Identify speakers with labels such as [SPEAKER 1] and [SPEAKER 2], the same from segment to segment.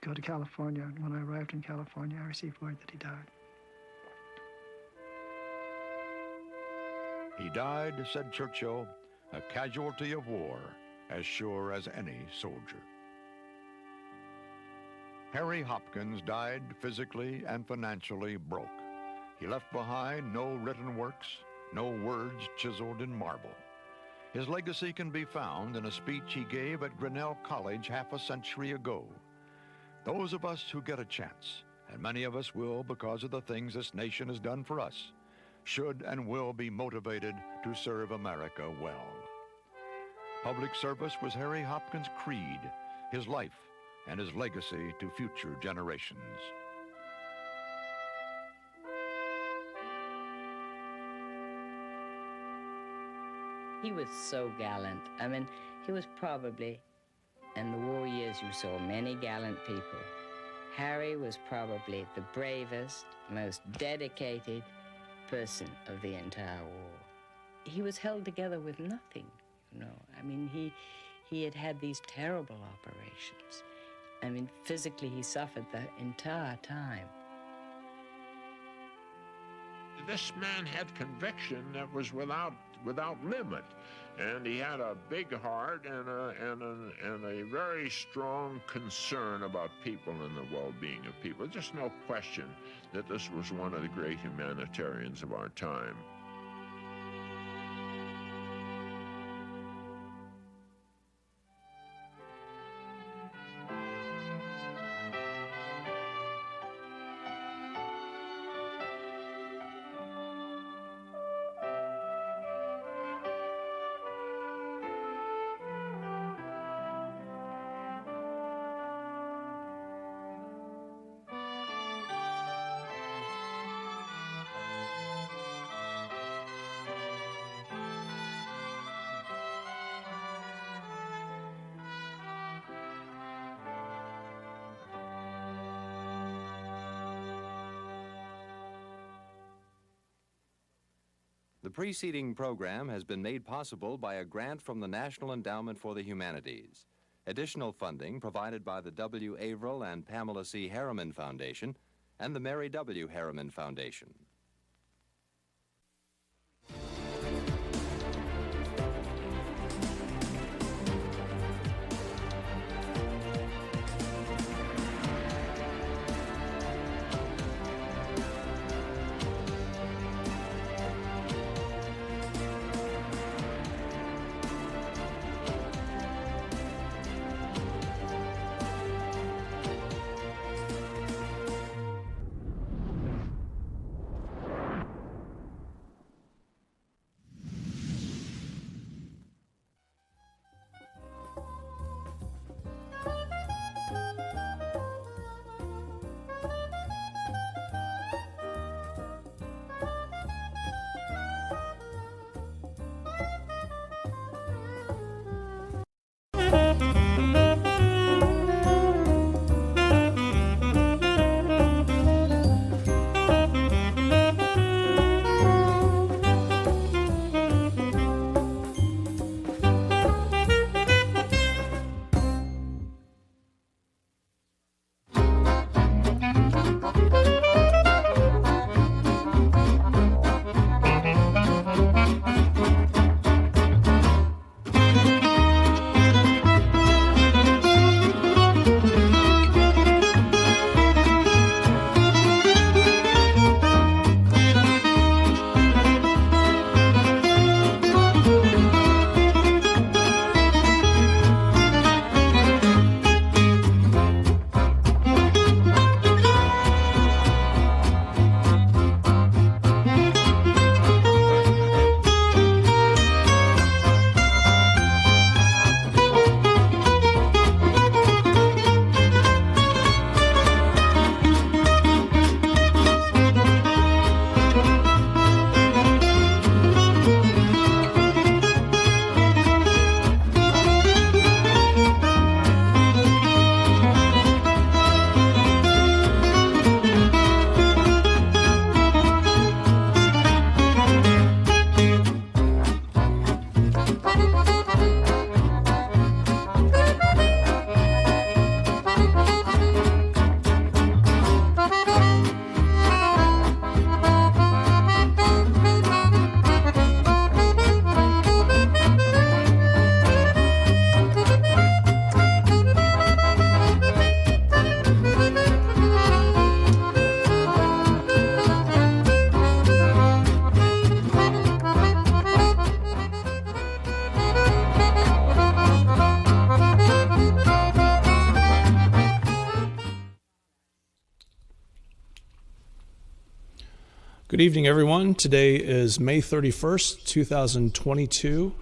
[SPEAKER 1] go to California, and when I arrived in California, I received word that he died.
[SPEAKER 2] He died, said Churchill, a casualty of war, as sure as any soldier. Harry Hopkins died physically and financially broke. He left behind no written works, no words chiseled in marble. His legacy can be found in a speech he gave at Grinnell College half a century ago. Those of us who get a chance, and many of us will because of the things this nation has done for us, should and will be motivated to serve America well. Public service was Harry Hopkins' creed, his life, and his legacy to future generations.
[SPEAKER 3] He was so gallant. I mean, he was probably, in the war years you saw many gallant people. Harry was probably the bravest, most dedicated person of the entire war. He was held together with nothing, you know. I mean, he had had these terrible operations. I mean, physically he suffered the entire time.
[SPEAKER 4] This man had conviction that was without limit, and he had a big heart and a very strong concern about people and the well-being of people. Just no question that this was one of the great humanitarians of our time.
[SPEAKER 5] The preceding program has been made possible by a grant from the National Endowment for the Humanities. Additional funding provided by the W. Averill and Pamela C. Harriman Foundation and the Mary W. Harriman Foundation.
[SPEAKER 6] Good evening, everyone. Today is May 31st, 2022,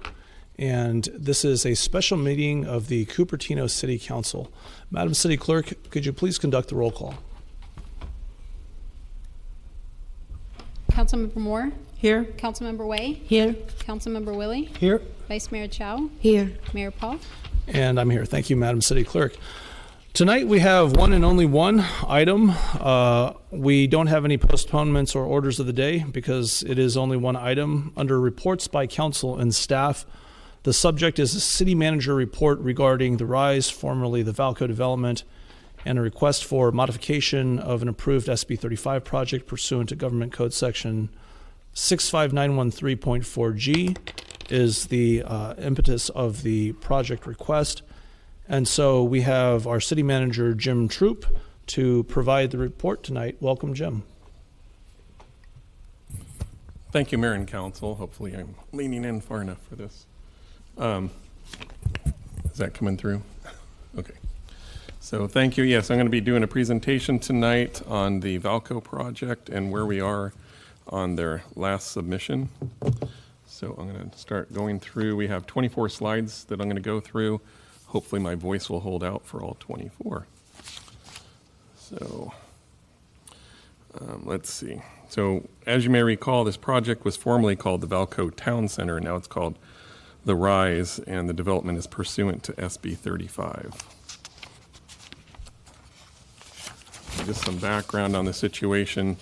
[SPEAKER 6] and this is a special meeting of the Cupertino City Council. Madam City Clerk, could you please conduct the roll call?
[SPEAKER 7] Councilmember Moore?
[SPEAKER 8] Here.
[SPEAKER 7] Councilmember Way?
[SPEAKER 8] Here.
[SPEAKER 7] Councilmember Willie?
[SPEAKER 8] Here.
[SPEAKER 7] Vice Mayor Chow?
[SPEAKER 8] Here.
[SPEAKER 7] Mayor Paul?
[SPEAKER 6] And I'm here. Thank you, Madam City Clerk. Tonight we have one and only one item. We don't have any postponements or orders of the day because it is only one item. Under reports by council and staff, the subject is a city manager report regarding the RISE, formerly the Valco development, and a request for modification of an approved SB 35 project pursuant to Government Code Section 65913.4G is the impetus of the project request. And so we have our city manager, Jim Troop, to provide the report tonight. Welcome, Jim.
[SPEAKER 9] Thank you, Mayor and Council. Hopefully I'm leaning in far enough for this. Is that coming through? Okay. So thank you. Yes, I'm going to be doing a presentation tonight on the Valco project and where we are on their last submission. So I'm going to start going through. We have 24 slides that I'm going to go through. Hopefully my voice will hold out for all 24. So let's see. So as you may recall, this project was formerly called the Valco Town Center, and now it's called the RISE, and the development is pursuant to SB 35. Just some background on the situation.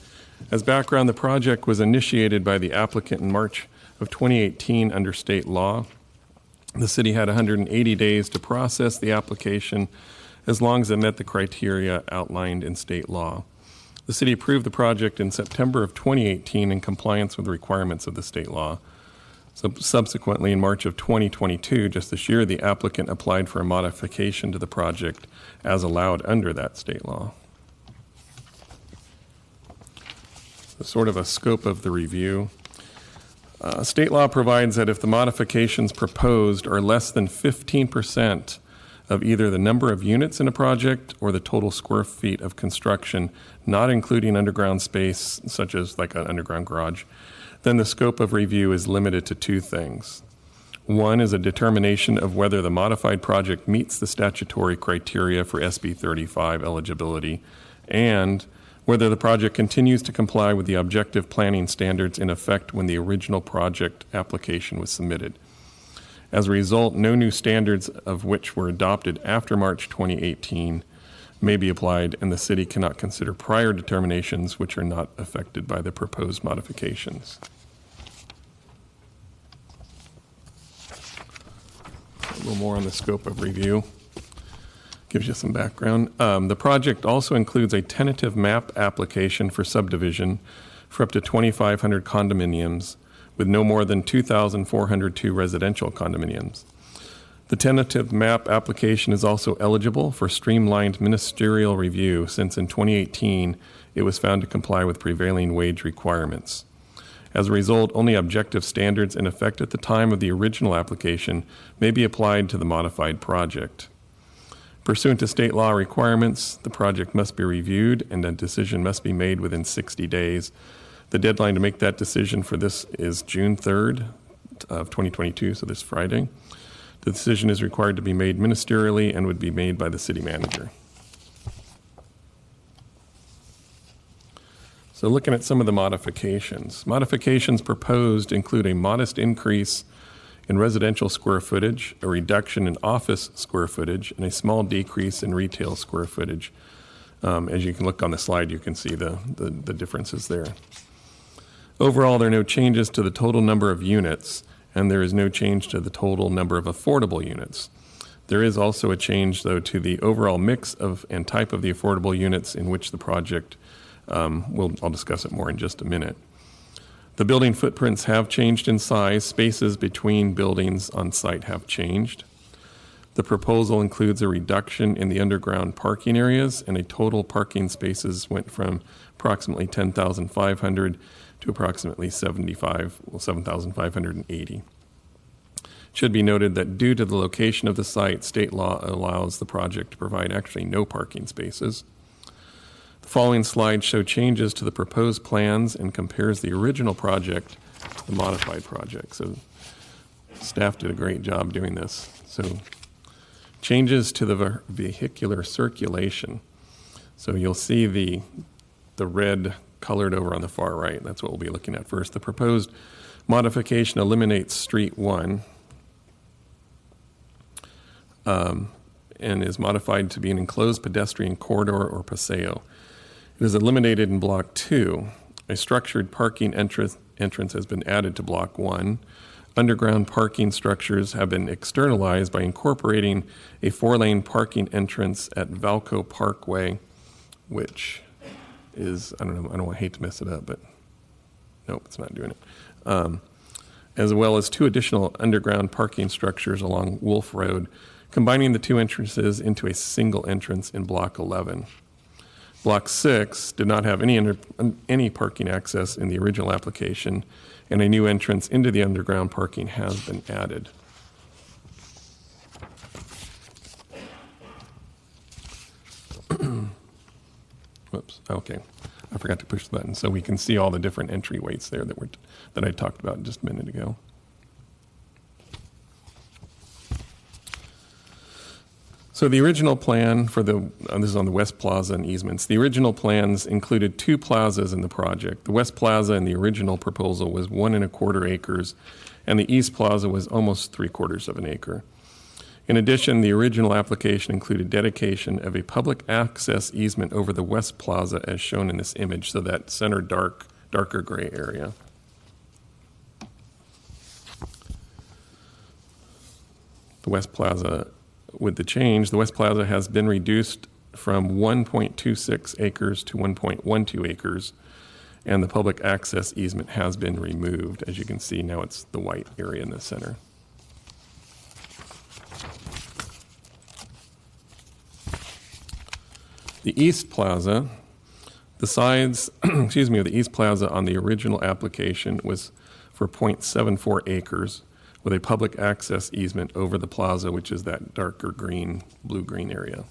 [SPEAKER 9] As background, the project was initiated by the applicant in March of 2018 under state law. The city had 180 days to process the application as long as it met the criteria outlined in state law. The city approved the project in September of 2018 in compliance with the requirements of the state law. So subsequently, in March of 2022, just this year, the applicant applied for a modification to the project as allowed under that state law. So sort of a scope of the review. State law provides that if the modifications proposed are less than 15% of either the number of units in a project or the total square feet of construction, not including underground space, such as like an underground garage, then the scope of review is limited to two things. One is a determination of whether the modified project meets the statutory criteria for SB 35 eligibility, and whether the project continues to comply with the objective planning standards in effect when the original project application was submitted. As a result, no new standards of which were adopted after March 2018 may be applied, and the city cannot consider prior determinations which are not affected by the proposed modifications. A little more on the scope of review. Gives you some background. The project also includes a tentative map application for subdivision for up to 2,500 condominiums with no more than 2,402 residential condominiums. The tentative map application is also eligible for streamlined ministerial review since in 2018 it was found to comply with prevailing wage requirements. As a result, only objective standards in effect at the time of the original application may be applied to the modified project. Pursuant to state law requirements, the project must be reviewed and a decision must be made within 60 days. The deadline to make that decision for this is June 3rd of 2022, so this Friday. The decision is required to be made ministerially and would be made by the city manager. So looking at some of the modifications. Modifications proposed include a modest increase in residential square footage, a reduction in office square footage, and a small decrease in retail square footage. As you can look on the slide, you can see the differences there. Overall, there are no changes to the total number of units, and there is no change to the total number of affordable units. There is also a change, though, to the overall mix of and type of the affordable units in which the project, I'll discuss it more in just a minute. The building footprints have changed in size. Spaces between buildings on site have changed. The proposal includes a reduction in the underground parking areas, and a total parking spaces went from approximately 10,500 to approximately 7,580. It should be noted that due to the location of the site, state law allows the project to provide actually no parking spaces. The following slides show changes to the proposed plans and compares the original project to the modified project. So staff did a great job doing this. So changes to the vehicular circulation. So you'll see the red colored over on the far right. That's what we'll be looking at first. The proposed modification eliminates Street 1 and is modified to be an enclosed pedestrian corridor or paseo. It is eliminated in Block 2. A structured parking entrance has been added to Block 1. Underground parking structures have been externalized by incorporating a 4-lane parking entrance at Valco Parkway, which is, I hate to mess it up, but nope, it's not doing it. As well as 2 additional underground parking structures along Wolf Road, combining the 2 entrances into a single entrance in Block 11. Block 6 did not have any parking access in the original application, and a new entrance into the underground parking has been added. Whoops, okay. I forgot to push the button. So we can see all the different entry weights there that I talked about just a minute ago. So the original plan for this is on the West Plaza and easements. The original plans included 2 plazas in the project. The West Plaza in the original proposal was 1 1/4 acres, and the East Plaza was almost 3/4 of an acre. In addition, the original application included dedication of a public access easement over the West Plaza as shown in this image, so that center darker gray area. The West Plaza, with the change, the West Plaza has been reduced from 1.26 acres to 1.12 acres, and the public access easement has been removed. As you can see, now it's the white area in the center. The East Plaza, the size, of the East Plaza on the original application was for 0.74 acres with a public access easement over the plaza, which is that darker green, blue-green area.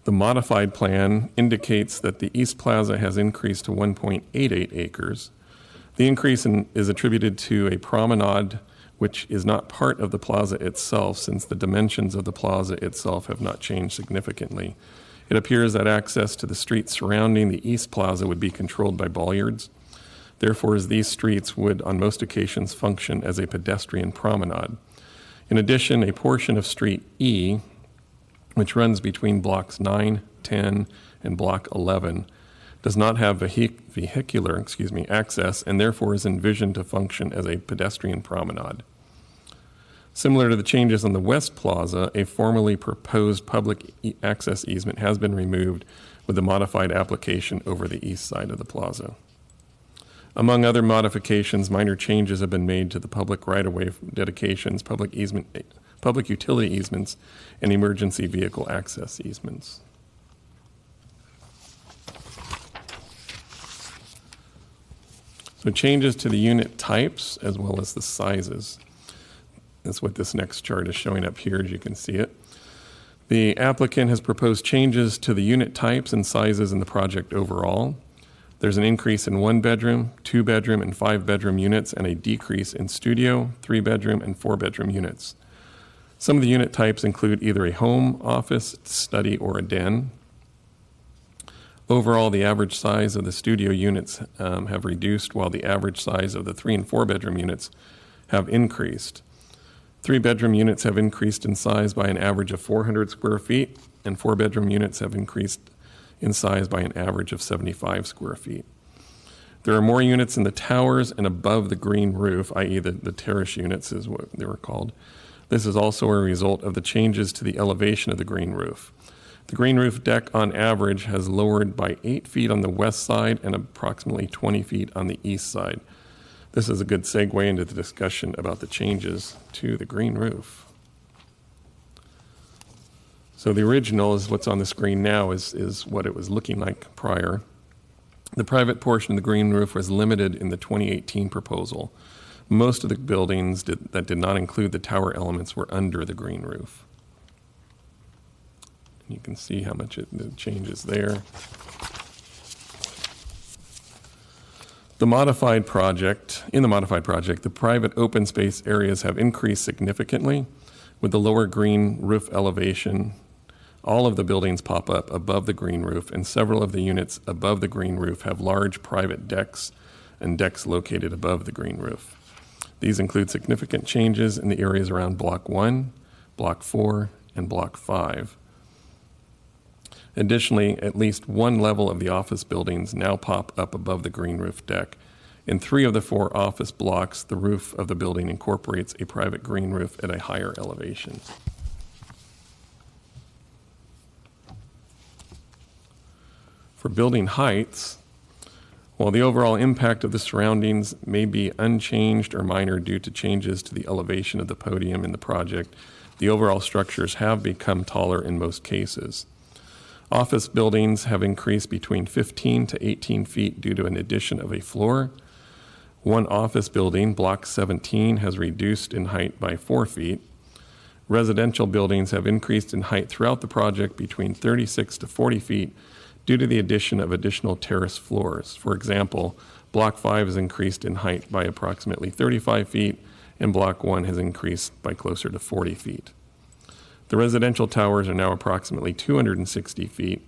[SPEAKER 9] The modified plan indicates that the East Plaza has increased to 1.88 acres. The increase is attributed to a promenade which is not part of the plaza itself, since the dimensions of the plaza itself have not changed significantly. It appears that access to the streets surrounding the East Plaza would be controlled by bollards. Therefore, these streets would on most occasions function as a pedestrian promenade. In addition, a portion of Street E, which runs between blocks 9, 10, and block 11, does not have vehicular access, and therefore is envisioned to function as a pedestrian promenade. Similar to the changes on the West Plaza, a formerly proposed public access easement has been removed with the modified application over the east side of the plaza. Among other modifications, minor changes have been made to the public right-of-way dedications, public utility easements, and emergency vehicle access easements. So changes to the unit types as well as the sizes. That's what this next chart is showing up here, as you can see it. The applicant has proposed changes to the unit types and sizes in the project overall. There's an increase in 1-bedroom, 2-bedroom, and 5-bedroom units, and a decrease in studio, 3-bedroom, and 4-bedroom units. Some of the unit types include either a home, office, study, or a den. Overall, the average size of the studio units have reduced, while the average size of the 3- and 4-bedroom units have increased. 3-bedroom units have increased in size by an average of 400 square feet, and 4-bedroom units have increased in size by an average of 75 square feet. There are more units in the towers and above the green roof, i.e. the terrace units is what they were called. This is also a result of the changes to the elevation of the green roof. The green roof deck on average has lowered by 8 feet on the west side and approximately 20 feet on the east side. This is a good segue into the discussion about the changes to the green roof. So the original is what's on the screen now is what it was looking like prior. The private portion of the green roof was limited in the 2018 proposal. Most of the buildings that did not include the tower elements were under the green roof. You can see how much the changes there. In the modified project, the private open space areas have increased significantly. With the lower green roof elevation, all of the buildings pop up above the green roof, and several of the units above the green roof have large private decks and decks located above the green roof. These include significant changes in the areas around Block 1, Block 4, and Block 5. Additionally, at least one level of the office buildings now pop up above the green roof deck. In 3 of the 4 office blocks, the roof of the building incorporates a private green roof at a higher elevation. For building heights, while the overall impact of the surroundings may be unchanged or minor due to changes to the elevation of the podium in the project, the overall structures have become taller in most cases. Office buildings have increased between 15 to 18 feet due to an addition of a floor. One office building, Block 17, has reduced in height by 4 feet. Residential buildings have increased in height throughout the project between 36 to 40 feet due to the addition of additional terrace floors. For example, Block 5 has increased in height by approximately 35 feet, and Block 1 has increased by closer to 40 feet. The residential towers are now approximately 260 feet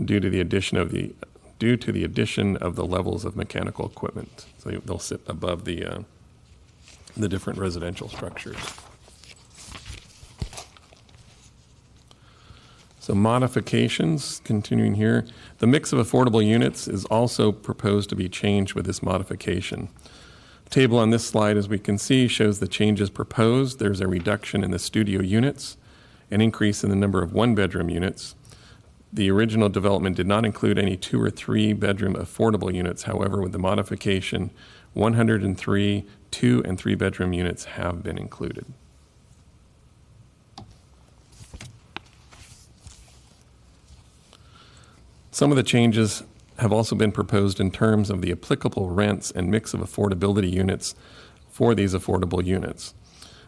[SPEAKER 9] due to the addition of the levels of mechanical equipment. So they'll sit above the different residential structures. So modifications, continuing here. The mix of affordable units is also proposed to be changed with this modification. The table on this slide, as we can see, shows the changes proposed. There's a reduction in the studio units, an increase in the number of 1-bedroom units. The original development did not include any 2 or 3 bedroom affordable units. However, with the modification, 103 2 and 3 bedroom units have been included. Some of the changes have also been proposed in terms of the applicable rents and mix of affordability units for these affordable units.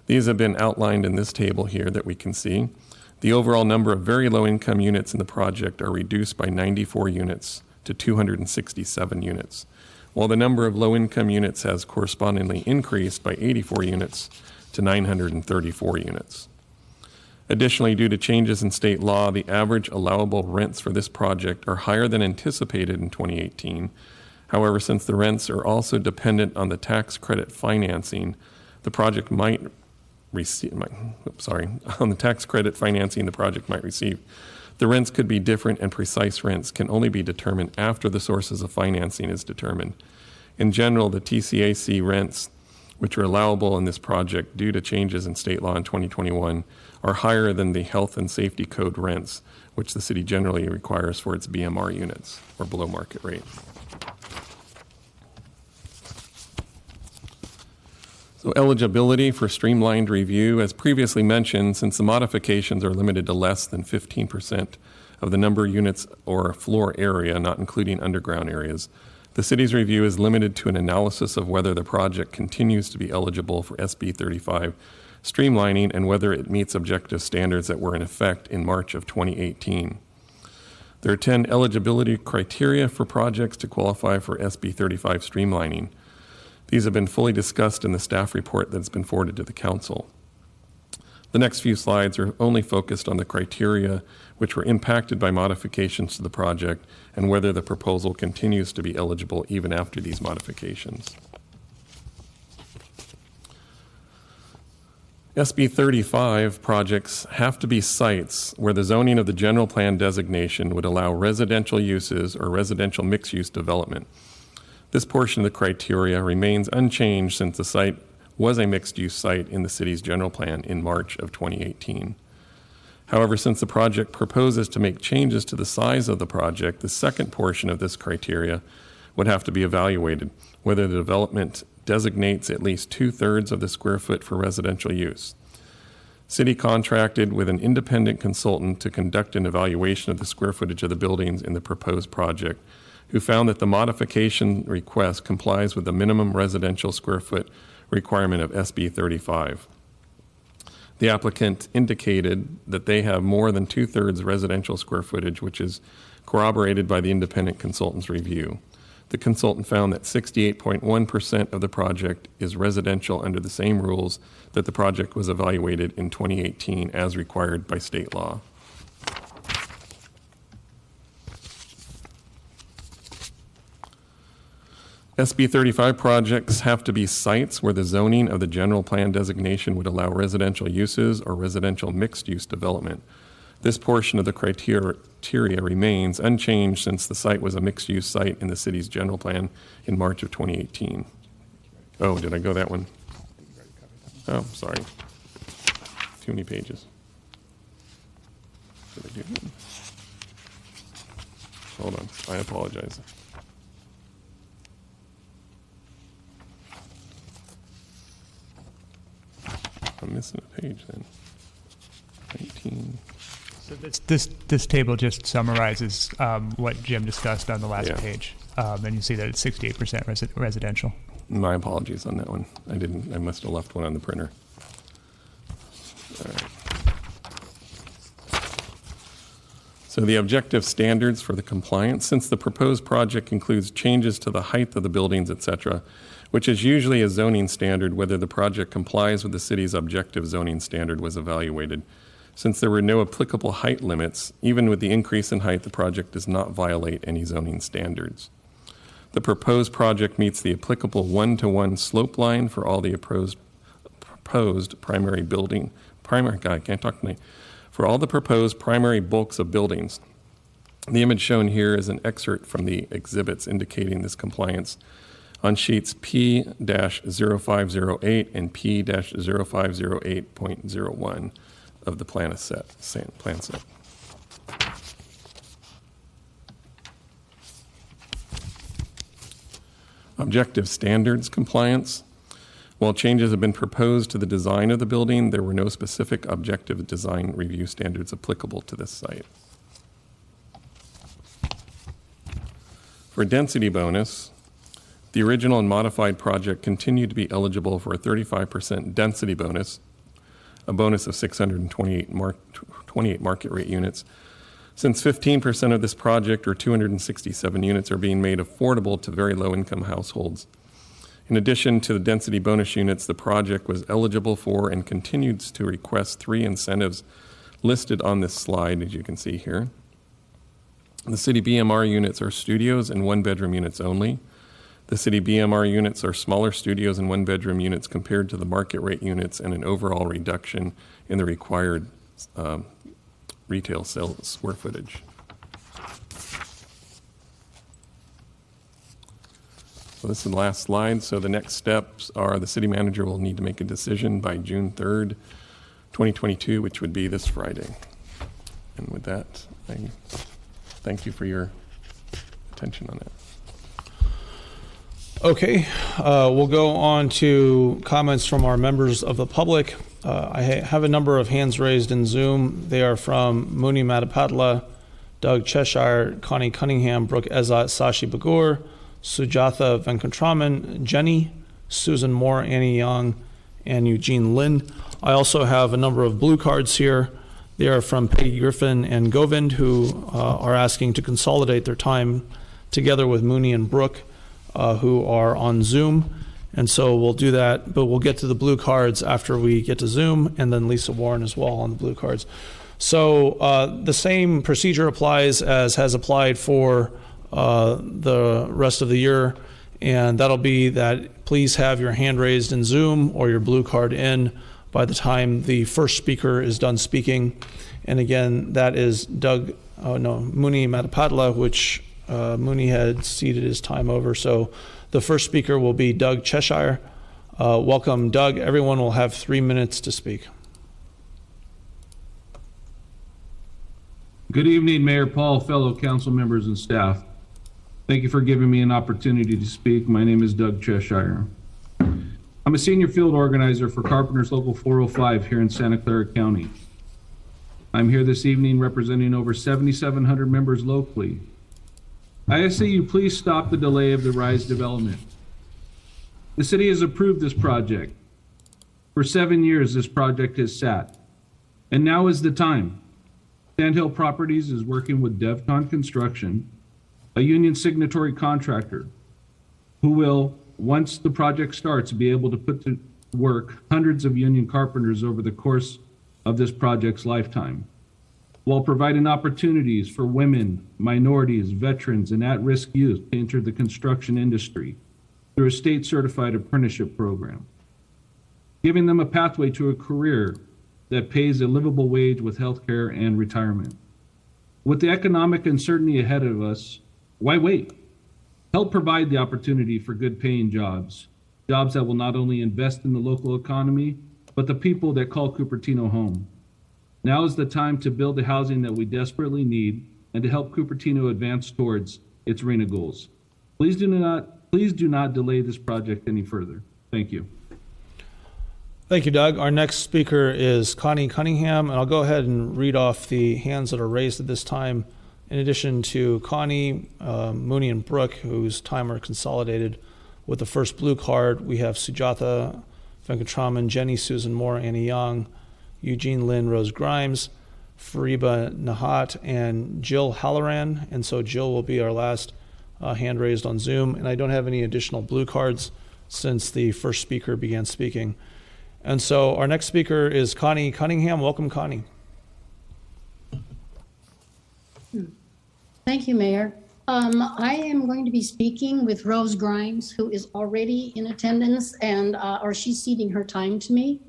[SPEAKER 9] These have been outlined in this table here that we can see. The overall number of very low-income units in the project are reduced by 94 units to 267 units, while the number of low-income units has correspondingly increased by 84 units to 934 units. Additionally, due to changes in state law, the average allowable rents for this project are higher than anticipated in 2018. However, since the rents are also dependent on the tax credit financing, the project might receive, on the tax credit financing the project might receive, the rents could be different, and precise rents can only be determined after the sources of financing is determined. In general, the TCAC rents, which are allowable in this project due to changes in state law in 2021, are higher than the health and safety code rents, which the city generally requires for its BMR units, or below market rate. So eligibility for streamlined review, as previously mentioned, since the modifications are limited to less than 15% of the number of units or floor area, not including underground areas, the city's review is limited to an analysis of whether the project continues to be eligible for SB 35 streamlining and whether it meets objective standards that were in effect in March of 2018. There are 10 eligibility criteria for projects to qualify for SB 35 streamlining. These have been fully discussed in the staff report that's been forwarded to the council. The next few slides are only focused on the criteria which were impacted by modifications to the project and whether the proposal continues to be eligible even after these modifications. SB 35 projects have to be sites where the zoning of the general plan designation would allow residential uses or residential mixed-use development. This portion of the criteria remains unchanged since the site was a mixed-use site in the city's general plan in March of 2018. However, since the project proposes to make changes to the size of the project, the second portion of this criteria would have to be evaluated, whether the development designates at least 2/3 of the square foot for residential use. City contracted with an independent consultant to conduct an evaluation of the square footage of the buildings in the proposed project, who found that the modification request complies with the minimum residential square foot requirement of SB 35. The applicant indicated that they have more than 2/3 residential square footage, which is corroborated by the independent consultant's review. The consultant found that 68.1% of the project is residential under the same rules that the project was evaluated in 2018 as required by state law. SB 35 projects have to be sites where the zoning of the general plan designation would allow residential uses or residential mixed-use development. This portion of the criteria remains unchanged since the site was a mixed-use site in the city's general plan in March of 2018. Oh, did I go that one? Oh, sorry. Too many pages. Did I do that? Hold on, I apologize. I'm missing a page then. 19.
[SPEAKER 8] So this table just summarizes what Jim discussed on the last page, and you see that it's 68% residential.
[SPEAKER 9] My apologies on that one. I must have left one on the printer. All right. So the objective standards for the compliance, since the proposed project includes changes to the height of the buildings, etc., which is usually a zoning standard, whether the project complies with the city's objective zoning standard was evaluated. Since there were no applicable height limits, even with the increase in height, the project does not violate any zoning standards. The proposed project meets the applicable 1-to-1 slope line for all the proposed primary building, for all the proposed primary bulks of buildings. The image shown here is an excerpt from the exhibits indicating this compliance on sheets P-0508 and P-0508.01 of the plan set. Objective standards compliance. While changes have been proposed to the design of the building, there were no specific objective design review standards applicable to this site. For density bonus, the original and modified project continued to be eligible for a 35% density bonus, a bonus of 628 market rate units. Since 15% of this project, or 267 units, are being made affordable to very low-income households. In addition to the density bonus units, the project was eligible for and continues to request 3 incentives listed on this slide, as you can see here. The city BMR units are studios and 1-bedroom units only. The city BMR units are smaller studios and 1-bedroom units compared to the market rate units, and an overall reduction in the required retail sales square footage. So this is the last slide. So the next steps are the city manager will need to make a decision by June 3rd, 2022, which would be this Friday. And with that, I thank you for your attention on that.
[SPEAKER 6] Okay, we'll go on to comments from our members of the public. I have a number of hands raised in Zoom. They are from Muni Madapatla, Doug Cheshire, Connie Cunningham, Brooke Ezat, Sashi Bagur, Sujatha Venkatraman, Jenny, Susan Moore, Annie Young, and Eugene Lin. I also have a number of blue cards here. They are from Peggy Griffin and Govind, who are asking to consolidate their time together with Mooney and Brooke, who are on Zoom. And so we'll do that, but we'll get to the blue cards after we get to Zoom, and then Lisa Warren as well on the blue cards. So the same procedure applies as has applied for the rest of the year, and that'll be that please have your hand raised in Zoom or your blue card in by the time the first speaker is done speaking. And again, that is Muni Madapatla, which Mooney had ceded his time over. So the first speaker will be Doug Cheshire. Welcome, Doug. Everyone will have 3 minutes to speak.
[SPEAKER 10] Good evening, Mayor Paul, fellow council members and staff. Thank you for giving me an opportunity to speak. My name is Doug Cheshire. I'm a senior field organizer for Carpenters Local 405 here in Santa Clara County. I'm here this evening representing over 7,700 members locally. I ask that you please stop the delay of the RISE development. The city has approved this project. For 7 years, this project has sat. And now is the time. Sandhill Properties is working with DevCon Construction, a union signatory contractor, who will, once the project starts, be able to put to work hundreds of union carpenters over the course of this project's lifetime, while providing opportunities for women, minorities, veterans, and at-risk youth to enter the construction industry through a state-certified apprenticeship program, giving them a pathway to a career that pays a livable wage with health care and retirement. With the economic uncertainty ahead of us, why wait? Help provide the opportunity for good-paying jobs, jobs that will not only invest in the local economy, but the people that call Cupertino home. Now is the time to build the housing that we desperately need and to help Cupertino advance towards its RENA goals. Please do not delay this project any further. Thank you.
[SPEAKER 6] Thank you, Doug. Our next speaker is Connie Cunningham, and I'll go ahead and read off the hands that are raised at this time. In addition to Connie, Mooney, and Brooke, whose time are consolidated with the first blue card, we have Sujatha Venkatraman, Jenny Susan Moore, Annie Young, Eugene Lynn Rose Grimes, Fariba Nahat, and Jill Halloran. And so Jill will be our last hand raised on Zoom. And I don't have any additional blue cards since the first speaker began speaking. And so our next speaker is Connie Cunningham. Welcome, Connie.
[SPEAKER 11] Thank you, Mayor. I am going to be speaking with Rose Grimes, who is already in attendance, and or she's ceding her time to me.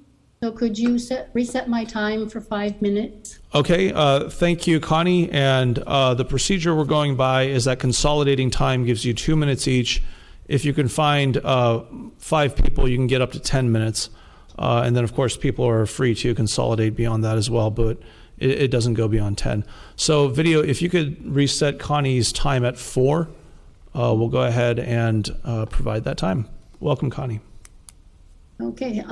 [SPEAKER 11] So could you reset my time for 5 minutes?
[SPEAKER 6] Okay, thank you, Connie. And the procedure we're going by is that consolidating time gives you 2 minutes each. If you can find 5 people, you can get up to 10 minutes. And then, of course, people are free to consolidate beyond that as well, but it doesn't go beyond 10. So video, if you could reset Connie's time at 4, we'll go ahead and provide that time. Welcome, Connie.
[SPEAKER 11] Okay,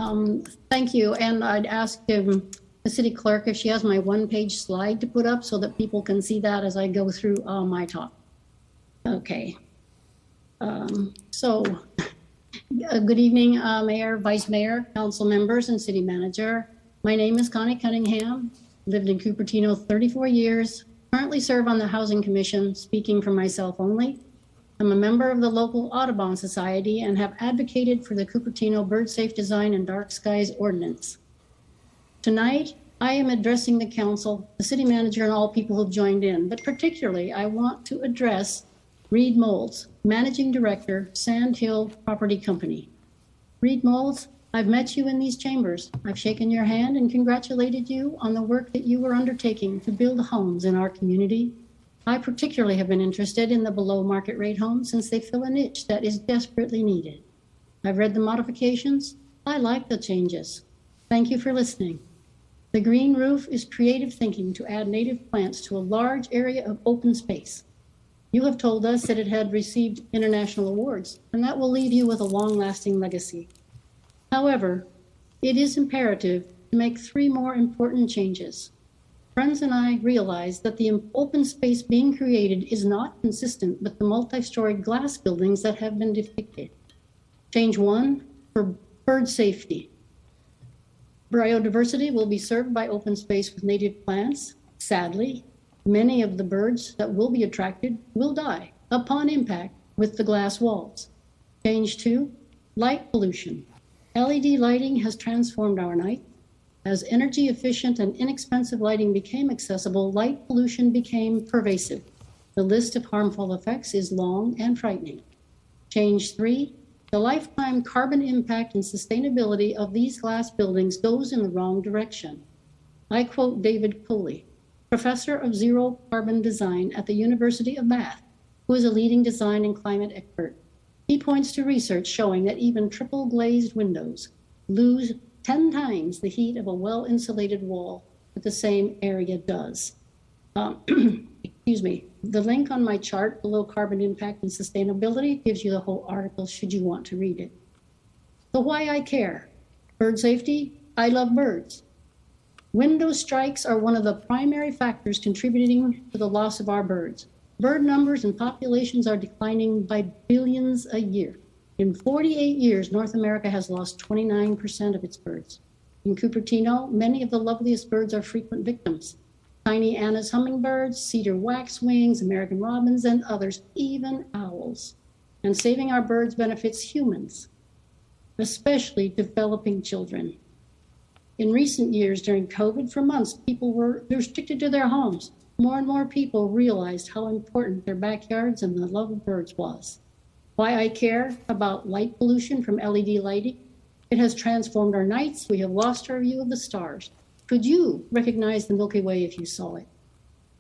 [SPEAKER 11] thank you. And I'd ask the city clerk if she has my one-page slide to put up so that people can see that as I go through my talk. Okay. Good evening, Mayor, Vice Mayor, council members, and city manager. My name is Connie Cunningham, lived in Cupertino 34 years, currently serve on the Housing Commission, speaking for myself only. I'm a member of the local Audubon Society and have advocated for the Cupertino Bird Safe Design and Dark Skies Ordinance. Tonight, I am addressing the council, the city manager, and all people who've joined in, but particularly I want to address Reed Moulds, Managing Director, Sand Hill Property Company. Reed Moulds, I've met you in these chambers. I've shaken your hand and congratulated you on the work that you were undertaking to build homes in our community. I particularly have been interested in the below market rate homes since they fill a niche that is desperately needed. I've read the modifications. I like the changes. Thank you for listening. The green roof is creative thinking to add native plants to a large area of open space. You have told us that it had received international awards, and that will leave you with a long-lasting legacy. However, it is imperative to make 3 more important changes. Friends and I realize that the open space being created is not consistent with the multi-story glass buildings that have been depicted. Change 1 for bird safety. Biodiversity will be served by open space with native plants. Sadly, many of the birds that will be attracted will die upon impact with the glass walls. Change 2, light pollution. LED lighting has transformed our night. As energy efficient and inexpensive lighting became accessible, light pollution became pervasive. The list of harmful effects is long and frightening. Change 3, the lifetime carbon impact and sustainability of these glass buildings goes in the wrong direction. I quote David Coley, Professor of Zero Carbon Design at the University of Bath, who is a leading design and climate expert. He points to research showing that even triple glazed windows lose 10 times the heat of a well-insulated wall that the same area does. Excuse me. The link on my chart below carbon impact and sustainability gives you the whole article should you want to read it. So why I care? Bird safety, I love birds. Window strikes are one of the primary factors contributing to the loss of our birds. Bird numbers and populations are declining by billions a year. In 48 years, North America has lost 29% of its birds. In Cupertino, many of the loveliest birds are frequent victims. Tiny Anna's hummingbirds, cedar waxwings, American robins, and others, even owls. And saving our birds benefits humans, especially developing children. In recent years, during COVID, for months, people were restricted to their homes. More and more people realized how important their backyards and the love of birds was. Why I care about light pollution from LED lighting? It has transformed our nights. We have lost our view of the stars. Could you recognize the Milky Way if you saw it?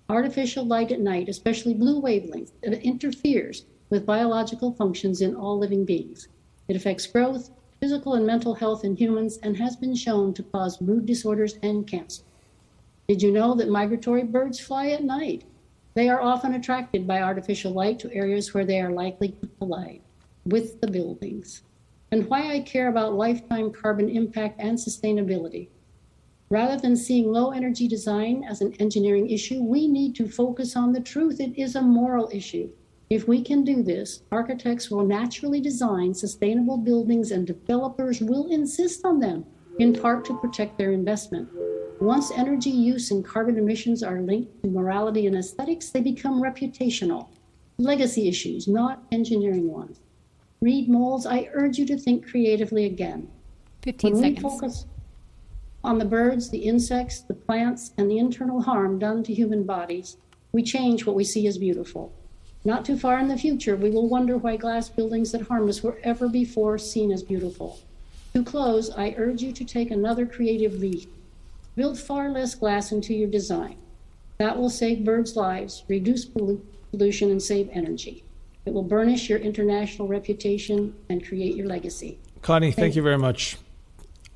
[SPEAKER 11] Artificial light at night, especially blue wavelengths, it interferes with biological functions in all living beings. It affects growth, physical and mental health in humans, and has been shown to cause mood disorders and cancer. Did you know that migratory birds fly at night? They are often attracted by artificial light to areas where they are likely to collide with the buildings. And why I care about lifetime carbon impact and sustainability. Rather than seeing low energy design as an engineering issue, we need to focus on the truth. It is a moral issue. If we can do this, architects will naturally design sustainable buildings and developers will insist on them, in part to protect their investment. Once energy use and carbon emissions are linked to morality and aesthetics, they become reputational, legacy issues, not engineering ones. Reed Moles, I urge you to think creatively again.
[SPEAKER 7] 15
[SPEAKER 11] when
[SPEAKER 7] seconds.
[SPEAKER 11] we focus on the birds, the insects, the plants, and the internal harm done to human bodies, we change what we see as beautiful. Not too far in the future, we will wonder why glass buildings that harm us were ever before seen as beautiful. To close, I urge you to take another creative leap. Build far less glass into your design. That will save birds' lives, reduce pollution, and save energy. It will burnish your international reputation and create your legacy.
[SPEAKER 6] Connie, thank you very much.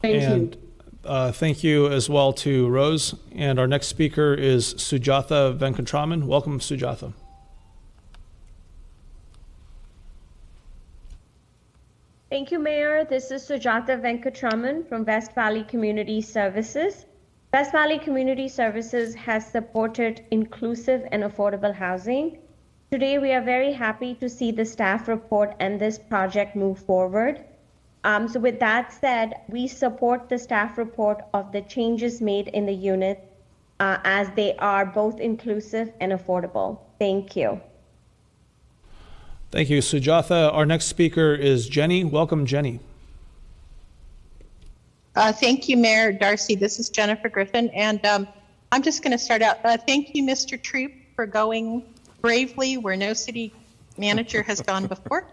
[SPEAKER 11] Thank
[SPEAKER 6] and,
[SPEAKER 11] you.
[SPEAKER 6] Thank you as well to Rose. And our next speaker is Sujatha Venkatraman. Welcome, Sujatha.
[SPEAKER 12] Thank you, Mayor. This is Sujatha Venkatraman from West Valley Community Services. West Valley Community Services has supported inclusive and affordable housing. Today, we are very happy to see the staff report and this project move forward. So with that said, we support the staff report of the changes made in the unit as they are both inclusive and affordable. Thank you.
[SPEAKER 6] Thank you, Sujatha. Our next speaker is Jenny. Welcome, Jenny.
[SPEAKER 13] Thank you, Mayor Darcy. This is Jennifer Griffin, and I'm just going to start out. Thank you, Mr. Troop, for going bravely where no city manager has gone before.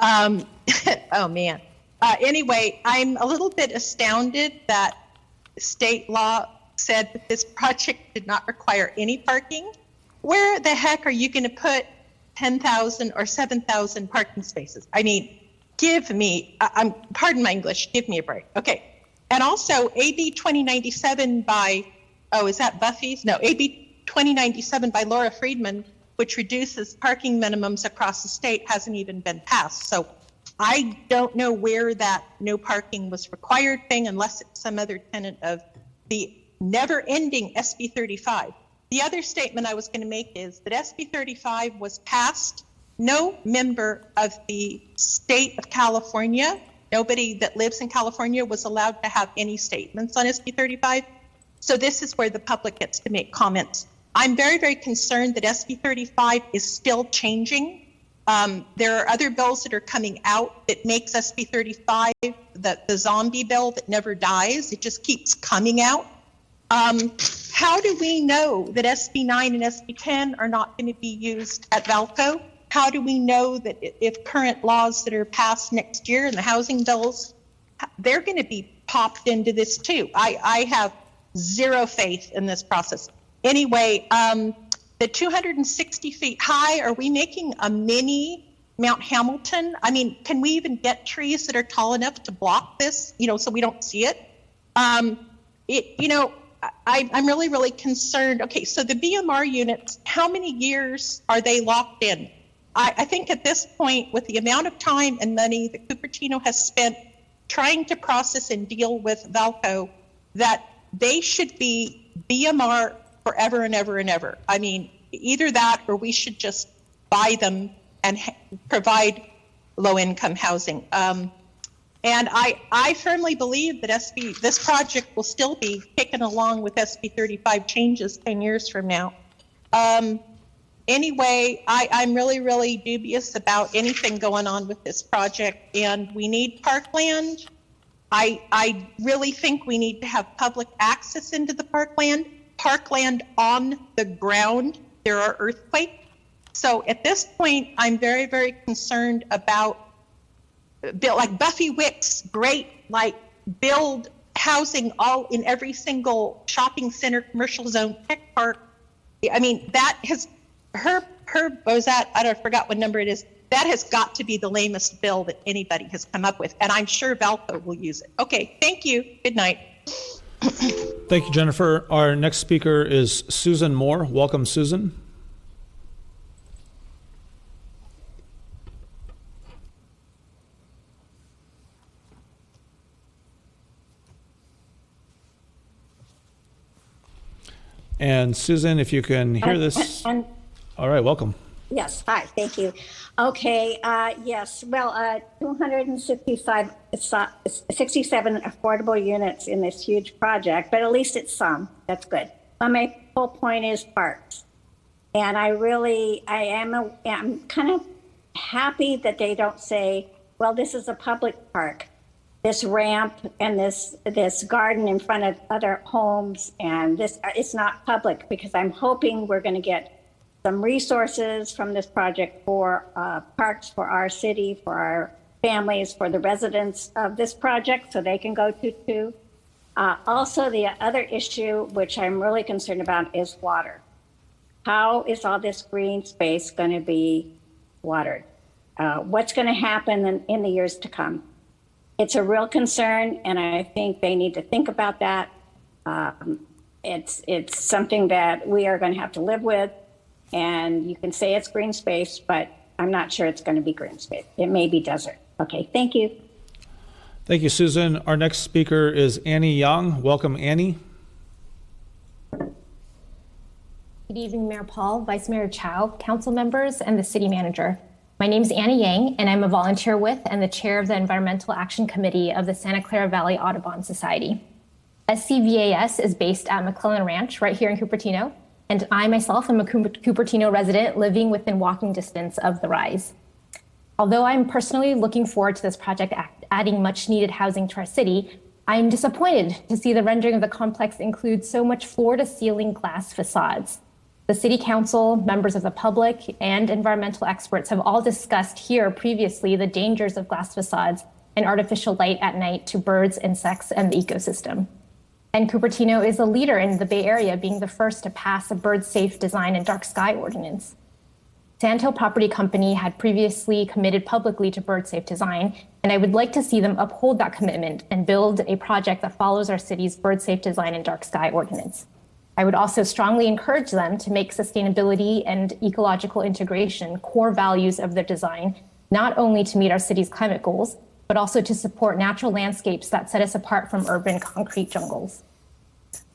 [SPEAKER 13] Oh, man. Anyway, I'm a little bit astounded that state law said that this project did not require any parking. Where the heck are you going to put 10,000 or 7,000 parking spaces? I mean, give me, pardon my English, give me a break. Okay. And also AB 2097 by, oh, is that Buffy's? No, AB 2097 by Laura Friedman, which reduces parking minimums across the state, hasn't even been passed. So I don't know where that no parking was required thing, unless it's some other tenet of the never-ending SB 35. The other statement I was going to make is that SB 35 was passed. No member of the state of California, nobody that lives in California, was allowed to have any statements on SB 35. So this is where the public gets to make comments. I'm very, very concerned that SB 35 is still changing. There are other bills that are coming out that makes SB 35 the zombie bill that never dies. It just keeps coming out. How do we know that SB 9 and SB 10 are not going to be used at Valco? How do we know that if current laws that are passed next year and the housing bills, they're going to be popped into this too? I have zero faith in this process. Anyway, the 260 feet high, are we making a mini Mount Hamilton? I mean, can we even get trees that are tall enough to block this, so we don't see it? I'm really, really concerned. Okay, so the BMR units, how many years are they locked in? I think at this point, with the amount of time and money that Cupertino has spent trying to process and deal with Valco, that they should be BMR forever and ever and ever. I mean, either that or we should just buy them and provide low-income housing. And I firmly believe that this project will still be taken along with SB 35 changes 10 years from now. Anyway, I'm really, really dubious about anything going on with this project, and we need parkland. I really think we need to have public access into the parkland on the ground. There are earthquakes. So at this point, I'm very, very concerned about, like Buffy Wicks, great, like build housing all in every single shopping center, commercial zone, tech park. I mean, that has, her was that, I forgot what number it is. That has got to be the lamest bill that anybody has come up with. And I'm sure Valco will use it. Okay, thank you. Good night.
[SPEAKER 6] Thank you, Jennifer. Our next speaker is Susan Moore. Welcome, Susan. And Susan, if you can hear this. All right, welcome.
[SPEAKER 14] Yes, hi, thank you. Okay, yes, well, 267 affordable units in this huge project, but at least it's some, that's good. But my whole point is parks. And I'm kind of happy that they don't say, well, this is a public park. This ramp and this garden in front of other homes, and this, it's not public, because I'm hoping we're going to get some resources from this project for parks for our city, for our families, for the residents of this project, so they can go to too. Also, the other issue, which I'm really concerned about, is water. How is all this green space going to be watered? What's going to happen in the years to come? It's a real concern, and I think they need to think about that. It's something that we are going to have to live with. And you can say it's green space, but I'm not sure it's going to be green space. It may be desert. Okay, thank you.
[SPEAKER 6] Thank you, Susan. Our next speaker is Annie Young. Welcome, Annie.
[SPEAKER 15] Good evening, Mayor Paul, Vice Mayor Chow, council members, and the city manager. My name is Annie Yang, and I'm a volunteer with and the chair of the Environmental Action Committee of the Santa Clara Valley Audubon Society. SCVAS is based at McClellan Ranch right here in Cupertino. And I myself am a Cupertino resident living within walking distance of the Rise. Although I'm personally looking forward to this project adding much needed housing to our city, I'm disappointed to see the rendering of the complex include so much floor to ceiling glass facades. The city council, members of the public, and environmental experts have all discussed here previously the dangers of glass facades and artificial light at night to birds, insects, and the ecosystem. And Cupertino is a leader in the Bay Area, being the first to pass a bird-safe design and dark sky ordinance. Sandhill Property Company had previously committed publicly to bird-safe design, and I would like to see them uphold that commitment and build a project that follows our city's bird-safe design and dark sky ordinance. I would also strongly encourage them to make sustainability and ecological integration core values of their design, not only to meet our city's climate goals, but also to support natural landscapes that set us apart from urban concrete jungles.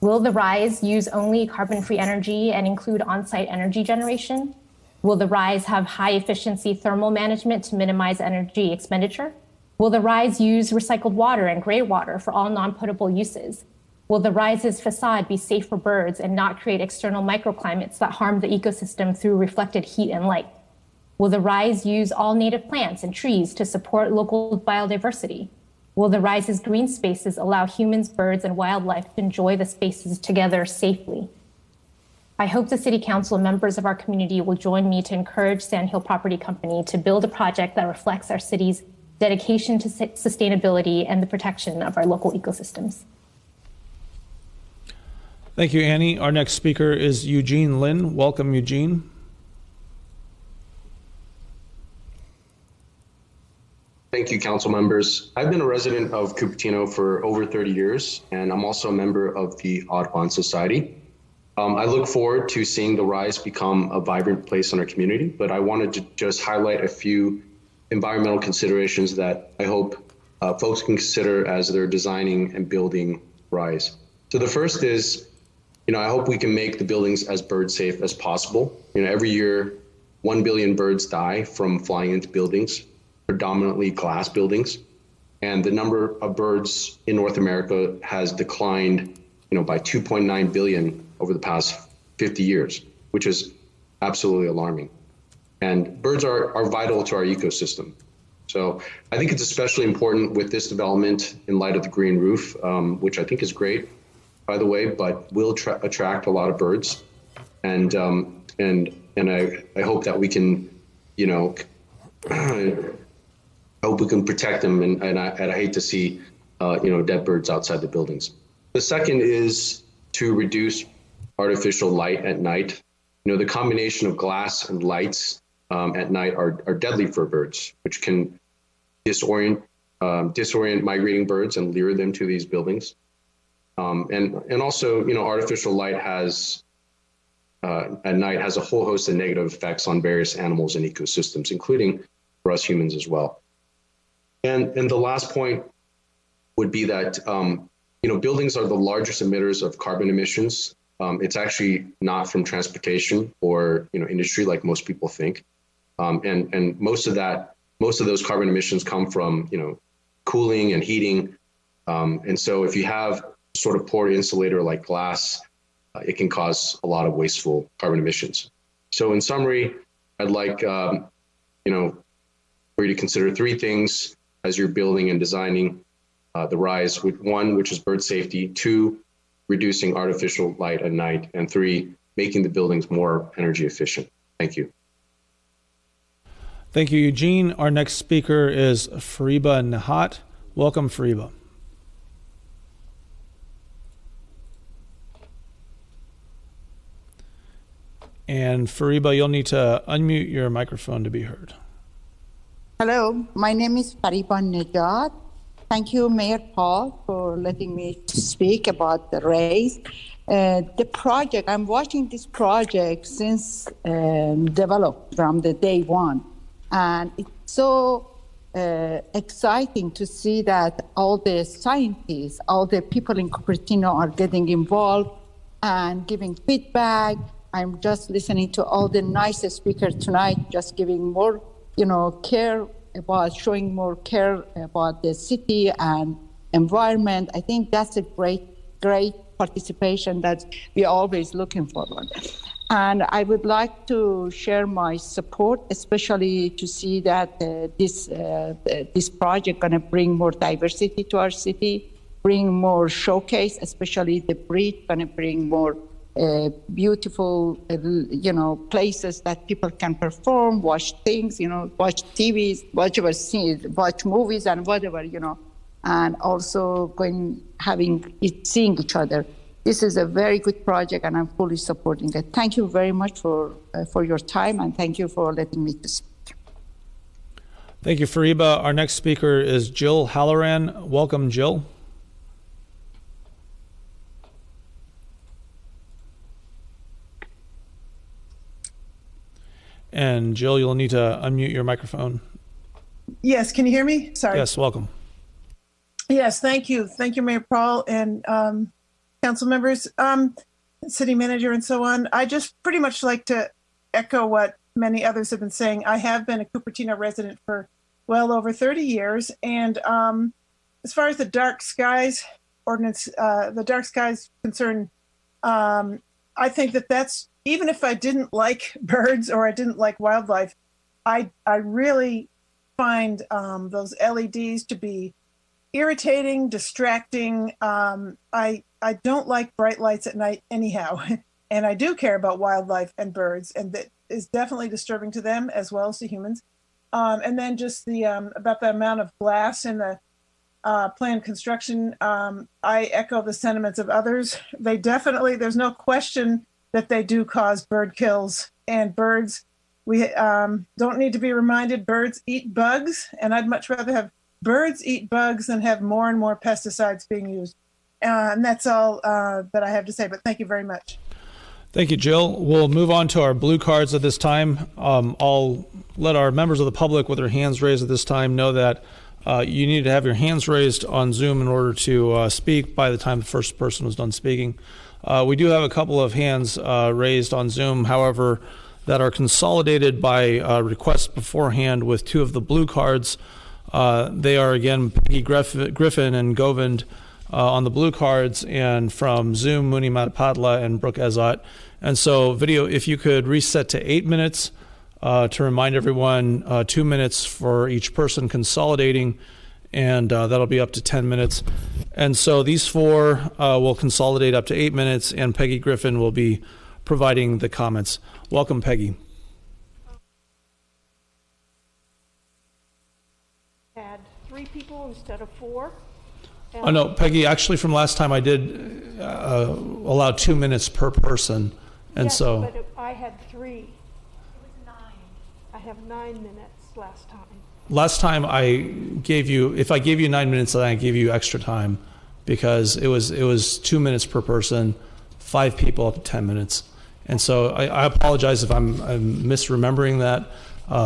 [SPEAKER 15] Will the Rise use only carbon-free energy and include on-site energy generation? Will the Rise have high-efficiency thermal management to minimize energy expenditure? Will the Rise use recycled water and gray water for all non-potable uses? Will the Rise's facade be safe for birds and not create external microclimates that harm the ecosystem through reflected heat and light? Will the Rise use all native plants and trees to support local biodiversity? Will the Rise's green spaces allow humans, birds, and wildlife to enjoy the spaces together safely? I hope the City Council and members of our community will join me to encourage Sandhill Property Company to build a project that reflects our city's dedication to sustainability and the protection of our local ecosystems.
[SPEAKER 6] Thank you, Annie. Our next speaker is Eugene Lin. Welcome, Eugene.
[SPEAKER 16] Thank you, council members. I've been a resident of Cupertino for over 30 years, and I'm also a member of the Audubon Society. I look forward to seeing the Rise become a vibrant place in our community, but I wanted to just highlight a few environmental considerations that I hope folks can consider as they're designing and building Rise. So the first is, I hope we can make the buildings as bird safe as possible. Every year, 1 billion birds die from flying into buildings. predominantly glass buildings, and the number of birds in North America has declined, by 2.9 billion over the past 50 years, which is absolutely alarming. And birds are vital to our ecosystem. So I think it's especially important with this development in light of the green roof, which I think is great, by the way, but will attract a lot of birds. And I hope that we can, I hope we can protect them. And I hate to see, dead birds outside the buildings. The second is to reduce artificial light at night. The combination of glass and lights at night are deadly for birds, which can disorient migrating birds and lure them to these buildings. And also, artificial light at night has a whole host of negative effects on various animals and ecosystems, including for us humans as well. And the last point would be that, buildings are the largest emitters of carbon emissions. It's actually not from transportation or, industry like most people think. And most of those carbon emissions come from, cooling and heating. And so if you have sort of poor insulator like glass, it can cause a lot of wasteful carbon emissions. So in summary, I'd like, for you to consider three things as you're building and designing the rise. One, which is bird safety. Two, reducing artificial light at night. And three, making the buildings more energy efficient. Thank you.
[SPEAKER 6] Thank you, Eugene. Our next speaker is Fariba Nahat. Welcome, Fariba. And Fariba, you'll need to unmute your microphone to be heard.
[SPEAKER 17] Hello, my name is Fariba Najat. Thank you, Mayor Paul, for letting me speak about the race. The project, I'm watching this project since developed from the day one. And it's so exciting to see that all the scientists, all the people in Cupertino are getting involved and giving feedback. I'm just listening to all the nice speakers tonight, just giving more, care about, showing more care about the city and environment. I think that's a great participation that we're always looking forward. And I would like to share my support, especially to see that this project going to bring more diversity to our city, bring more showcase, especially the breed, going to bring more beautiful, places that people can perform, watch things, watch TVs, watch movies and whatever, and also seeing each other. This is a very good project, and I'm fully supporting it. Thank you very much for your time, and thank you for letting me speak.
[SPEAKER 6] Thank you, Fariba. Our next speaker is Jill Halloran. Welcome, Jill. And Jill, you'll need to unmute your microphone.
[SPEAKER 18] Yes, can you hear me? Sorry.
[SPEAKER 6] Yes, welcome.
[SPEAKER 18] Yes, thank you. Thank you, Mayor Paul and council members, city manager, and so on. I just pretty much like to echo what many others have been saying. I have been a Cupertino resident for well over 30 years. And as far as the dark skies ordinance, the dark skies concern, I think that's, even if I didn't like birds or I didn't like wildlife, I really find those LEDs to be irritating, distracting. I don't like bright lights at night anyhow, and I do care about wildlife and birds, and that is definitely disturbing to them as well as to humans. And then just the about the amount of glass in the planned construction, I echo the sentiments of others. They definitely, there's no question that they do cause bird kills, and birds, we don't need to be reminded, birds eat bugs, and I'd much rather have birds eat bugs than have more and more pesticides being used. And that's all that I have to say, but thank you very much.
[SPEAKER 6] Thank you, Jill. We'll move on to our blue cards at this time. I'll let our members of the public with their hands raised at this time know that you need to have your hands raised on Zoom in order to speak by the time the first person was done speaking. We do have a couple of hands raised on Zoom. However, that are consolidated by request beforehand with 2 of the blue cards. They are, again, Peggy Griffin and Govind on the blue cards, and from Zoom, Muni Matapadla and Brooke Ezot. And so, video, if you could reset to 8 minutes to remind everyone, 2 minutes for each person consolidating, and that'll be up to 10 minutes. And so these 4 will consolidate up to 8 minutes, and Peggy Griffin will be providing the comments. Welcome, Peggy.
[SPEAKER 19] Had 3 people instead of 4.
[SPEAKER 6] Oh, no, Peggy, actually from last time I did allow 2 minutes per person. And
[SPEAKER 19] yes,
[SPEAKER 6] so.
[SPEAKER 19] But I had 3. It was 9. I have 9 minutes last time.
[SPEAKER 6] Last time I gave you, if I gave you 9 minutes, then I gave you extra time because it was 2 minutes per person, 5 people up to 10 minutes. And so I apologize if I'm misremembering that.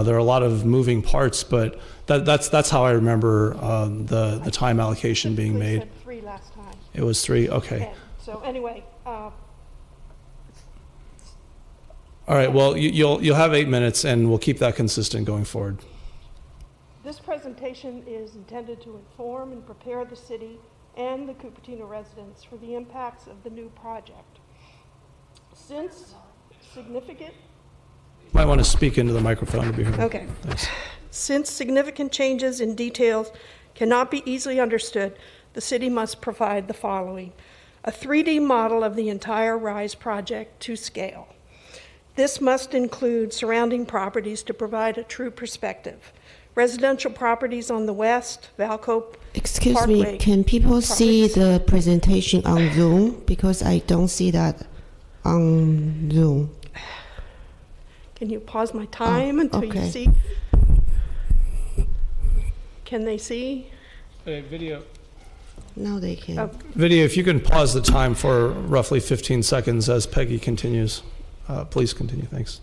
[SPEAKER 6] There are a lot of moving parts, but that's how I remember the time allocation being made.
[SPEAKER 19] Said 3 last time.
[SPEAKER 6] It was 3, okay.
[SPEAKER 19] And so anyway.
[SPEAKER 6] All right, well, you'll have 8 minutes, and we'll keep that consistent going forward.
[SPEAKER 19] This presentation is intended to inform and prepare the city and the Cupertino residents for the impacts of the new project. Since significant...
[SPEAKER 6] You might want to speak into the microphone to be heard.
[SPEAKER 19] Okay.
[SPEAKER 6] Thanks.
[SPEAKER 19] Since significant changes in details cannot be easily understood, the city must provide the following: a 3D model of the entire RISE project to scale. This must include surrounding properties to provide a true perspective. Residential properties on the west, Valco
[SPEAKER 20] Excuse
[SPEAKER 19] Parkway
[SPEAKER 20] me, can people see the presentation on Zoom? Because I don't see that on Zoom.
[SPEAKER 19] Can you pause my time until
[SPEAKER 20] okay.
[SPEAKER 19] you see? Can they see?
[SPEAKER 6] Video.
[SPEAKER 20] No, they can't.
[SPEAKER 19] Oh.
[SPEAKER 6] Video, if you can pause the time for roughly 15 seconds as Peggy continues. Please continue, thanks.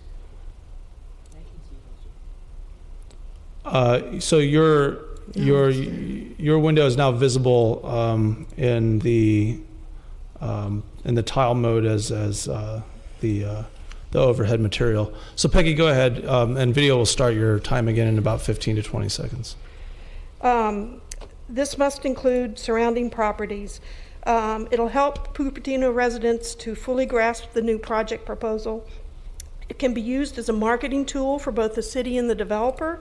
[SPEAKER 6] So your window is now visible in the tile mode as the overhead material. So Peggy, go ahead, and video will start your time again in about 15 to 20 seconds.
[SPEAKER 19] This must include surrounding properties. It'll help Cupertino residents to fully grasp the new project proposal. It can be used as a marketing tool for both the city and the developer.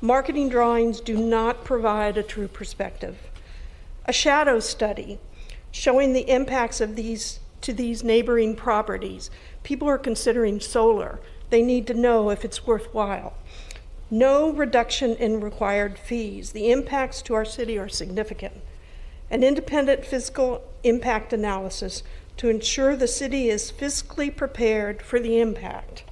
[SPEAKER 19] Marketing drawings do not provide a true perspective. A shadow study showing the impacts of these neighboring properties. People are considering solar. They need to know if it's worthwhile. No reduction in required fees. The impacts to our city are significant. An independent fiscal impact analysis to ensure the city is fiscally prepared for the impact.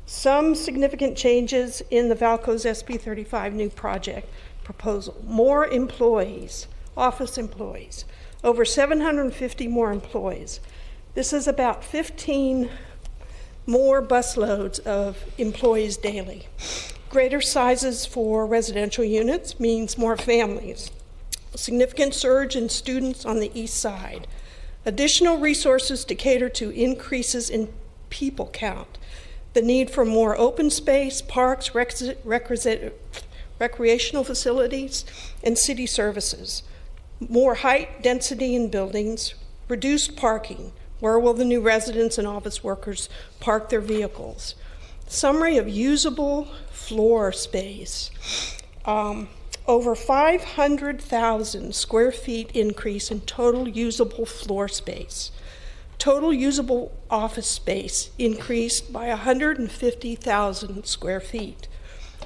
[SPEAKER 19] Some significant changes in the Valco's SB 35 new project proposal. More employees, office employees, over 750 more employees. This is about 15 more busloads of employees daily. Greater sizes for residential units means more families. A significant surge in students on the east side. Additional resources to cater to increases in people count. The need for more open space, parks, recreational facilities, and city services. More height density in buildings, reduced parking. Where will the new residents and office workers park their vehicles? Summary of usable floor space. Over 500,000 square feet increase in total usable floor space. Total usable office space increased by 150,000 square feet.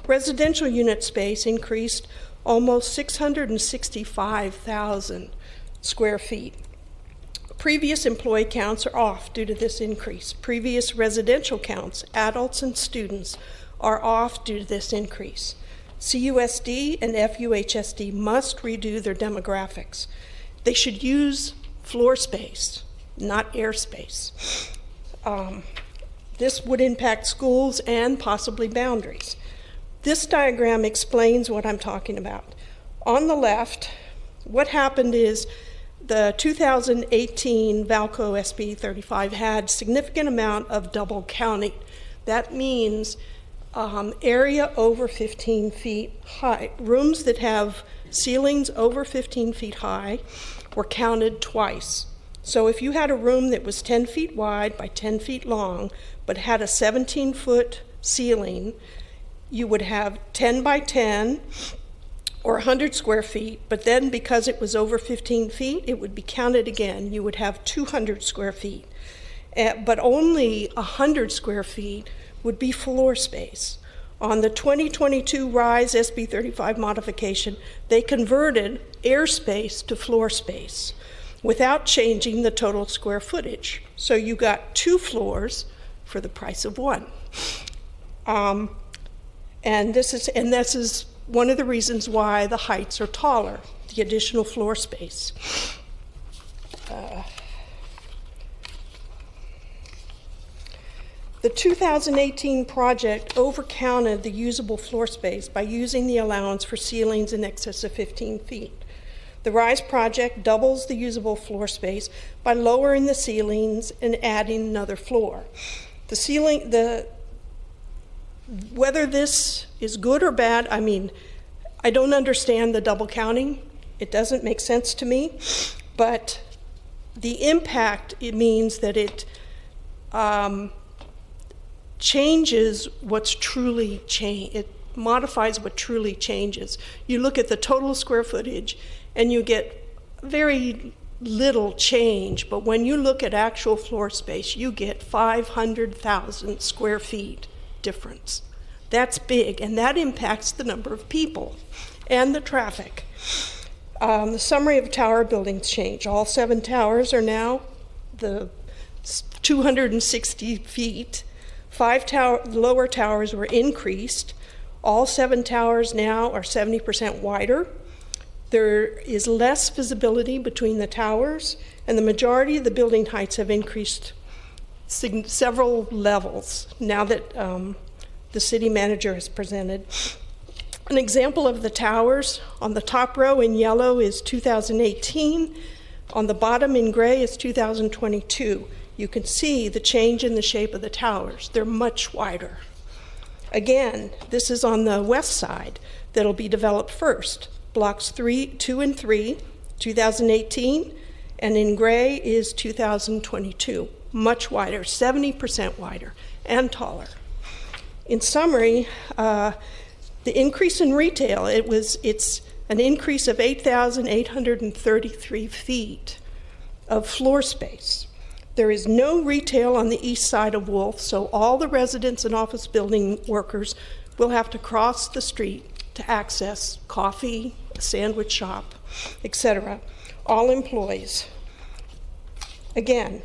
[SPEAKER 19] Residential unit space increased almost 665,000 square feet. Previous employee counts are off due to this increase. Previous residential counts, adults and students, are off due to this increase. CUSD and FUHSD must redo their demographics. They should use floor space, not airspace. This would impact schools and possibly boundaries. This diagram explains what I'm talking about. On the left, what happened is The 2018 Valco SB 35 had significant amount of double counting. That means area over 15 feet high. Rooms that have ceilings over 15 feet high were counted twice. So if you had a room that was 10 feet wide by 10 feet long, but had a 17-foot ceiling, you would have 10 by 10 or 100 square feet, but then because it was over 15 feet, it would be counted again. You would have 200 square feet, but only 100 square feet would be floor space. On the 2022 RISE SB 35 modification, they converted airspace to floor space without changing the total square footage. So you got 2 floors for the price of 1. And this is one of the reasons why the heights are taller, the additional floor space. The 2018 project overcounted the usable floor space by using the allowance for ceilings in excess of 15 feet. The RISE project doubles the usable floor space by lowering the ceilings and adding another floor. Whether this is good or bad, I mean, I don't understand the double counting. It doesn't make sense to me, but the impact, it means that it changes what's truly changed. It modifies what truly changes. You look at the total square footage and you get very little change, but when you look at actual floor space, you get 500,000 square feet difference. That's big, and that impacts the number of people and the traffic. The summary of tower buildings change. All 7 towers are now the 260 feet. 5 lower towers were increased. All 7 towers now are 70% wider. There is less visibility between the towers, and the majority of the building heights have increased several levels now that the city manager has presented. An example of the towers, on the top row in yellow is 2018. On the bottom in gray is 2022. You can see the change in the shape of the towers. They're much wider. Again, this is on the west side that'll be developed first. Blocks 2 and 3, 2018, and in gray is 2022. Much wider, 70% wider and taller. In summary, the increase in retail, it's an increase of 8,833 feet of floor space. There is no retail on the east side of Wolf, so all the residents and office building workers will have to cross the street to access coffee, a sandwich shop, etc. All employees. Again,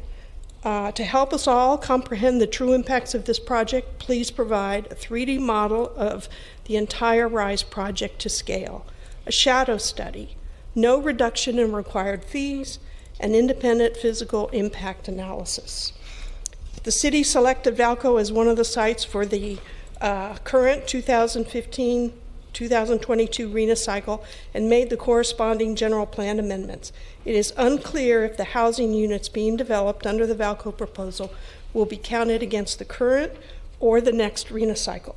[SPEAKER 19] to help us all comprehend the true impacts of this project, please provide a 3D model of the entire RISE project to scale, a shadow study, no reduction in required fees, an independent physical impact analysis. The city selected Valco as one of the sites for the current 2015-2022 RENA cycle and made the corresponding general plan amendments. It is unclear if the housing units being developed under the Valco proposal will be counted against the current or the next RENA cycle.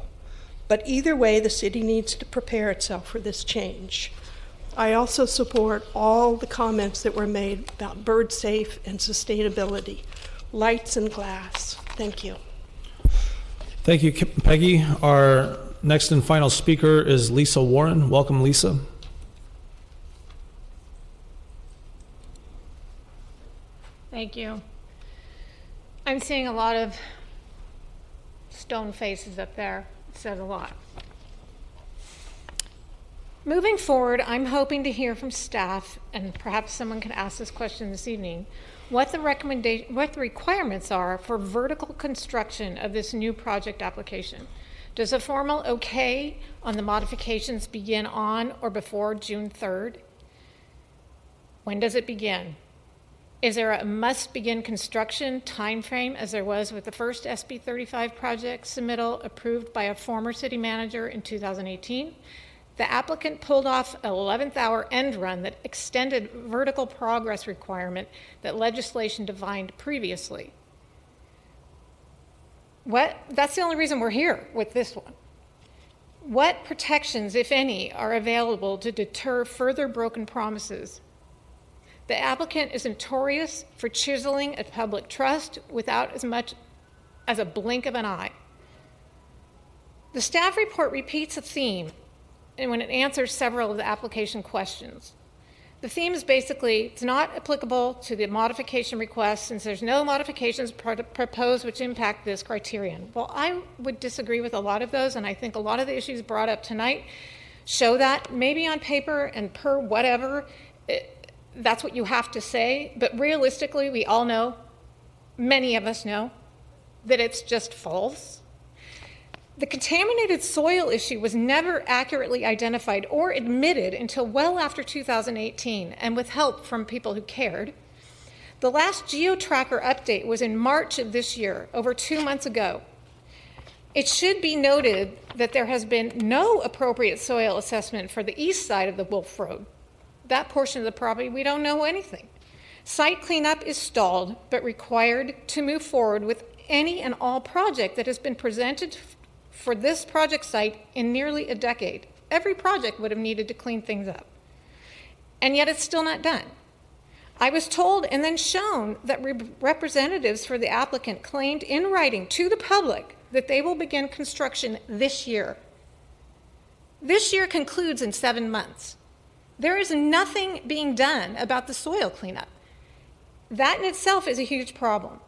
[SPEAKER 19] But either way, the city needs to prepare itself for this change. I also support all the comments that were made about bird safe and sustainability, lights and glass. Thank you.
[SPEAKER 6] Thank you, Peggy. Our next and final speaker is Lisa Warren. Welcome, Lisa.
[SPEAKER 21] Thank you. I'm seeing a lot of stone faces up there. It says a lot. Moving forward, I'm hoping to hear from staff, and perhaps someone can ask this question this evening, what the requirements are for vertical construction of this new project application. Does a formal okay on the modifications begin on or before June 3rd? When does it begin? Is there a must begin construction timeframe as there was with the first SB 35 project submittal approved by a former city manager in 2018? The applicant pulled off an 11th hour end run that extended vertical progress requirement that legislation defined previously. That's the only reason we're here with this one. What protections, if any, are available to deter further broken promises? The applicant is notorious for chiseling at public trust without as much as a blink of an eye. The staff report repeats a theme and when it answers several of the application questions. The theme is basically, it's not applicable to the modification request since there's no modifications proposed which impact this criterion. Well, I would disagree with a lot of those, and I think a lot of the issues brought up tonight show that maybe on paper and per whatever, that's what you have to say, but realistically, we all know, many of us know, that it's just false. The contaminated soil issue was never accurately identified or admitted until well after 2018, and with help from people who cared. The last GeoTracker update was in March of this year, over 2 months ago. It should be noted that there has been no appropriate soil assessment for the east side of the Wolf Road. That portion of the property, we don't know anything. Site cleanup is stalled, but required to move forward with any and all project that has been presented for this project site in nearly a decade. Every project would have needed to clean things up. And yet it's still not done. I was told and then shown that representatives for the applicant claimed in writing to the public that they will begin construction this year. This year concludes in 7 months. There is nothing being done about the soil cleanup. That in itself is a huge problem.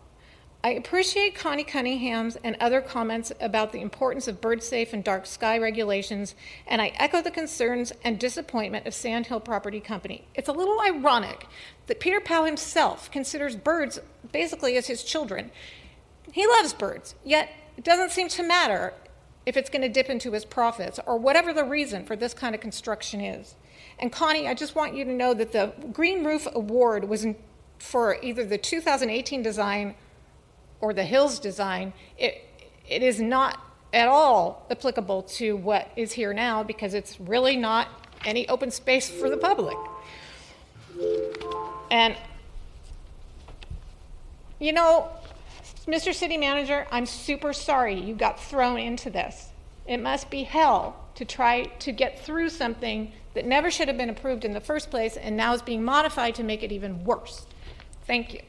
[SPEAKER 21] I appreciate Connie Cunningham's and other comments about the importance of bird safe and dark sky regulations, and I echo the concerns and disappointment of Sand Hill Property Company. It's a little ironic that Peter Powell himself considers birds basically as his children. He loves birds, yet it doesn't seem to matter if it's going to dip into his profits or whatever the reason for this kind of construction is. And Connie, I just want you to know that the Green Roof Award was for either the 2018 design or the Hills design. It is not at all applicable to what is here now because it's really not any open space for the public. And, you know, Mr. City Manager, I'm super sorry you got thrown into this. It must be hell to try to get through something that never should have been approved in the first place and now is being modified to make it even worse. Thank you.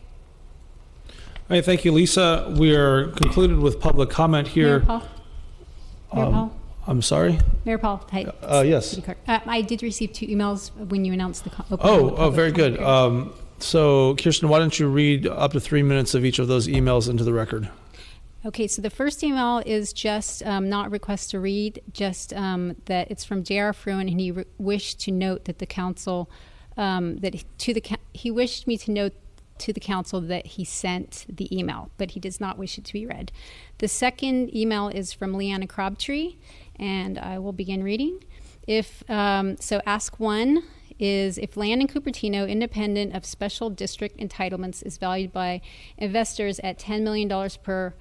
[SPEAKER 6] All right, thank you, Lisa. We are concluded with public comment here.
[SPEAKER 7] Mayor Paul? Mayor Paul?
[SPEAKER 6] I'm sorry?
[SPEAKER 7] Mayor Paul, hi.
[SPEAKER 6] Yes.
[SPEAKER 7] City Clerk. I did receive 2 emails when you announced the opening.
[SPEAKER 6] Oh, very good. So, Kirsten, why don't you read up to 3 minutes of each of those emails into the record?
[SPEAKER 7] Okay, so the first email is just not a request to read, just that it's from J.R. Fruin, and he wished to note that the council, he wished me to note to the council that he sent the email, but he does not wish it to be read. The second email is from Leanna Crabtree, and I will begin reading. So ask 1 is, if land in Cupertino, independent of special district entitlements, is valued by investors at $10 million per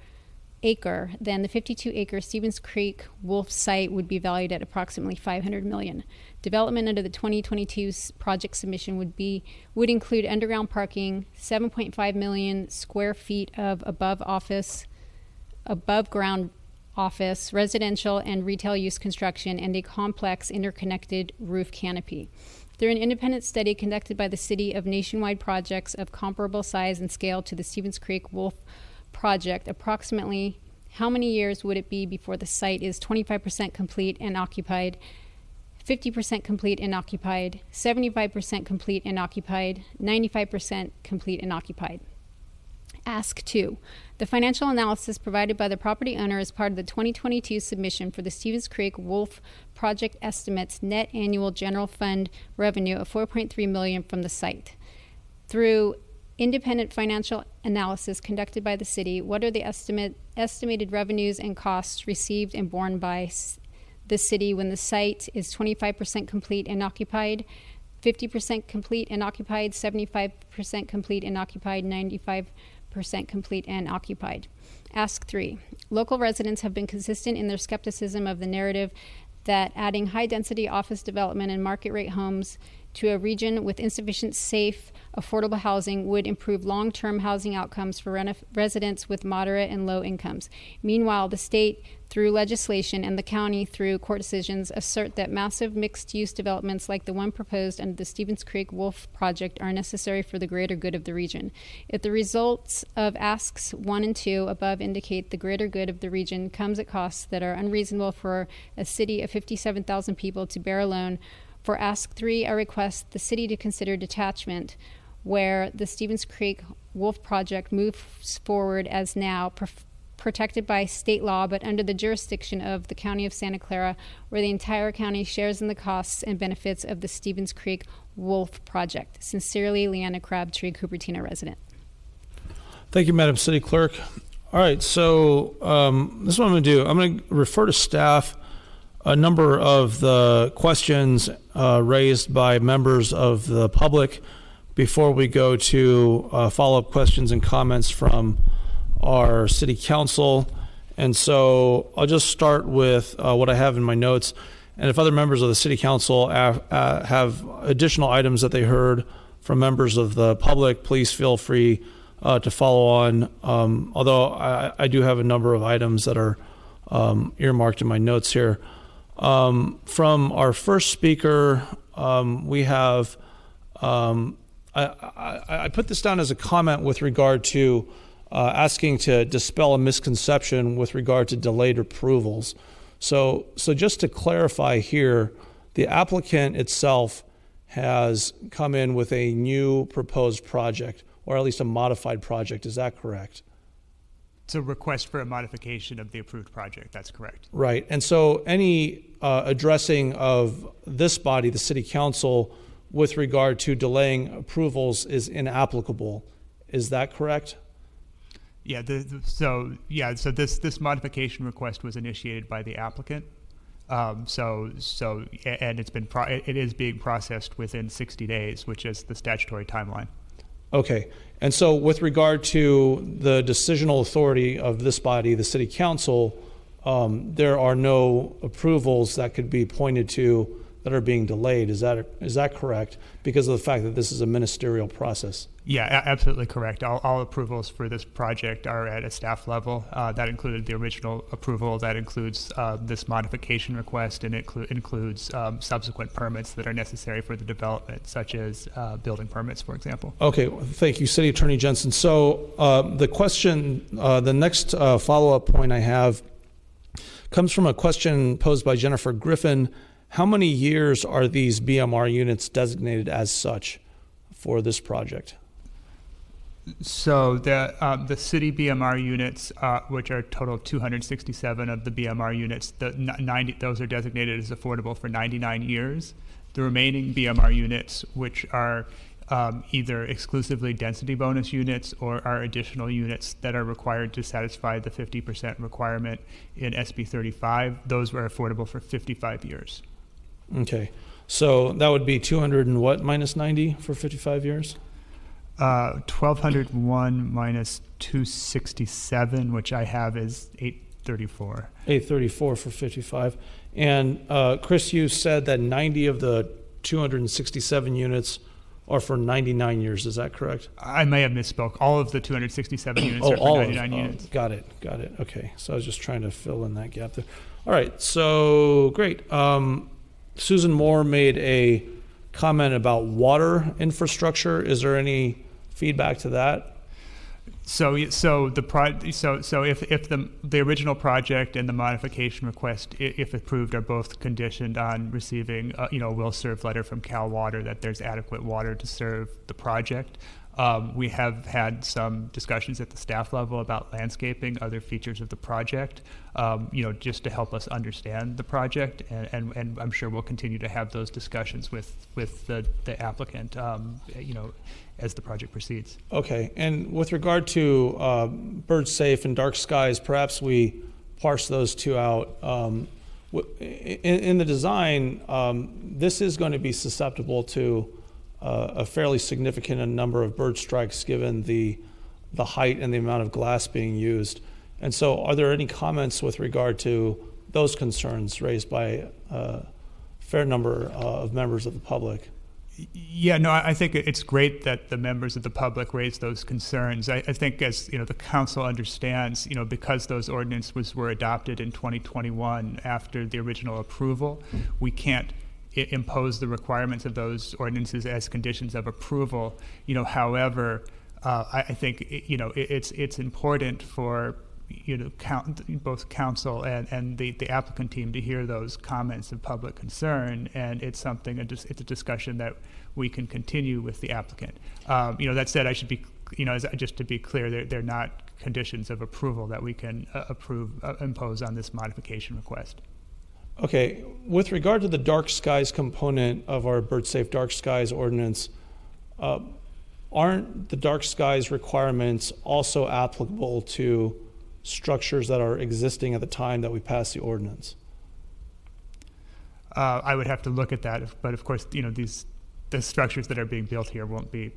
[SPEAKER 7] acre, then the 52-acre Stevens Creek Wolf site would be valued at approximately $500 million. Development under the 2022 project submission would include underground parking, 7.5 million square feet of above ground office, residential and retail use construction, and a complex interconnected roof canopy. Through an independent study conducted by the City of nationwide projects of comparable size and scale to the Stevens Creek Wolf project, approximately how many years would it be before the site is 25% complete and occupied, 50% complete and occupied, 75% complete and occupied, 95% complete and occupied? Ask 2. The financial analysis provided by the property owner as part of the 2022 submission for the Stevens Creek Wolf project estimates net annual general fund revenue of $4.3 million from the site. Through independent financial analysis conducted by the city, what are the estimated revenues and costs received and borne by the city when the site is 25% complete and occupied, 50% complete and occupied, 75% complete and occupied, 95% complete and occupied? Ask 3. Local residents have been consistent in their skepticism of the narrative that adding high-density office development and market-rate homes to a region with insufficient safe, affordable housing would improve long-term housing outcomes for residents with moderate and low incomes. Meanwhile, the state, through legislation, and the county, through court decisions, assert that massive mixed-use developments like the one proposed under the Stevens Creek Wolf Project are necessary for the greater good of the region. If the results of asks 1 and 2 above indicate the greater good of the region comes at costs that are unreasonable for a city of 57,000 people to bear alone, for ask 3, I request the city to consider detachment where the Stevens Creek Wolf Project moves forward as now, protected by state law, but under the jurisdiction of the County of Santa Clara, where the entire county shares in the costs and benefits of the Stevens Creek Wolf Project. Sincerely, Leanna Crabtree, Cupertino resident.
[SPEAKER 6] Thank you, Madam City Clerk. All right, so this is what I'm going to do. I'm going to refer to staff a number of the questions raised by members of the public before we go to follow-up questions and comments from our city council. And so I'll just start with what I have in my notes. And if other members of the city council have additional items that they heard from members of the public, please feel free to follow on. Although I do have a number of items that are earmarked in my notes here. From our first speaker, we have, I put this down as a comment with regard to asking to dispel a misconception with regard to delayed approvals. So just to clarify here, the applicant itself has come in with a new proposed project, or at least a modified project. Is that correct?
[SPEAKER 8] It's a request for a modification of the approved project. That's correct.
[SPEAKER 6] Right. And so any addressing of this body, the city council, with regard to delaying approvals is inapplicable. Is that correct?
[SPEAKER 8] Yeah. So this modification request was initiated by the applicant. And it is being processed within 60 days, which is the statutory timeline.
[SPEAKER 6] Okay. And so with regard to the decisional authority of this body, the city council, there are no approvals that could be pointed to that are being delayed. Is that correct? Because of the fact that this is a ministerial process.
[SPEAKER 8] Yeah, absolutely correct. All approvals for this project are at a staff level. That included the original approval. That includes this modification request, and it includes subsequent permits that are necessary for the development, such as building permits, for example.
[SPEAKER 6] Okay, thank you, City Attorney Jensen. So the question, the next follow-up point I have comes from a question posed by Jennifer Griffin. How many years are these BMR units designated as such for this project?
[SPEAKER 8] So the city BMR units, which are a total of 267 of the BMR units, those are designated as affordable for 99 years. The remaining BMR units, which are either exclusively density bonus units or are additional units that are required to satisfy the 50% requirement in SB 35, those were affordable for 55 years.
[SPEAKER 6] Okay, so that would be 200 and what minus 90 for 55 years?
[SPEAKER 8] 1,201 minus 267, which I have is 834.
[SPEAKER 6] 834 for 55. And Chris, you said that 90 of the 267 units are for 99 years. Is that correct?
[SPEAKER 8] I may have misspoke. All of the 267 units are for 99 units.
[SPEAKER 6] Got it. Okay, so I was just trying to fill in that gap there. All right, so great. Susan Moore made a comment about water infrastructure. Is there any feedback to that?
[SPEAKER 8] So if the original project and the modification request, if approved, are both conditioned on receiving a will serve letter from Cal Water that there's adequate water to serve the project. We have had some discussions at the staff level about landscaping, other features of the project, just to help us understand the project, and I'm sure we'll continue to have those discussions with the applicant, as the project proceeds. Okay, and with regard to bird safe and dark skies, perhaps we parse those two out. In the design, this is going to be susceptible to a fairly significant number of bird strikes given the height and the amount of glass being used. And so are there any comments with regard to
[SPEAKER 6] those concerns raised by a fair number of members of the public.
[SPEAKER 8] Yeah, no, I think it's great that the members of the public raise those concerns. I think, as the council understands, because those ordinances were adopted in 2021 after the original approval, we can't impose the requirements of those ordinances as conditions of approval. However, I think it's important for both council and the applicant team to hear those comments of public concern, and it's something, it's a discussion that we can continue with the applicant. That said, I should be, just to be clear, they're not conditions of approval that we can impose on this modification request.
[SPEAKER 6] Okay, with regard to the dark skies component of our Bird Safe Dark Skies ordinance, aren't the dark skies requirements also applicable to structures that are existing at the time that we pass the ordinance?
[SPEAKER 8] I would have to look at that, but of course, the structures that are being built here won't be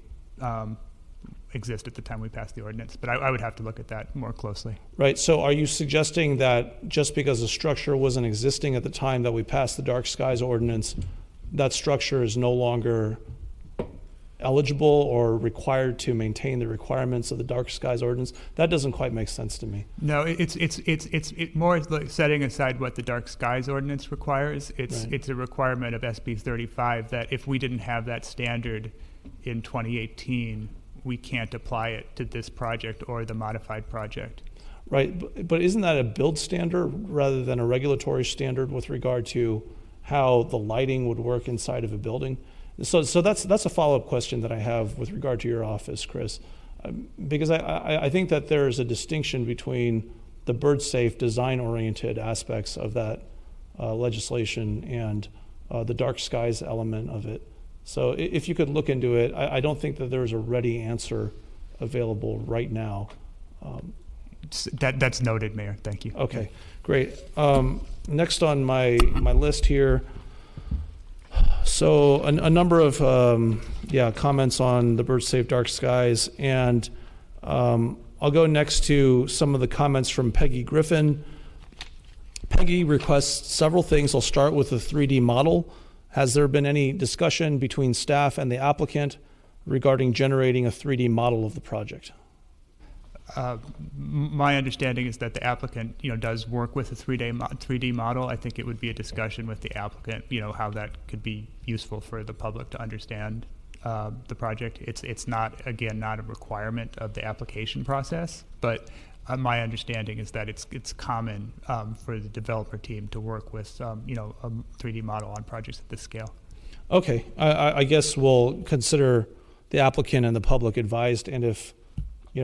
[SPEAKER 8] exist at the time we pass the ordinance. But I would have to look at that more closely.
[SPEAKER 6] Right. So, are you suggesting that just because a structure wasn't existing at the time that we passed the dark skies ordinance, that structure is no longer eligible or required to maintain the requirements of the dark skies ordinance? That doesn't quite make sense to me.
[SPEAKER 8] No, it's more like setting aside what the dark skies ordinance requires. It's a requirement of SB 35 that if we didn't have that standard in 2018, we can't apply it to this project or the modified project.
[SPEAKER 6] Right, but isn't that a build standard rather than a regulatory standard with regard to how the lighting would work inside of a building? So that's a follow-up question that I have with regard to your office, Chris, because I think that there is a distinction between the bird safe design-oriented aspects of that legislation and the dark skies element of it. So if you could look into it, I don't think that there's a ready answer available right now.
[SPEAKER 8] That's noted, Mayor. Thank you.
[SPEAKER 6] Okay, great. Next on my list here. So a number of comments on the Bird Safe Dark Skies, and I'll go next to some of the comments from Peggy Griffin. Peggy requests several things. I'll start with the 3D model. Has there been any discussion between staff and the applicant regarding generating a 3D model of the project?
[SPEAKER 8] My understanding is that the applicant, does work with a 3D model. I think it would be a discussion with the applicant, how that could be useful for the public to understand the project. It's not a requirement of the application process, but my understanding is that it's common for the developer team to work with a 3D model on projects at this scale.
[SPEAKER 6] Okay, I guess we'll consider the applicant and the public advised, and if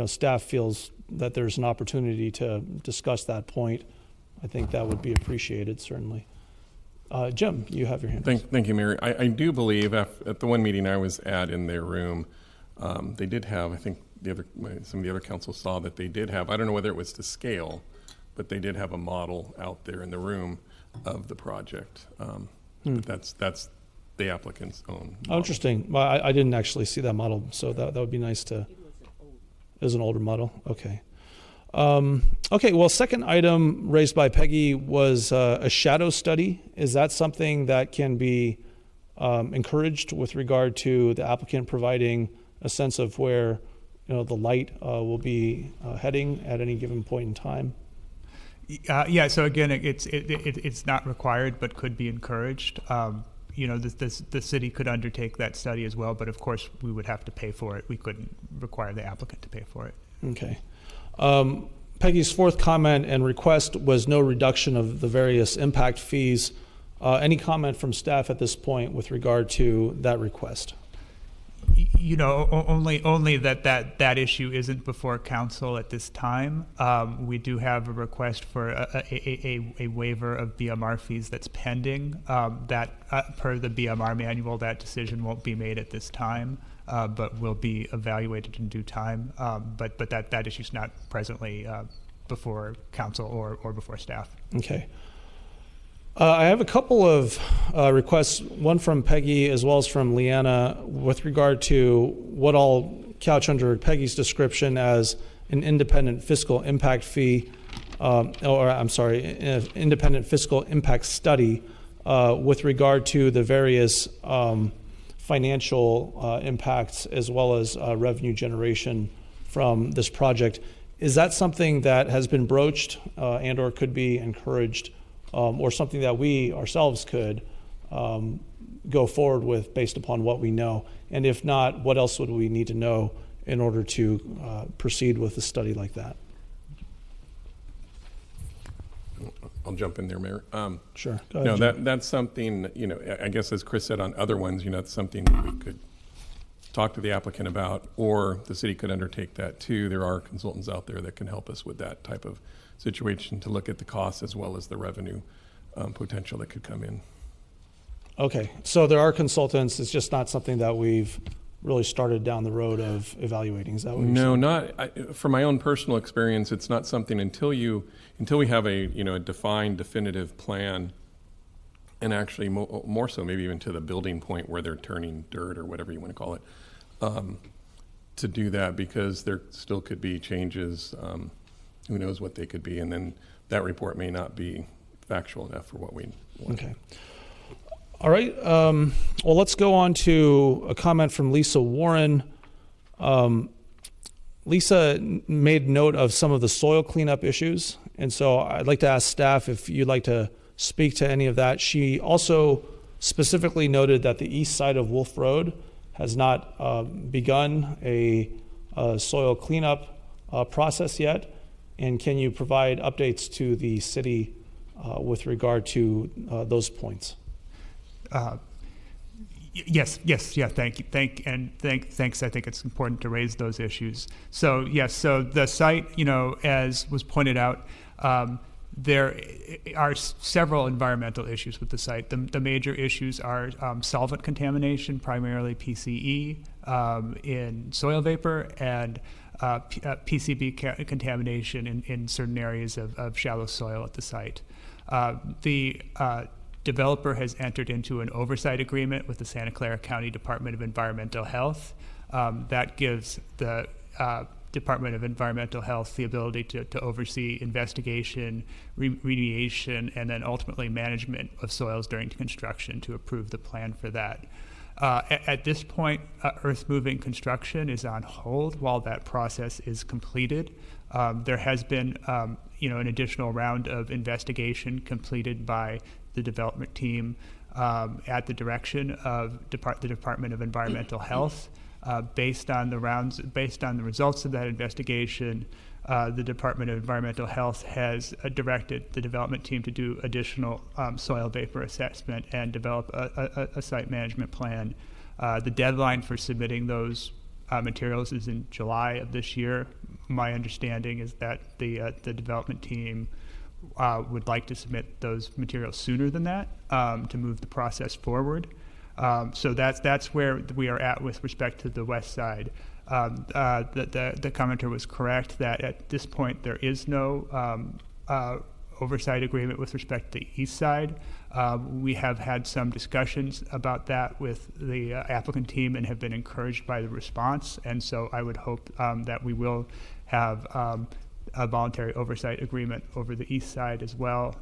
[SPEAKER 6] staff feels that there's an opportunity to discuss that point, I think that would be appreciated, certainly. Jim, you have your hand.
[SPEAKER 9] Thank you, Mayor. I do believe at the one meeting I was at in their room, they did have, I think some of the other councils saw that they did have, I don't know whether it was to scale, but they did have a model out there in the room of the project. But that's the applicant's own model.
[SPEAKER 6] Oh, interesting. Well, I didn't actually see that model, so that would be nice to. It was an older model. Okay. Okay. Well, second item raised by Peggy was a shadow study. Is that something that can be encouraged with regard to the applicant providing a sense of where the light will be heading at any given point in time?
[SPEAKER 8] Yeah. So again, it's not required, but could be encouraged. The city could undertake that study as well, but of course we would have to pay for it. We couldn't require the applicant to pay for it.
[SPEAKER 6] Okay. Peggy's fourth comment and request was no reduction of the various impact fees. Any comment from staff at this point with regard to that request?
[SPEAKER 8] Only that issue isn't before council at this time. We do have a request for a waiver of BMR fees that's pending. That per the BMR manual, that decision won't be made at this time, but will be evaluated in due time. But that issue's not presently before council or before staff.
[SPEAKER 6] Okay. I have a couple of requests, one from Peggy as well as from Leanna, with regard to what I'll couch under Peggy's description as an independent fiscal impact fee. independent fiscal impact study with regard to the various financial impacts as well as revenue generation from this project. Is that something that has been broached and or could be encouraged, or something that we ourselves could go forward with based upon what we know? And if not, what else would we need to know in order to proceed with a study like that?
[SPEAKER 9] I'll jump in there, Mayor.
[SPEAKER 6] Sure. Go ahead,
[SPEAKER 9] no, that's something, I guess as Chris said on other ones, it's something we could talk to the applicant about, or the city could undertake that too. There are consultants out there that can help us with that type of situation to look at the costs as well as the revenue potential that could come in.
[SPEAKER 6] Okay, so there are consultants. It's just not something that we've really started down the road of evaluating. Is that what you're saying?
[SPEAKER 9] No, from my own personal experience, it's not something until we have a defined, definitive plan, and actually more so maybe even to the building point where they're turning dirt or whatever you want to call it, to do that, because there still could be changes. Who knows what they could be, and then that report may not be factual enough for what we want.
[SPEAKER 6] Okay. All right. Well, let's go on to a comment from Lisa Warren. Lisa made note of some of the soil cleanup issues, and so I'd like to ask staff if you'd like to speak to any of that. She also specifically noted that the east side of Wolf Road has not begun a soil cleanup process yet, and can you provide updates to the city with regard to those points?
[SPEAKER 8] Yes. Thank you. Thanks. I think it's important to raise those issues. So yes. So the site, as was pointed out, there are several environmental issues with the site. The major issues are solvent contamination, primarily PCE in soil vapor, and PCB contamination in certain areas of shallow soil at the site. The developer has entered into an oversight agreement with the Santa Clara County Department of Environmental Health. That gives the Department of Environmental Health the ability to oversee investigation, remediation, and then ultimately management of soils during construction, to approve the plan for that. At this point, earth-moving construction is on hold while that process is completed. There has been an additional round of investigation completed by the development team at the direction of the Department of Environmental Health. Based on the results of that investigation, the Department of Environmental Health has directed the development team to do additional soil vapor assessment and develop a site management plan. The deadline for submitting those materials is in July of this year. My understanding is that the development team would like to submit those materials sooner than that to move the process forward. So that's where we are at with respect to the west side. The commenter was correct that at this point there is no oversight agreement with respect to the east side. We have had some discussions about that with the applicant team and have been encouraged by the response. And so I would hope that we will have a voluntary oversight agreement over the east side as well,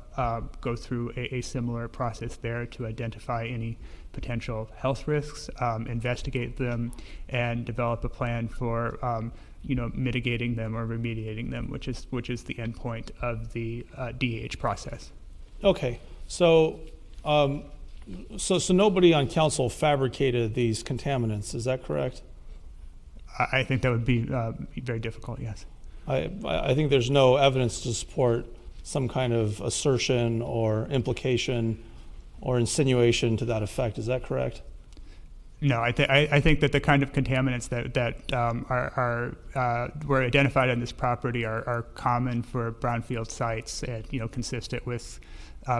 [SPEAKER 8] go through a similar process there to identify any potential health risks, investigate them, and develop a plan for mitigating them or remediating them, which is the end point of the DH process.
[SPEAKER 6] Okay, so nobody on council fabricated these contaminants, is that correct?
[SPEAKER 8] I think that would be very difficult, yes.
[SPEAKER 6] I think there's no evidence to support some kind of assertion or implication or insinuation to that effect. Is that correct?
[SPEAKER 8] No, I think that the kind of contaminants that were identified on this property are common for brownfield sites and consistent with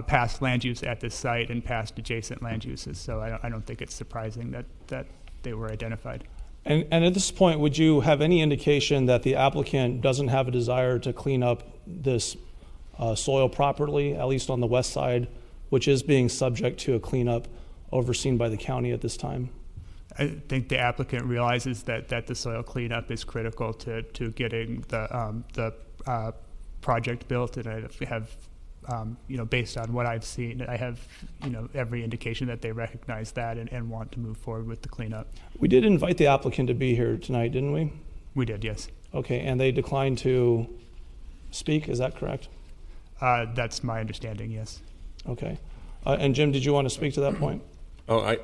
[SPEAKER 8] past land use at this site and past adjacent land uses. So I don't think it's surprising that they were identified.
[SPEAKER 6] And at this point, would you have any indication that the applicant doesn't have a desire to clean up this soil properly, at least on the west side, which is being subject to a cleanup overseen by the county at this time?
[SPEAKER 8] I think the applicant realizes that the soil cleanup is critical to getting the project built, and I have, based on what I've seen, I have, every indication that they recognize that and want to move forward with the cleanup.
[SPEAKER 6] We did invite the applicant to be here tonight, didn't we?
[SPEAKER 8] We did, yes.
[SPEAKER 6] Okay, and they declined to speak, is that correct?
[SPEAKER 8] That's my understanding, yes.
[SPEAKER 6] Okay. And Jim, did you want to speak to that point?
[SPEAKER 9] Oh, I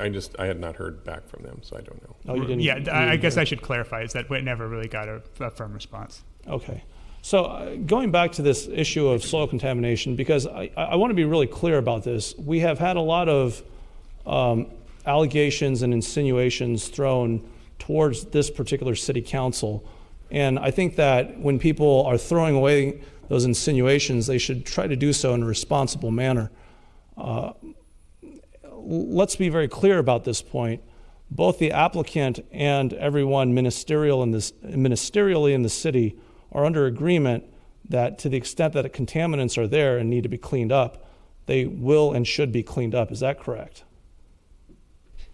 [SPEAKER 9] had not heard back from them, so I don't know.
[SPEAKER 6] Oh, you didn't?
[SPEAKER 8] Yeah, I guess I should clarify is that we never really got a firm response.
[SPEAKER 6] Okay. So going back to this issue of soil contamination, because I want to be really clear about this. We have had a lot of allegations and insinuations thrown towards this particular city council. And I think that when people are throwing away those insinuations, they should try to do so in a responsible manner. Let's be very clear about this point. Both the applicant and everyone ministerially in the city are under agreement that to the extent that contaminants are there and need to be cleaned up, they will and should be cleaned up. Is that correct?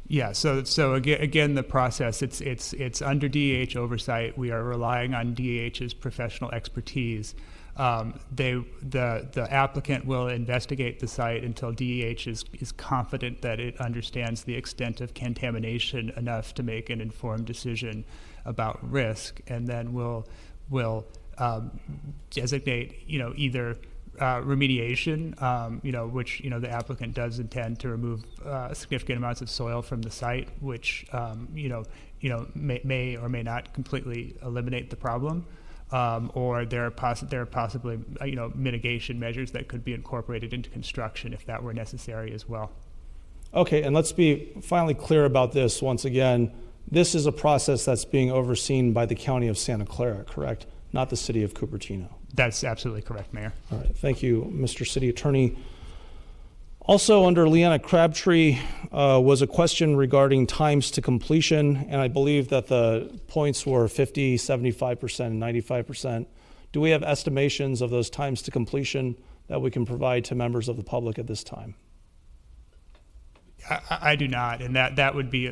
[SPEAKER 8] Yeah. So again, the process it's under DEH oversight. We are relying on DEH's professional expertise. The applicant will investigate the site until DEH is confident that it understands the extent of contamination enough to make an informed decision about risk, and then will designate either remediation, which the applicant does intend to remove significant amounts of soil from the site, which may or may not completely eliminate the problem. Or there are possibly mitigation measures that could be incorporated into construction if that were necessary as well.
[SPEAKER 6] Okay, and let's be finally clear about this once again. This is a process that's being overseen by the County of Santa Clara, correct? Not the City of Cupertino.
[SPEAKER 8] That's absolutely correct, Mayor.
[SPEAKER 6] All right, thank you, Mr. City Attorney. Also under Leanna Crabtree was a question regarding times to completion, and I believe that the points were 50, 75%, and 95%. Do we have estimations of those times to completion that we can provide to members of the public at this time?
[SPEAKER 8] I do not, and that would be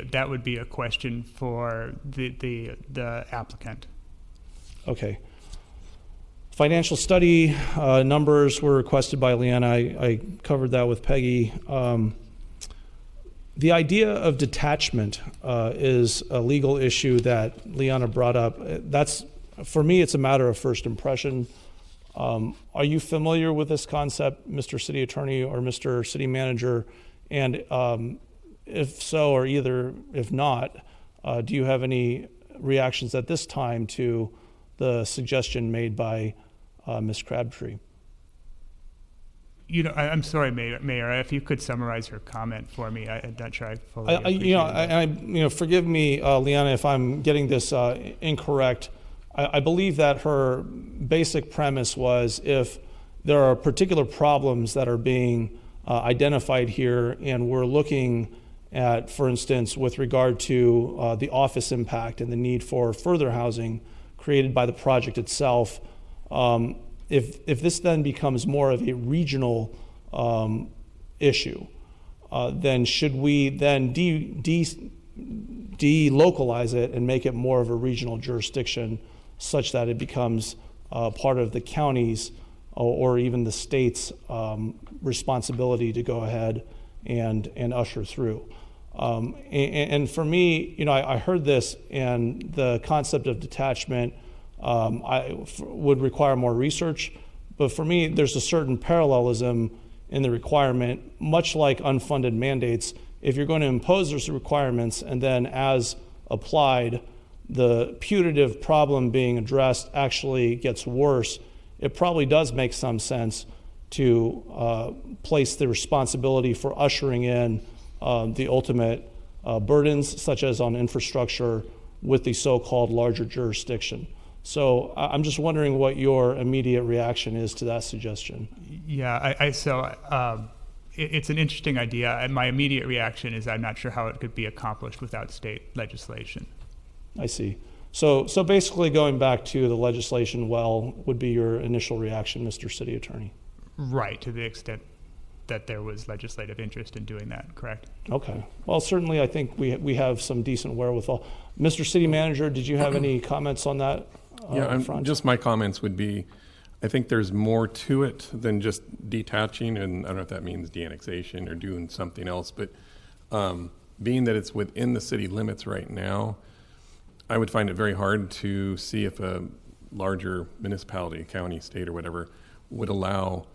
[SPEAKER 8] a question for the applicant. Okay.
[SPEAKER 6] Financial study numbers were requested by Leanna. I covered that with Peggy. The idea of detachment is a legal issue that Leanna brought up. For me, it's a matter of first impression. Are you familiar with this concept, Mr. City Attorney or Mr. City Manager? And if so, or either if not, do you have any reactions at this time to the suggestion made by Ms. Crabtree?
[SPEAKER 8] I'm sorry, Mayor. If you could summarize her comment for me, I'm not sure I fully appreciate it.
[SPEAKER 6] Forgive me, Leanna, if I'm getting this incorrect. I believe that her basic premise was if there are particular problems that are being identified here, and we're looking at, for instance, with regard to the office impact and the need for further housing created by the project itself, if this then becomes more of a regional issue, then should we then delocalize it and make it more of a regional jurisdiction such that it becomes part of the county's or even the state's responsibility to go ahead and usher through? And for me, I heard this, and the concept of detachment would require more research. But for me, there's a certain parallelism in the requirement, much like unfunded mandates. If you're going to impose those requirements and then as applied, the putative problem being addressed actually gets worse, it probably does make some sense to place the responsibility for ushering in the ultimate burdens, such as on infrastructure, with the so-called larger jurisdiction. So I'm just wondering what your immediate reaction is to that suggestion.
[SPEAKER 8] Yeah, it's an interesting idea. And my immediate reaction is I'm not sure how it could be accomplished without state legislation.
[SPEAKER 6] I see. So basically going back to the legislation would be your initial reaction, Mr. City Attorney?
[SPEAKER 8] Right, to the extent that there was legislative interest in doing that, correct?
[SPEAKER 6] Okay. Well, certainly I think we have some decent wherewithal. Mr. City Manager, did you have any comments on that?
[SPEAKER 9] Just my comments would be, I think there's more to it than just detaching, and I don't know if that means de-annexation or doing something else, but being that it's within the city limits right now, I would find it very hard to see if a larger municipality, county, state, or whatever would allow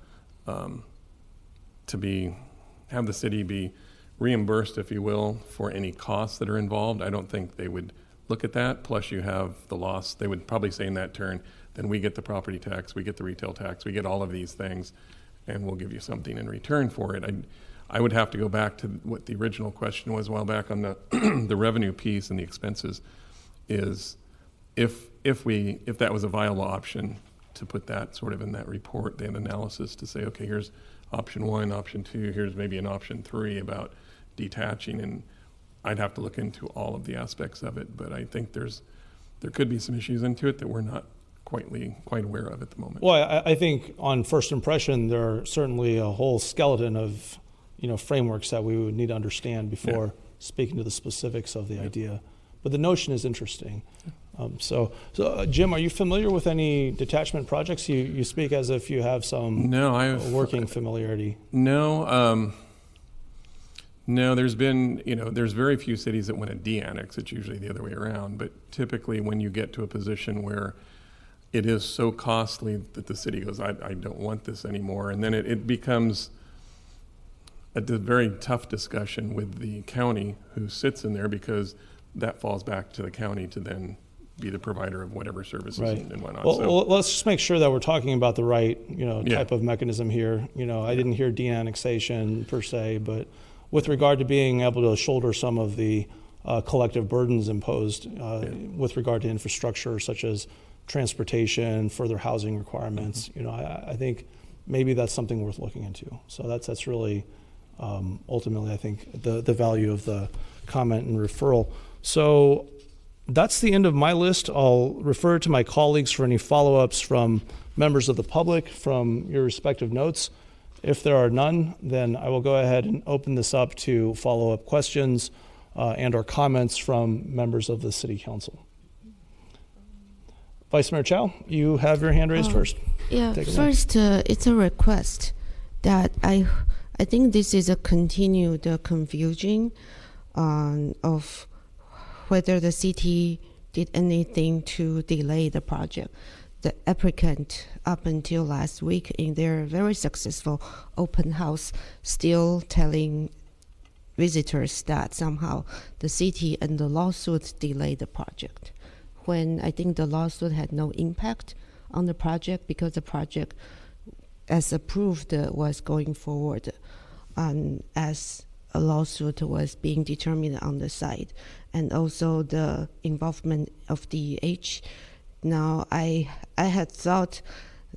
[SPEAKER 9] have the city be reimbursed, if you will, for any costs that are involved. I don't think they would look at that. Plus you have the loss. They would probably say in that turn, then we get the property tax, we get the retail tax, we get all of these things, and we'll give you something in return for it. I would have to go back to what the original question was a while back on the the revenue piece and the expenses, is if that was a viable option to put that sort of in that report, the analysis to say, okay, here's option 1, option 2, here's maybe an option 3 about detaching, and I'd have to look into all of the aspects of it, but I think there could be some issues into it that we're not quite aware of at the moment.
[SPEAKER 6] Well, I think on first impression, there are certainly a whole skeleton of frameworks that we would need to understand before speaking to the specifics of the idea. But the notion is interesting. So Jim, are you familiar with any detachment projects? You speak as if you have some working familiarity.
[SPEAKER 9] No, there's been, there's very few cities that want to de-annex. It's usually the other way around. But typically when you get to a position where it is so costly that the city goes, I don't want this anymore, and then it becomes a very tough discussion with the county who sits in there, because that falls back to the county to then be the provider of whatever services and whatnot.
[SPEAKER 6] Well, let's just make sure that we're talking about the right, type of mechanism here. I didn't hear de-annexation per se, but with regard to being able to shoulder some of the collective burdens imposed with regard to infrastructure, such as transportation, further housing requirements, I think maybe that's something worth looking into. So that's really ultimately, I think, the value of the comment and referral. So that's the end of my list. I'll refer to my colleagues for any follow-ups from members of the public from your respective notes. If there are none, then I will go ahead and open this up to follow-up questions and or comments from members of the City Council. Vice Mayor Chow, you have your hand raised first.
[SPEAKER 20] Yeah, first, it's a request that I think this is a continued confusion of whether the city did anything to delay the project. The applicant, up until last week, in their very successful open house, still telling visitors that somehow the city and the lawsuit delayed the project, when I think the lawsuit had no impact on the project, because the project, as approved, was going forward as a lawsuit was being determined on the side, and also the involvement of DEH. Now, I had thought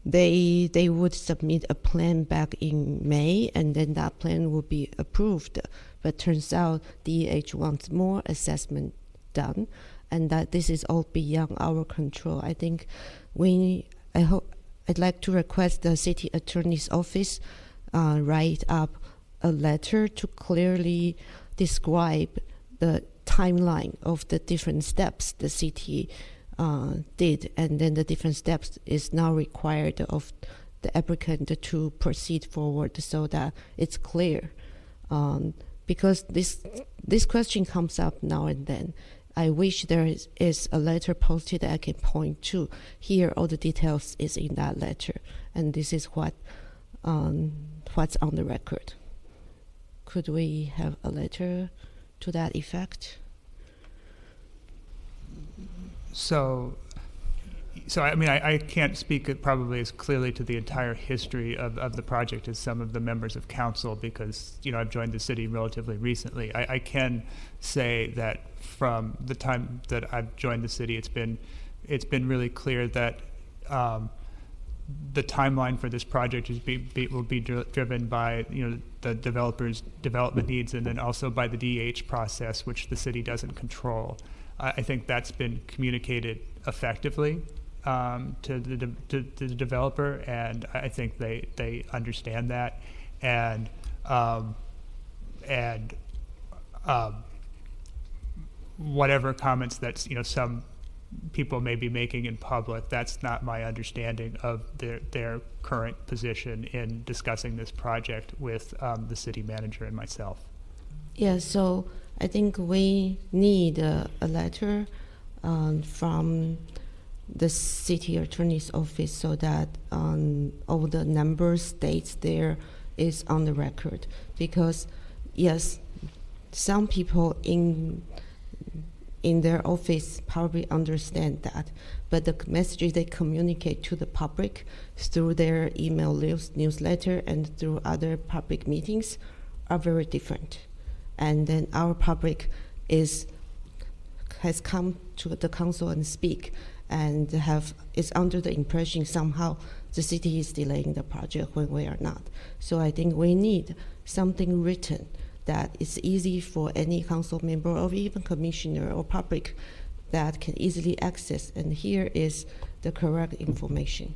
[SPEAKER 20] they would submit a plan back in May, and then that plan would be approved. But turns out DEH wants more assessment done, and that this is all beyond our control. I think I'd like to request the city attorney's office write up a letter to clearly describe the timeline of the different steps the city did, and then the different steps is now required of the applicant to proceed forward, so that it's clear. Because this question comes up now and then. I wish there is a letter posted that I can point to. Here, all the details is in that letter, and this is what's on the record. Could we have a letter to that effect?
[SPEAKER 8] So I mean, I can't speak probably as clearly to the entire history of the project as some of the members of council, because I've joined the city relatively recently. I can say that from the time that I've joined the city, it's been really clear that the timeline for this project will be driven by the developer's development needs, and then also by the DH process, which the city doesn't control. I think that's been communicated effectively to the developer, and I think they understand that, and whatever comments that some people may be making in public. That's not my understanding of their current position in discussing this project with the city manager and myself.
[SPEAKER 20] Yeah, so I think we need a letter from the city attorney's office so that all the numbers, dates there is on the record. Because yes, some people in their office probably understand that, but the messages they communicate to the public through their email newsletter and through other public meetings are very different. And then our public has come to the council and speak and is under the impression somehow the city is delaying the project when we are not. So I think we need something written that is easy for any council member or even commissioner or public that can easily access, and here is the correct information.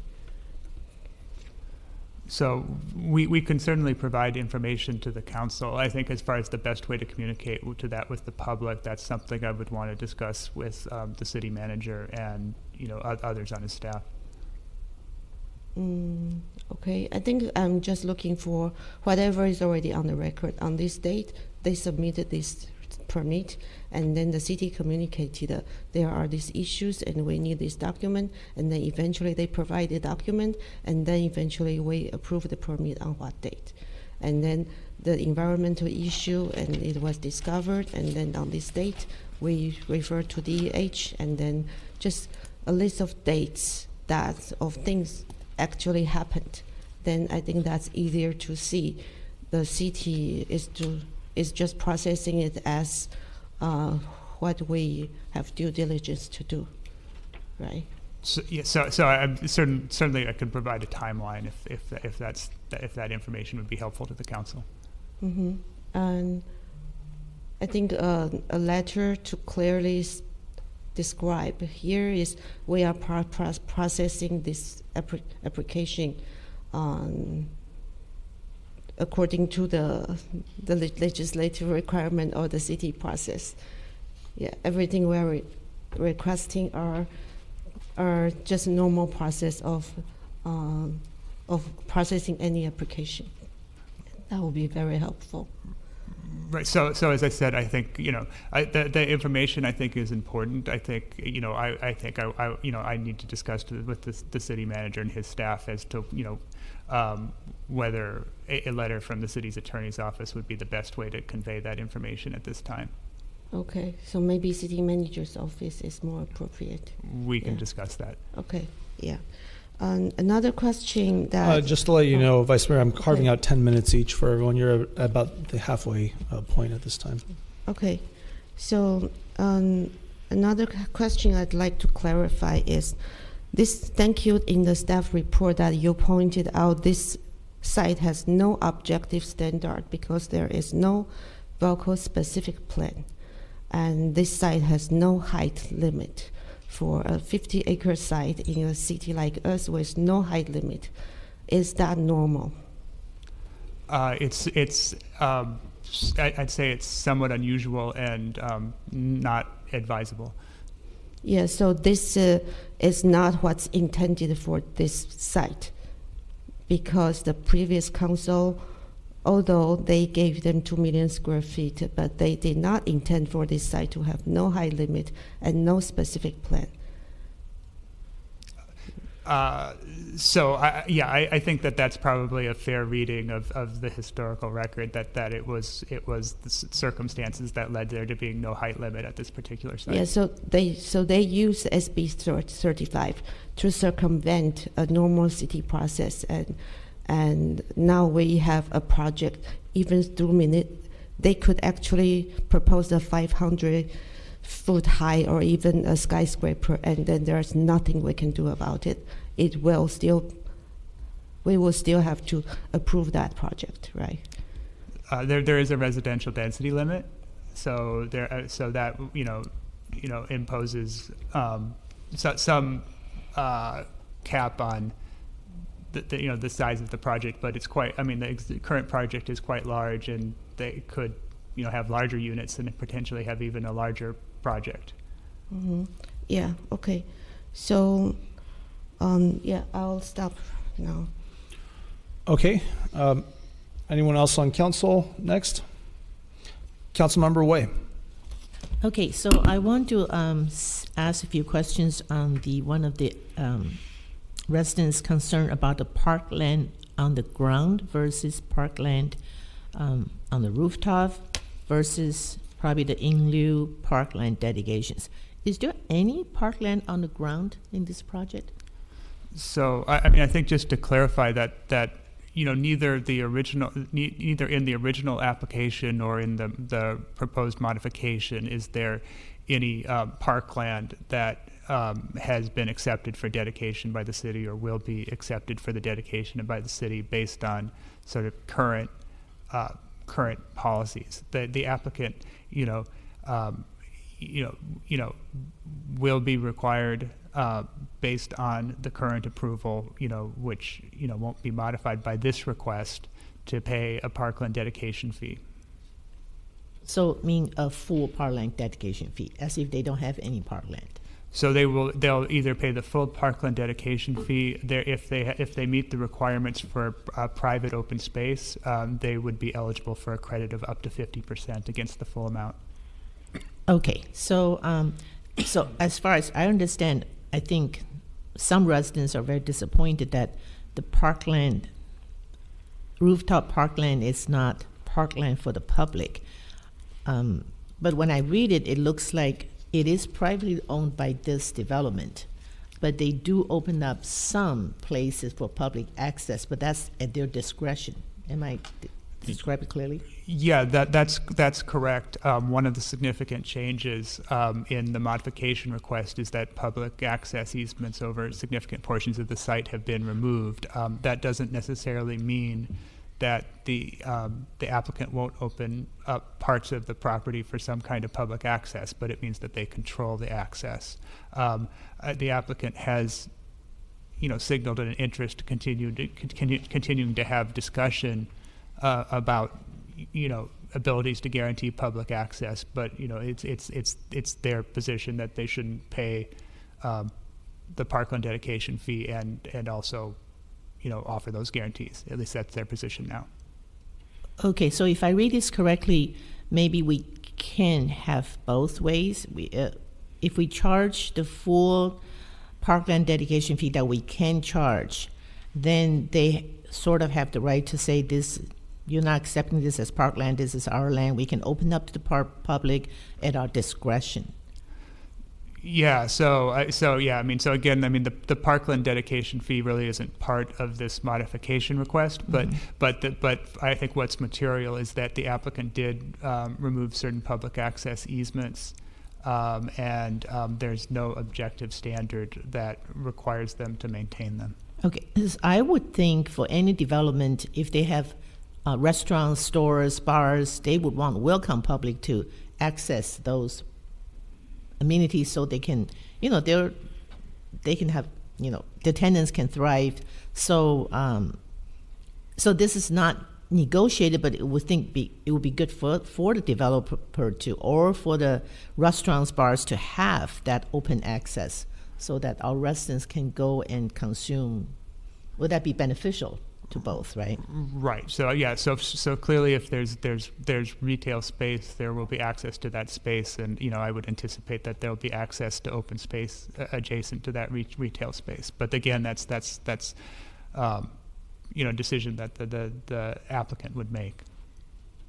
[SPEAKER 8] So we can certainly provide information to the council. I think as far as the best way to communicate to that with the public, that's something I would want to discuss with the city manager and others on his staff.
[SPEAKER 20] Okay, I think I'm just looking for whatever is already on the record. On this date, they submitted this permit, and then the city communicated there are these issues and we need this document, and then eventually they provide the document, and then eventually we approve the permit on what date. And then the environmental issue, and it was discovered, and then on this date we refer to DEH, and then just a list of dates of things actually happened. Then I think that's easier to see. The city is just processing it as what we have due diligence to do, right?
[SPEAKER 8] So I'm certainly I could provide a timeline if that information would be helpful to the council.
[SPEAKER 20] Mm-hmm. And I think a letter to clearly describe here is we are processing this application according to the legislative requirement or the city process. Yeah, everything we're requesting are just normal process of processing any application. That will be very helpful.
[SPEAKER 8] Right. So as I said, I think the information I think is important. I think I need to discuss with the city manager and his staff as to whether a letter from the city's attorney's office would be the best way to convey that information at this time.
[SPEAKER 20] Okay. So maybe city manager's office is more appropriate.
[SPEAKER 8] We can discuss that.
[SPEAKER 20] Okay. Yeah. Another question that...
[SPEAKER 6] just to let you know, Vice Mayor, I'm carving out 10 minutes each for everyone. You're about the halfway point at this time.
[SPEAKER 20] Okay. So another question I'd like to clarify is this. Thank you in the staff report that you pointed out this site has no objective standard because there is no vehicle specific plan. And this site has no height limit. For a 50-acre site in a city like us with no height limit, is that normal?
[SPEAKER 8] I'd say it's somewhat unusual and not advisable.
[SPEAKER 20] Yeah, so this is not what's intended for this site, because the previous council, although they gave them 2 million square feet, but they did not intend for this site to have no height limit and no specific plan.
[SPEAKER 8] I think that's probably a fair reading of the historical record, that it was the circumstances that led there to being no height limit at this particular site.
[SPEAKER 20] Yeah, so they use SB 35 to circumvent a normal city process, and now we have a project. Even through they could actually propose a 500-foot high or even a skyscraper, and then there's nothing we can do about it. We will still have to approve that project, right?
[SPEAKER 8] There is a residential density limit, so that imposes some cap on the size of the project, but it's quite. I mean, the current project is quite large, and they could have larger units and potentially have even a larger project.
[SPEAKER 20] Mm-hmm. Yeah, okay. So, yeah, I'll stop now.
[SPEAKER 6] Okay. Anyone else on council next? Councilmember Way.
[SPEAKER 1] Okay, so I want to ask a few questions on one of the residents' concern about the parkland on the ground versus parkland on the rooftop versus probably the in lieu parkland dedications. Is there any parkland on the ground in this project?
[SPEAKER 8] So, I mean, I think just to clarify that neither in the original application or in the proposed modification is there any parkland that has been accepted for dedication by the city or will be accepted for the dedication by the city based on sort of current policies. The applicant, will be required based on the current approval, which won't be modified by this request, to pay a parkland dedication fee.
[SPEAKER 1] So, mean a full parkland dedication fee, as if they don't have any parkland.
[SPEAKER 8] So they'll either pay the full parkland dedication fee. If they meet the requirements for private open space, they would be eligible for a credit of up to 50% against the full amount.
[SPEAKER 1] Okay, so so as far as I understand, I think some residents are very disappointed that the parkland, rooftop parkland, is not parkland for the public. But when I read it, it looks like it is privately owned by this development, but they do open up some places for public access, but that's at their discretion. Am I describing it clearly?
[SPEAKER 8] Yeah, that's correct. One of the significant changes in the modification request is that public access easements over significant portions of the site have been removed. That doesn't necessarily mean that the applicant won't open up parts of the property for some kind of public access, but it means that they control the access. The applicant has, signaled an interest to continuing to have discussion about, abilities to guarantee public access, but it's their position that they shouldn't pay the parkland dedication fee and also offer those guarantees. At least that's their position now.
[SPEAKER 1] Okay, so if I read this correctly, maybe we can have both ways. If we charge the full parkland dedication fee that we can charge, then they sort of have the right to say this, you're not accepting this as parkland, this is our land, we can open up to the public at our discretion.
[SPEAKER 8] Yeah, so again, the parkland dedication fee really isn't part of this modification request, but I think what's material is that the applicant did remove certain public access easements, and there's no objective standard that requires them to maintain them.
[SPEAKER 1] Okay, I would think for any development, if they have restaurants, stores, bars, they would want welcome public to access those amenities so they can, they can have, the tenants can thrive. So, so this is not negotiated, but it would be good for the developer to, or for the restaurants, bars to have that open access so that our residents can go and consume. Would that be beneficial to both, right?
[SPEAKER 8] Right. So yeah. So clearly, if there's retail space, there will be access to that space, and I would anticipate that there will be access to open space adjacent to that retail space. But again, that's decision that the applicant would make.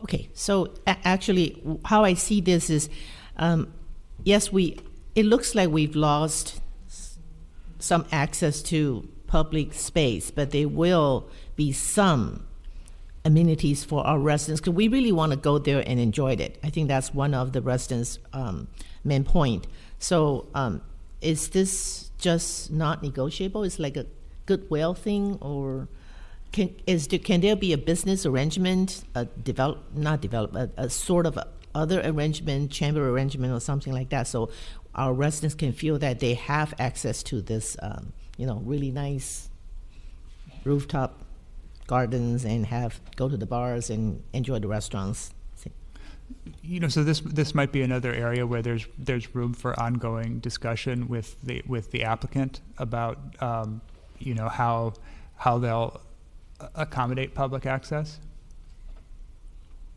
[SPEAKER 1] Okay. So actually, how I see this is, yes, it looks like we've lost some access to public space, but there will be some amenities for our residents because we really want to go there and enjoy it. I think that's one of the residents' main point. So is this just not negotiable? It's like a goodwill thing, or can there be a business arrangement, a sort of other arrangement, chamber arrangement or something like that, so our residents can feel that they have access to this really nice rooftop gardens and go to the bars and enjoy the restaurants?
[SPEAKER 8] So this might be another area where there's room for ongoing discussion with the applicant about how they'll accommodate public access.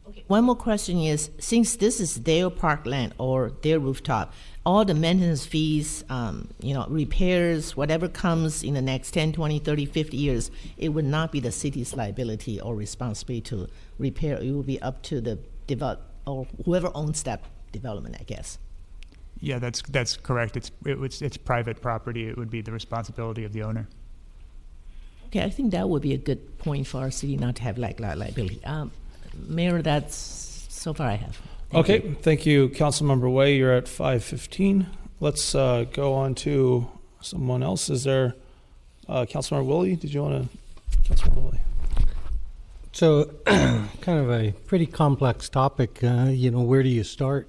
[SPEAKER 1] Okay. One more question is, since this is their parkland or their rooftop, all the maintenance fees, repairs, whatever comes in the next 10, 20, 30, 50 years, it would not be the city's liability or responsibility to repair. It will be up to the or whoever owns that development, I guess.
[SPEAKER 8] Yeah, that's correct. It's private property. It would be the responsibility of the owner.
[SPEAKER 1] Okay, I think that would be a good point for our city not to have liability. Mayor, that's so far I have.
[SPEAKER 6] Thank you, Councilmember Way. You're at 5:15. Let's go on to someone else. Is there Councilmember Willie? Did you want to, Councilmember Willie?
[SPEAKER 2] So, kind of a pretty complex topic. Where do you start?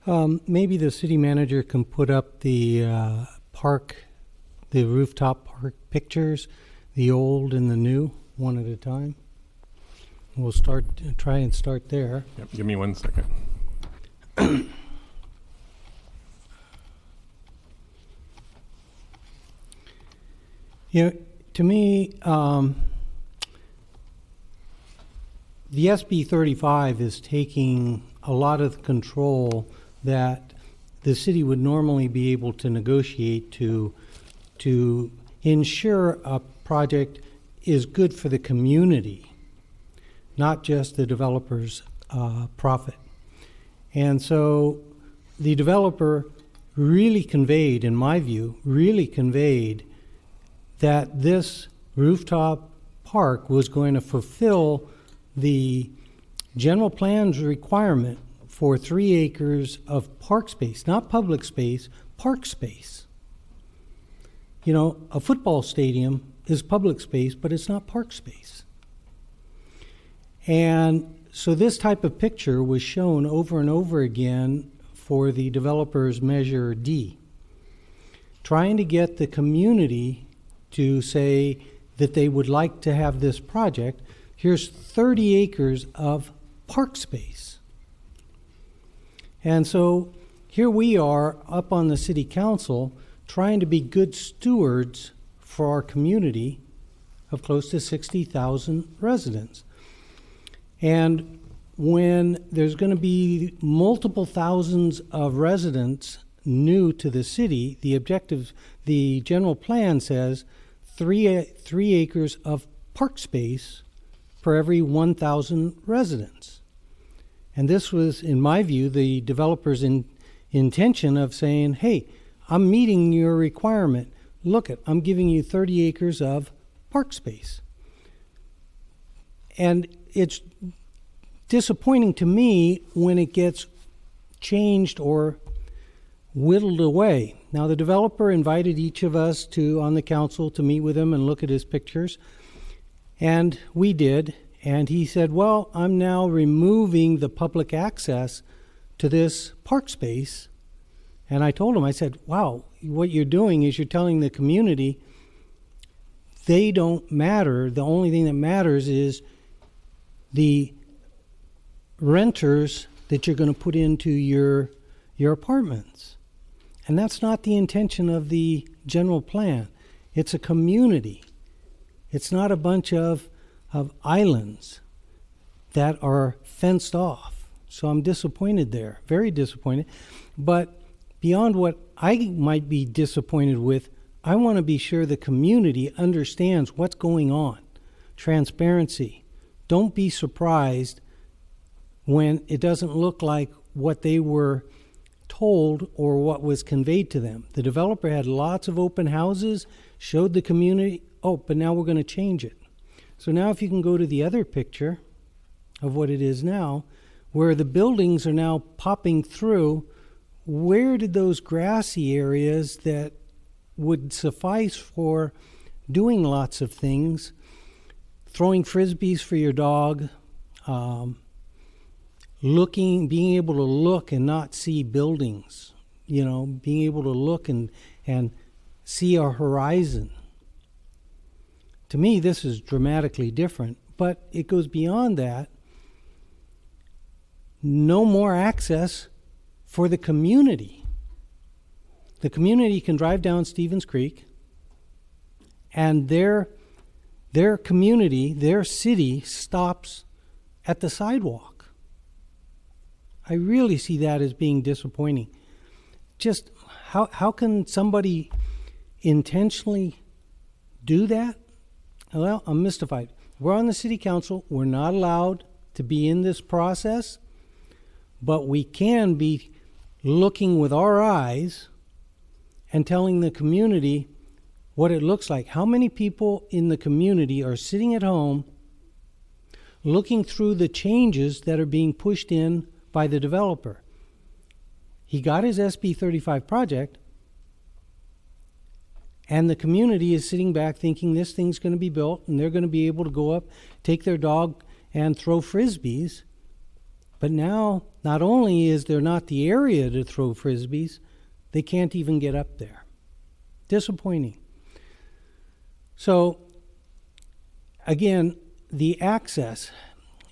[SPEAKER 2] Maybe the city manager can put up the the rooftop park pictures, the old and the new, one at a time. We'll try and start there.
[SPEAKER 9] Yep, give me 1 second.
[SPEAKER 2] To me, the SB 35 is taking a lot of the control that the city would normally be able to negotiate to ensure a project is good for the community, not just the developer's profit. And so the developer really conveyed, in my view, that this rooftop park was going to fulfill the general plan's requirement for 3 acres of park space, not public space, park space. A football stadium is public space, but it's not park space. And so this type of picture was shown over and over again for the developer's Measure D, trying to get the community to say that they would like to have this project. Here's 30 acres of park space. And so here we are up on the city council trying to be good stewards for our community of close to 60,000 residents. And when there's going to be multiple thousands of residents new to the city, the general plan says 3 acres of park space per every 1,000 residents. And this was, in my view, the developer's intention of saying, hey, I'm meeting your requirement. Look, I'm giving you 30 acres of park space. And it's disappointing to me when it gets changed or whittled away. Now, the developer invited each of us on the council to meet with him and look at his pictures. And we did. And he said, well, I'm now removing the public access to this park space. And I told him, I said, wow, what you're doing is you're telling the community they don't matter. The only thing that matters is the renters that you're going to put into your apartments. And that's not the intention of the general plan. It's a community. It's not a bunch of islands that are fenced off. So I'm disappointed there, very disappointed. But beyond what I might be disappointed with, I want to be sure the community understands what's going on. Transparency. Don't be surprised when it doesn't look like what they were told or what was conveyed to them. The developer had lots of open houses, showed the community, but now we're going to change it. So now if you can go to the other picture of what it is now, where the buildings are now popping through, where did those grassy areas that would suffice for doing lots of things, throwing frisbees for your dog, being able to look and not see buildings, being able to look and see a horizon. To me, this is dramatically different, but it goes beyond that. no more access for the community. The community can drive down Stevens Creek, and their community, their city, stops at the sidewalk. I really see that as being disappointing. Just how can somebody intentionally do that? Well, I'm mystified. We're on the city council. We're not allowed to be in this process, but we can be looking with our eyes and telling the community what it looks like. How many people in the community are sitting at home looking through the changes that are being pushed in by the developer? He got his SB 35 project, and the community is sitting back thinking this thing's going to be built and they're going to be able to go up, take their dog, and throw frisbees. But now, not only is there not the area to throw frisbees, they can't even get up there. Disappointing. So, again, the access.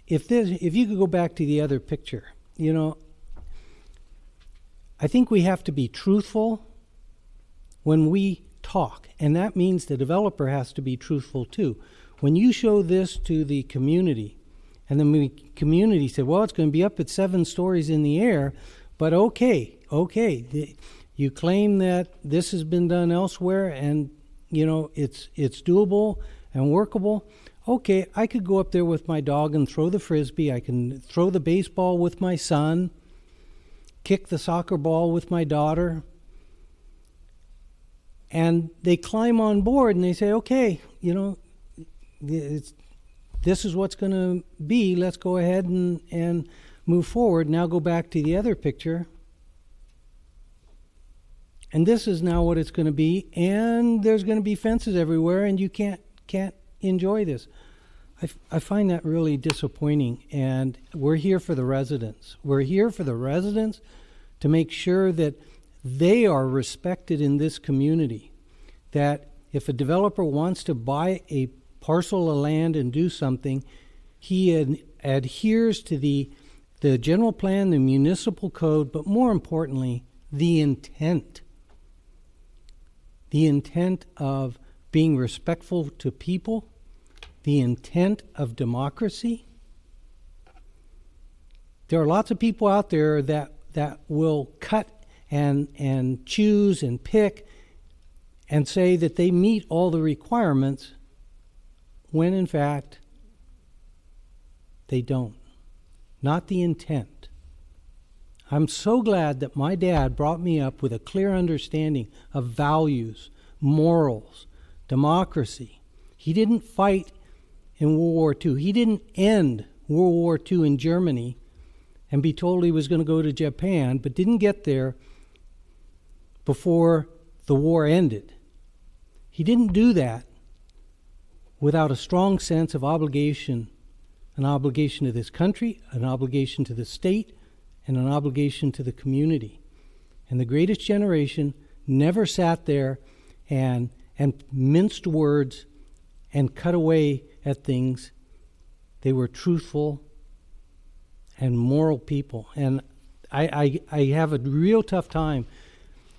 [SPEAKER 2] If you could go back to the other picture, you know, I think we have to be truthful when we talk, and that means the developer has to be truthful too. When you show this to the community, and the community said, well, it's going to be up at 7 stories in the air, but okay, you claim that this has been done elsewhere, and you know it's doable and workable. Okay, I could go up there with my dog and throw the frisbee. I can throw the baseball with my son, kick the soccer ball with my daughter. And they climb on board and they say, okay, you know, this is what's going to be. Let's go ahead and move forward. Now go back to the other picture. And this is now what it's going to be. And there's going to be fences everywhere, and you can't enjoy this. I find that really disappointing. And we're here for the residents. We're here for the residents to make sure that they are respected in this community. That if a developer wants to buy a parcel of land and do something, he adheres to the general plan, the municipal code, but more importantly, the intent. The intent of being respectful to people, the intent of democracy. There are lots of people out there that will cut and choose and pick and say that they meet all the requirements when in fact they don't. Not the intent. I'm so glad that my dad brought me up with a clear understanding of values, morals, democracy. He didn't fight in World War II. He didn't end World War II in Germany and be told he was going to go to Japan, but didn't get there before the war ended. He didn't do that without a strong sense of obligation, an obligation to this country, an obligation to the state, and an obligation to the community. And the greatest generation never sat there and minced words and cut away at things. They were truthful and moral people. And I have a real tough time.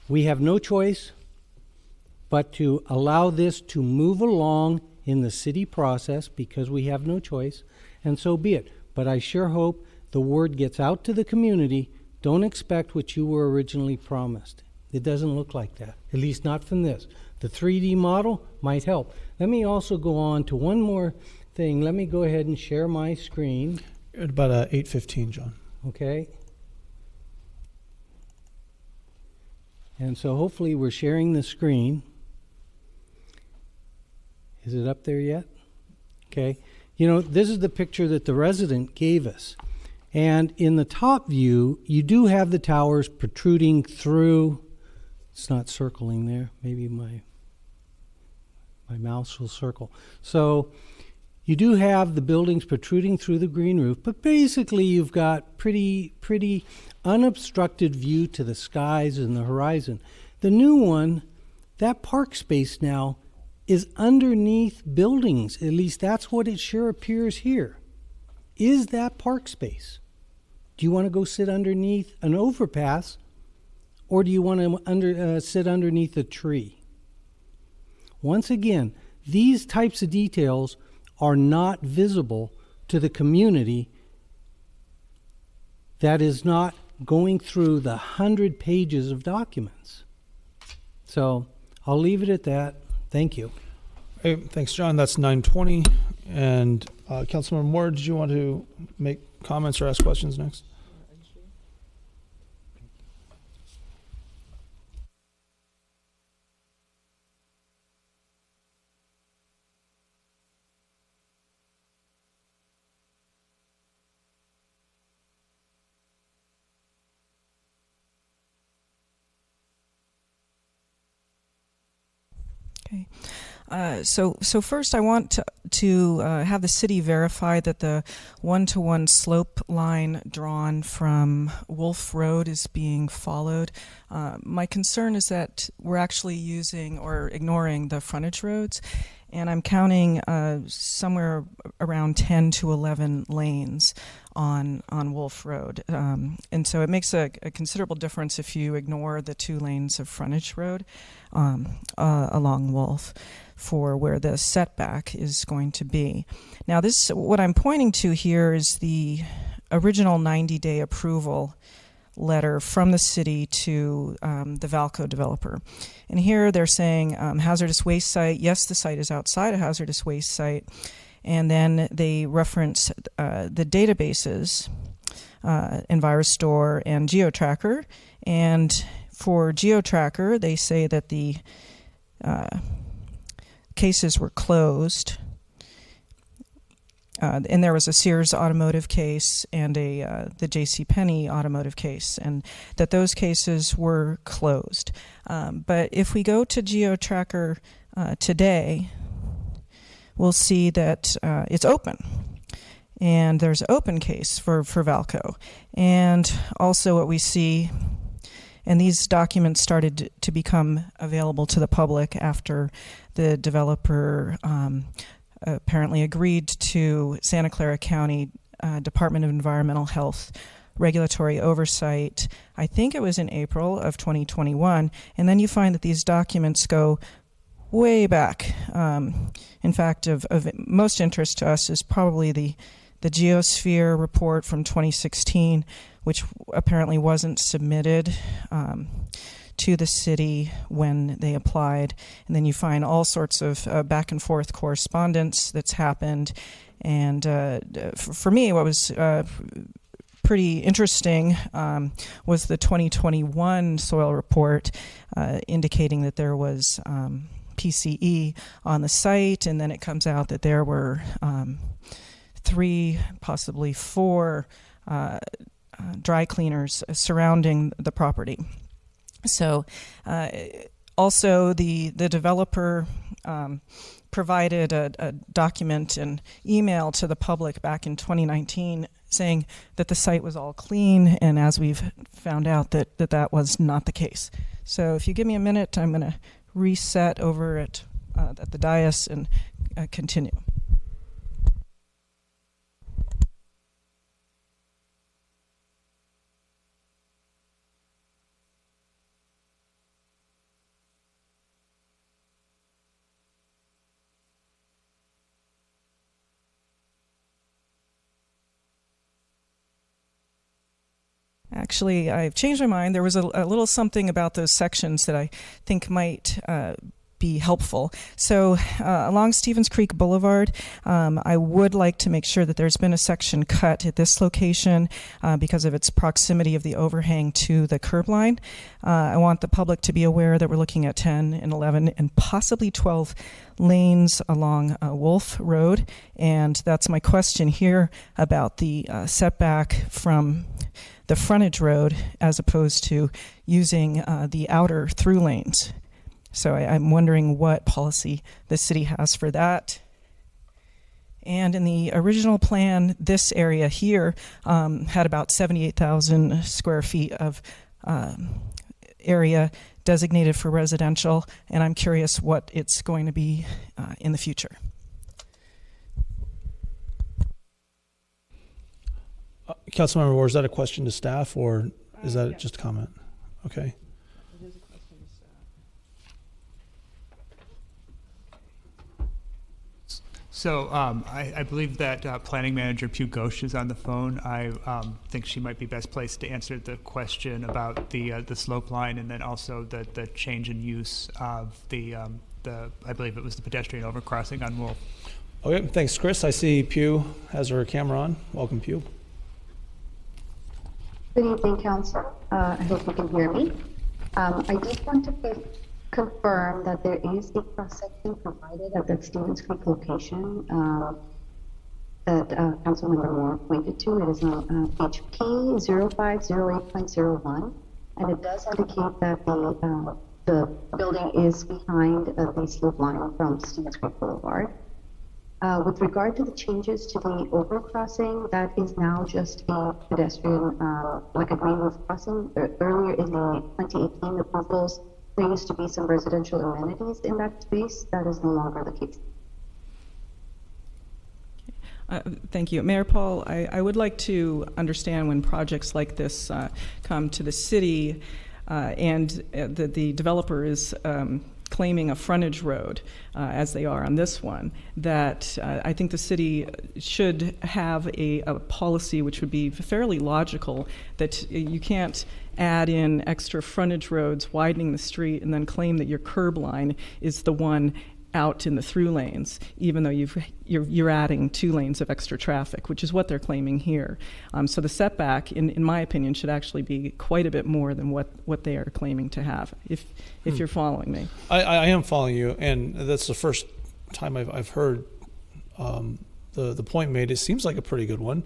[SPEAKER 2] We have no choice but to allow this to move along in the city process because we have no choice, and so be it. But I sure hope the word gets out to the community. Don't expect what you were originally promised. It doesn't look like that, at least not from this. The 3D model might help. Let me also go on to one more thing. Let me go ahead and share my screen.
[SPEAKER 6] At about 8:15, John.
[SPEAKER 2] Okay. And so hopefully we're sharing the screen. Is it up there yet? Okay. You know, this is the picture that the resident gave us. And in the top view, you do have the towers protruding through. It's not circling there. Maybe my mouse will circle. So you do have the buildings protruding through the green roof, but basically you've got pretty unobstructed view to the skies and the horizon. The new one, that park space now is underneath buildings. At least that's what it sure appears here. Is that park space? Do you want to go sit underneath an overpass, or do you want to sit underneath a tree? Once again, these types of details are not visible to the community that is not going through the 100 pages of documents. So I'll leave it at that. Thank you.
[SPEAKER 6] Hey, thanks, John. That's 9:20. And Councilmember Moore, did you want to make comments or ask questions next?
[SPEAKER 3] Okay. So first I want to have the city verify that the one-to-one slope line drawn from Wolf Road is being followed. My concern is that we're actually using or ignoring the frontage roads, and I'm counting somewhere around 10 to 11 lanes on Wolf Road. And so it makes a considerable difference if you ignore the 2 lanes of frontage road along Wolf for where the setback is going to be. Now this, what I'm pointing to here is the original 90-day approval letter from the city to the Valco developer. And here they're saying hazardous waste site. Yes, the site is outside a hazardous waste site. And then they reference the databases, EnviroStore and GeoTracker. And for GeoTracker, they say that the cases were closed. And there was a Sears automotive case and the JCPenney automotive case, and that those cases were closed. But if we go to GeoTracker today, we'll see that it's open. And there's an open case for Valco. And also what we see, and these documents started to become available to the public after the developer apparently agreed to Santa Clara County Department of Environmental Health regulatory oversight. I think it was in April of 2021. And then you find that these documents go way back. In fact, of most interest to us is probably the Geosphere report from 2016, which apparently wasn't submitted to the city when they applied. And then you find all sorts of back and forth correspondence that's happened. And for me, what was pretty interesting was the 2021 soil report indicating that there was PCE on the site, and then it comes out that there were 3, possibly 4 dry cleaners surrounding the property. So also the developer provided a document and email to the public back in 2019 saying that the site was all clean, and as we've found out that was not the case. So if you give me a minute, I'm going to reset over at the dais and continue. Actually, I've changed my mind. There was a little something about those sections that I think might be helpful. So along Stevens Creek Boulevard, I would like to make sure that there's been a section cut at this location because of its proximity of the overhang to the curb line. I want the public to be aware that we're looking at 10 and 11 and possibly 12 lanes along Wolf Road. And that's my question here about the setback from the frontage road as opposed to using the outer through lanes. So I'm wondering what policy the city has for that. And in the original plan, this area here had about 78,000 square feet of area designated for residential, and I'm curious what it's going to be in the future.
[SPEAKER 6] Councilmember Moore, is that a question to staff or is that just a comment? Okay.
[SPEAKER 8] So I believe that Planning Manager Pugh Ghosh is on the phone. I think she might be best placed to answer the question about the slope line and then also the change in use of the I believe it was the pedestrian overcrossing on Wolf.
[SPEAKER 6] Okay, thanks, Chris. I see Pugh has her camera on. Welcome, Pugh.
[SPEAKER 4] Good evening, Council. I hope you can hear me. I just want to confirm that there is a cross-section provided at the Stevens Creek location that Councilmember Moore pointed to. It is on page P0508.01, and it does indicate that the building is behind the slope line from Stevens Creek Boulevard. With regard to the changes to the overcrossing, that is now just a pedestrian, like a green roof crossing. Earlier in the 2018 approvals, there used to be some residential amenities in that space. That is no longer the case.
[SPEAKER 3] Thank you. Mayor Paul, I would like to understand when projects like this come to the city and the developer is claiming a frontage road, as they are on this one, that I think the city should have a policy which would be fairly logical, that you can't add in extra frontage roads widening the street and then claim that your curb line is the one out in the through lanes, even though you're adding 2 lanes of extra traffic, which is what they're claiming here. So the setback, in my opinion, should actually be quite a bit more than what they are claiming to have, if you're following me.
[SPEAKER 6] I am following you, and that's the first time I've heard the point made. It seems like a pretty good one.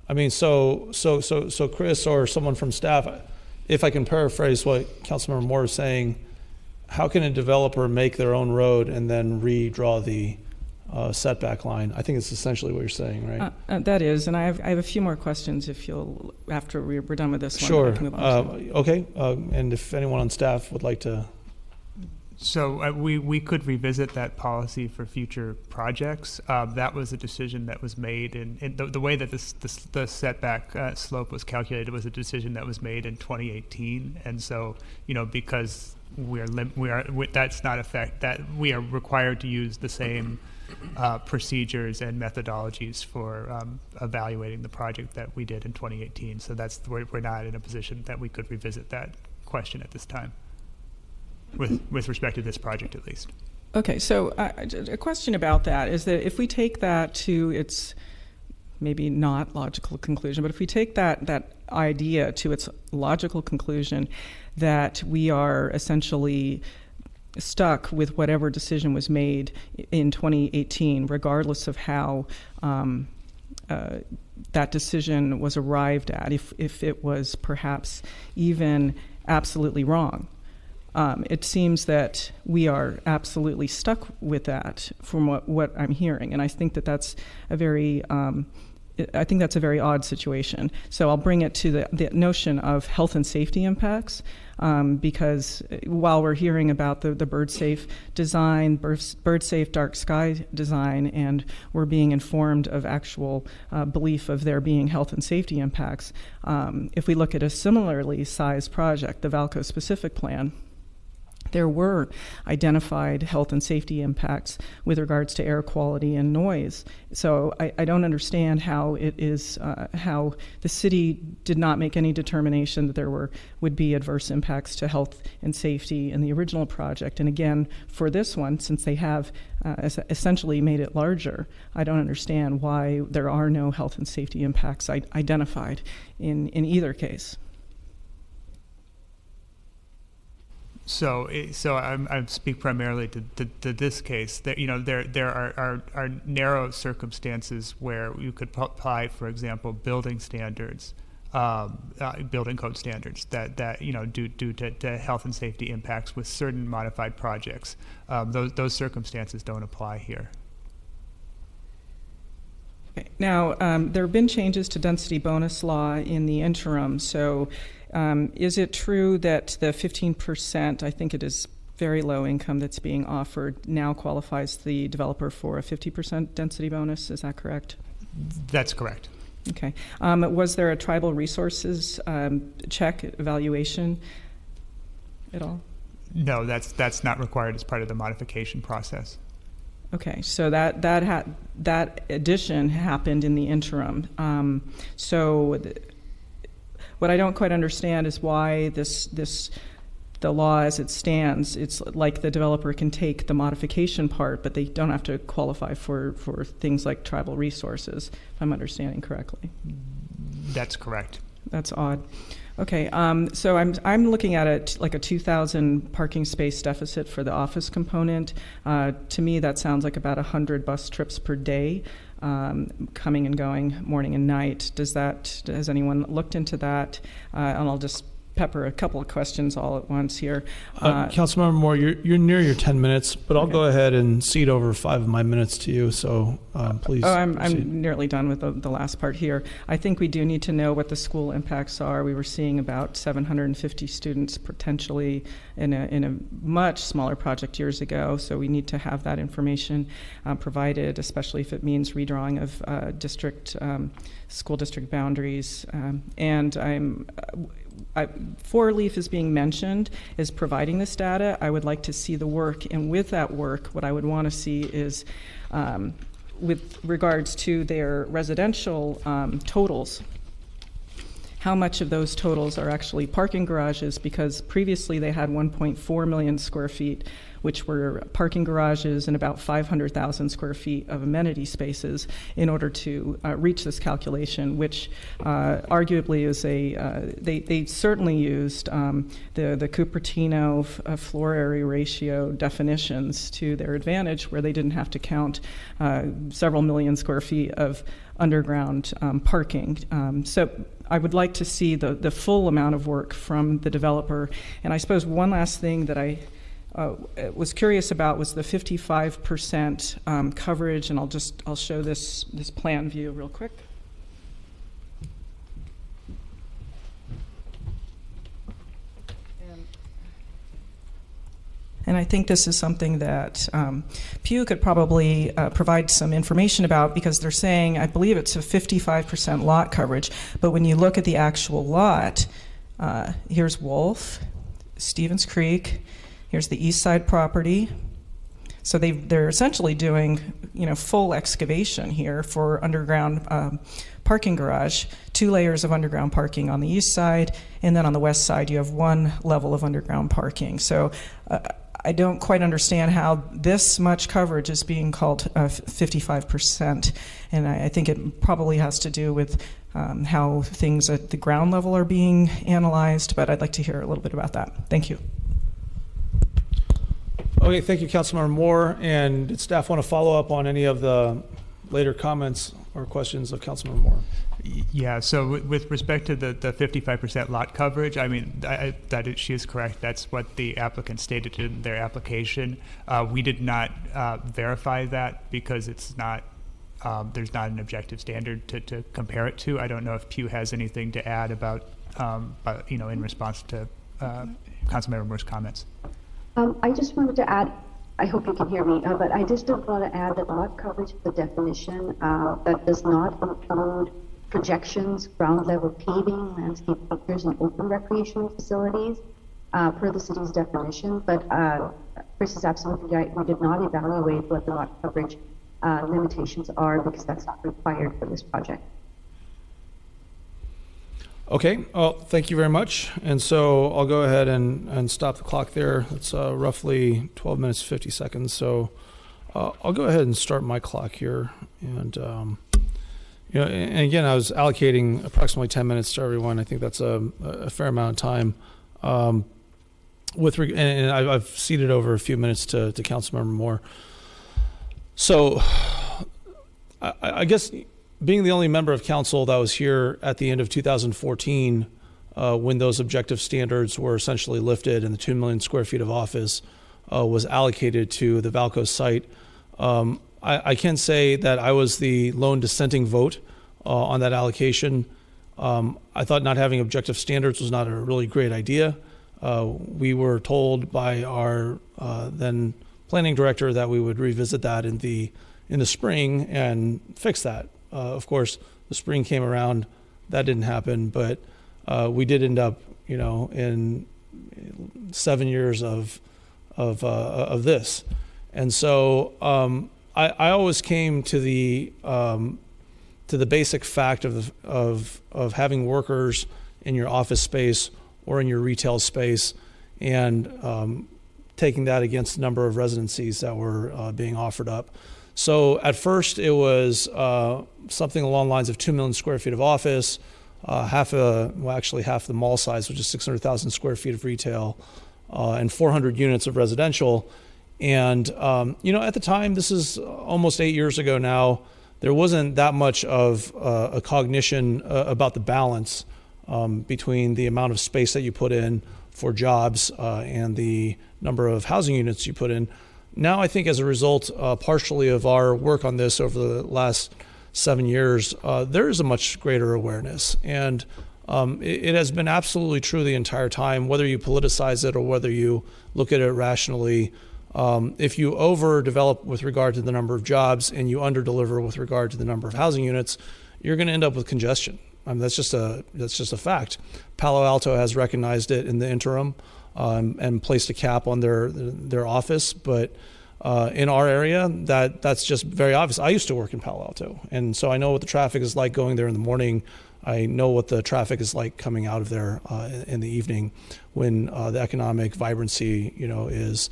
[SPEAKER 6] I mean, so Chris or someone from staff, if I can paraphrase what Councilmember Moore is saying, how can a developer make their own road and then redraw the setback line? I think it's essentially what you're saying, right?
[SPEAKER 3] That is, and I have a few more questions if you'll, after we're done with this one.
[SPEAKER 6] Sure.
[SPEAKER 3] I can move on
[SPEAKER 6] okay, and if anyone on staff would like to.
[SPEAKER 8] So we could revisit that policy for future projects. That was a decision that was made, and the way that the setback slope was calculated was a decision that was made in 2018. And so, because that's not effect that we are required to use the same procedures and methodologies for evaluating the project that we did in 2018. So we're not in a position that we could revisit that question at this time. With respect to this project, at least.
[SPEAKER 3] Okay, so a question about that is that if we take that to its maybe not logical conclusion, but if we take that idea to its logical conclusion, that we are essentially stuck with whatever decision was made in 2018, regardless of how that decision was arrived at, if it was perhaps even absolutely wrong. It seems that we are absolutely stuck with that from what I'm hearing, and I think that's a very odd situation. So I'll bring it to the notion of health and safety impacts, because while we're hearing about the bird safe design, bird safe dark sky design, and we're being informed of actual belief of there being health and safety impacts, if we look at a similarly sized project, the Valco specific plan, there were identified health and safety impacts with regards to air quality and noise. So I don't understand how it is how the city did not make any determination that there would be adverse impacts to health and safety in the original project. And again, for this one, since they have essentially made it larger, I don't understand why there are no health and safety impacts identified in either case.
[SPEAKER 8] So I speak primarily to this case. That there are narrow circumstances where you could apply, for example, building standards, building code standards that due to health and safety impacts with certain modified projects. Those circumstances don't apply here.
[SPEAKER 3] Okay. Now there have been changes to density bonus law in the interim. So. Is it true that the 15%, I think it is very low income that's being offered, now qualifies the developer for a 50% density bonus? Is that correct?
[SPEAKER 8] That's correct.
[SPEAKER 3] Okay. Was there a tribal resources check evaluation at all?
[SPEAKER 8] No, that's not required as part of the modification process.
[SPEAKER 3] Okay, so that addition happened in the interim. What I don't quite understand is why the law as it stands, it's like the developer can take the modification part, but they don't have to qualify for things like tribal resources, if I'm understanding correctly.
[SPEAKER 8] That's correct.
[SPEAKER 3] That's odd. Okay, so I'm looking at it like a 2,000 parking space deficit for the office component. To me, that sounds like about 100 bus trips per day, coming and going morning and night. Has anyone looked into that? And I'll just pepper a couple of questions all at once here.
[SPEAKER 6] Councilmember Moore, you're near your 10 minutes, but I'll go ahead and cede over 5 of my minutes to you, so please.
[SPEAKER 3] Oh, I'm nearly done with the last part here. I think we do need to know what the school impacts are. We were seeing about 750 students potentially in a much smaller project years ago, so we need to have that information provided, especially if it means redrawing of school district boundaries. And Four Leaf is being mentioned as providing this data. I would like to see the work, and with that work, what I would want to see is, with regards to their residential totals, how much of those totals are actually parking garages, because previously they had 1.4 million square feet, which were parking garages and about 500,000 square feet of amenity spaces in order to reach this calculation, which arguably is they certainly used the Cupertino floor area ratio definitions to their advantage, where they didn't have to count several million square feet of underground parking. So I would like to see the full amount of work from the developer. And I suppose one last thing that I was curious about was the 55% coverage, and I'll show this plan view real quick. And I think this is something that Pew could probably provide some information about, because they're saying, I believe it's a 55% lot coverage, but when you look at the actual lot, here's Wolf, Stevens Creek, here's the east side property. So they're essentially doing, full excavation here for underground parking garage, 2 layers of underground parking on the east side, and then on the west side you have 1 level of underground parking. So I don't quite understand how this much coverage is being called 55%, and I think it probably has to do with how things at the ground level are being analyzed, but I'd like to hear a little bit about that. Thank you.
[SPEAKER 6] Okay, thank you, Councilmember Moore. And did staff want to follow up on any of the later comments or questions of Councilmember Moore?
[SPEAKER 8] Yeah, so with respect to the 55% lot coverage, I mean, she is correct. That's what the applicant stated in their application. We did not verify that because it's not, there's not an objective standard to compare it to. I don't know if Pew has anything to add about, in response to Councilmember Moore's comments.
[SPEAKER 4] I just wanted to add, I hope you can hear me, but I just want to add that lot coverage is a definition that does not include projections, ground level paving, landscape features, and open recreational facilities per the city's definition. But Chris is absolutely right. We did not evaluate what the lot coverage limitations are because that's not required for this project.
[SPEAKER 6] Okay, well, thank you very much. And so I'll go ahead and stop the clock there. It's roughly 12 minutes, 50 seconds. So I'll go ahead and start my clock here. And, and again, I was allocating approximately 10 minutes to everyone. I think that's a fair amount of time. And I've ceded over a few minutes to Councilmember Moore. So I guess, being the only member of council that was here at the end of 2014, when those objective standards were essentially lifted and the 2 million square feet of office was allocated to the Valco site, I can say that I was the lone dissenting vote on that allocation. I thought not having objective standards was not a really great idea. We were told by our then planning director that we would revisit that in the spring and fix that. Of course, the spring came around, that didn't happen, but we did end up, in 7 years of this. And so I always came to the basic fact of having workers in your office space or in your retail space, and taking that against the number of residencies that were being offered up. So at first it was something along the lines of 2 million square feet of office, half the mall size, which is 600,000 square feet of retail, and 400 units of residential. And, at the time, this is almost 8 years ago now, there wasn't that much of a cognition about the balance between the amount of space that you put in for jobs and the number of housing units you put in. Now, I think as a result, partially of our work on this over the last 7 years, there is a much greater awareness. And it has been absolutely true the entire time, whether you politicize it or whether you look at it rationally. If you overdevelop with regard to the number of jobs and you underdeliver with regard to the number of housing units, you're going to end up with congestion. That's just a fact. Palo Alto has recognized it in the interim and placed a cap on their office, but in our area, that's just very obvious. I used to work in Palo Alto, and so I know what the traffic is like going there in the morning. I know what the traffic is like coming out of there in the evening when the economic vibrancy, is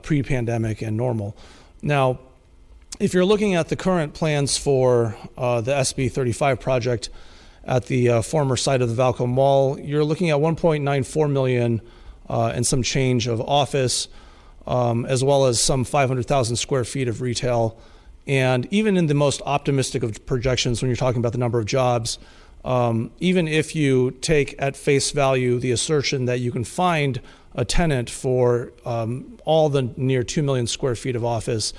[SPEAKER 6] pre-pandemic and normal. Now, if you're looking at the current plans for the SB 35 project at the former site of the Valco Mall, you're looking at 1.94 million and some change of office, as well as some 500,000 square feet of retail. And even in the most optimistic of projections, when you're talking about the number of jobs, even if you take at face value the assertion that you can find a tenant for all the near 2 million square feet of office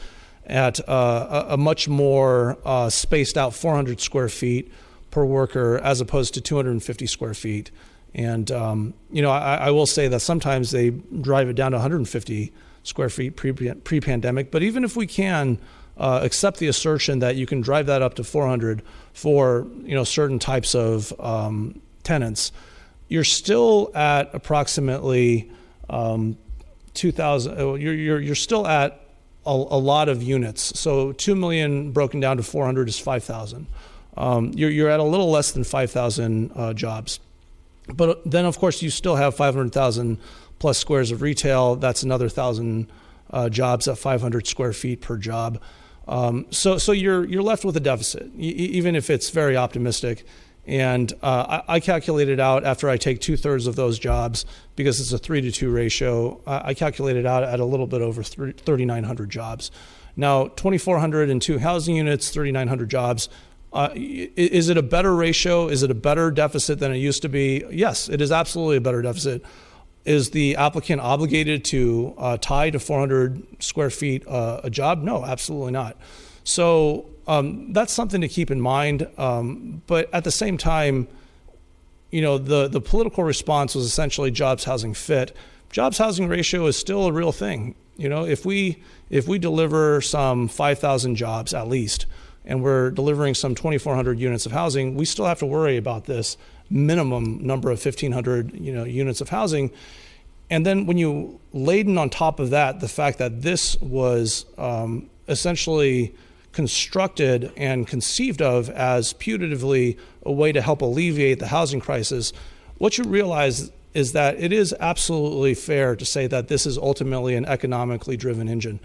[SPEAKER 6] at a much more spaced out 400 square feet per worker as opposed to 250 square feet. And, I will say that sometimes they drive it down to 150 square feet pre-pandemic. But even if we can accept the assertion that you can drive that up to 400 for, certain types of tenants, you're still at approximately 2,000. You're still at a lot of units. So 2 million broken down to 400 is 5,000. You're at a little less than 5,000 jobs. But then, of course, you still have 500,000 plus squares of retail. That's another 1,000 jobs at 500 square feet per job. So you're left with a deficit, even if it's very optimistic. And I calculated out after I take 2/3 of those jobs, because it's a 3-to-2 ratio, I calculated out at a little bit over 3,900 jobs. Now, 2,402 housing units, 3,900 jobs. Is it a better ratio? Is it a better deficit than it used to be? Yes, it is absolutely a better deficit. Is the applicant obligated to tie to 400 square feet a job? No, absolutely not. So that's something to keep in mind. But at the same time, the political response was essentially jobs, housing, fit. Jobs housing ratio is still a real thing. If we deliver some 5,000 jobs at least, and we're delivering some 2,400 units of housing, we still have to worry about this minimum number of 1,500 units of housing. And then when you laden on top of that the fact that this was essentially constructed and conceived of as putatively a way to help alleviate the housing crisis, what you realize is that it is absolutely fair to say that this is ultimately an economically driven engine.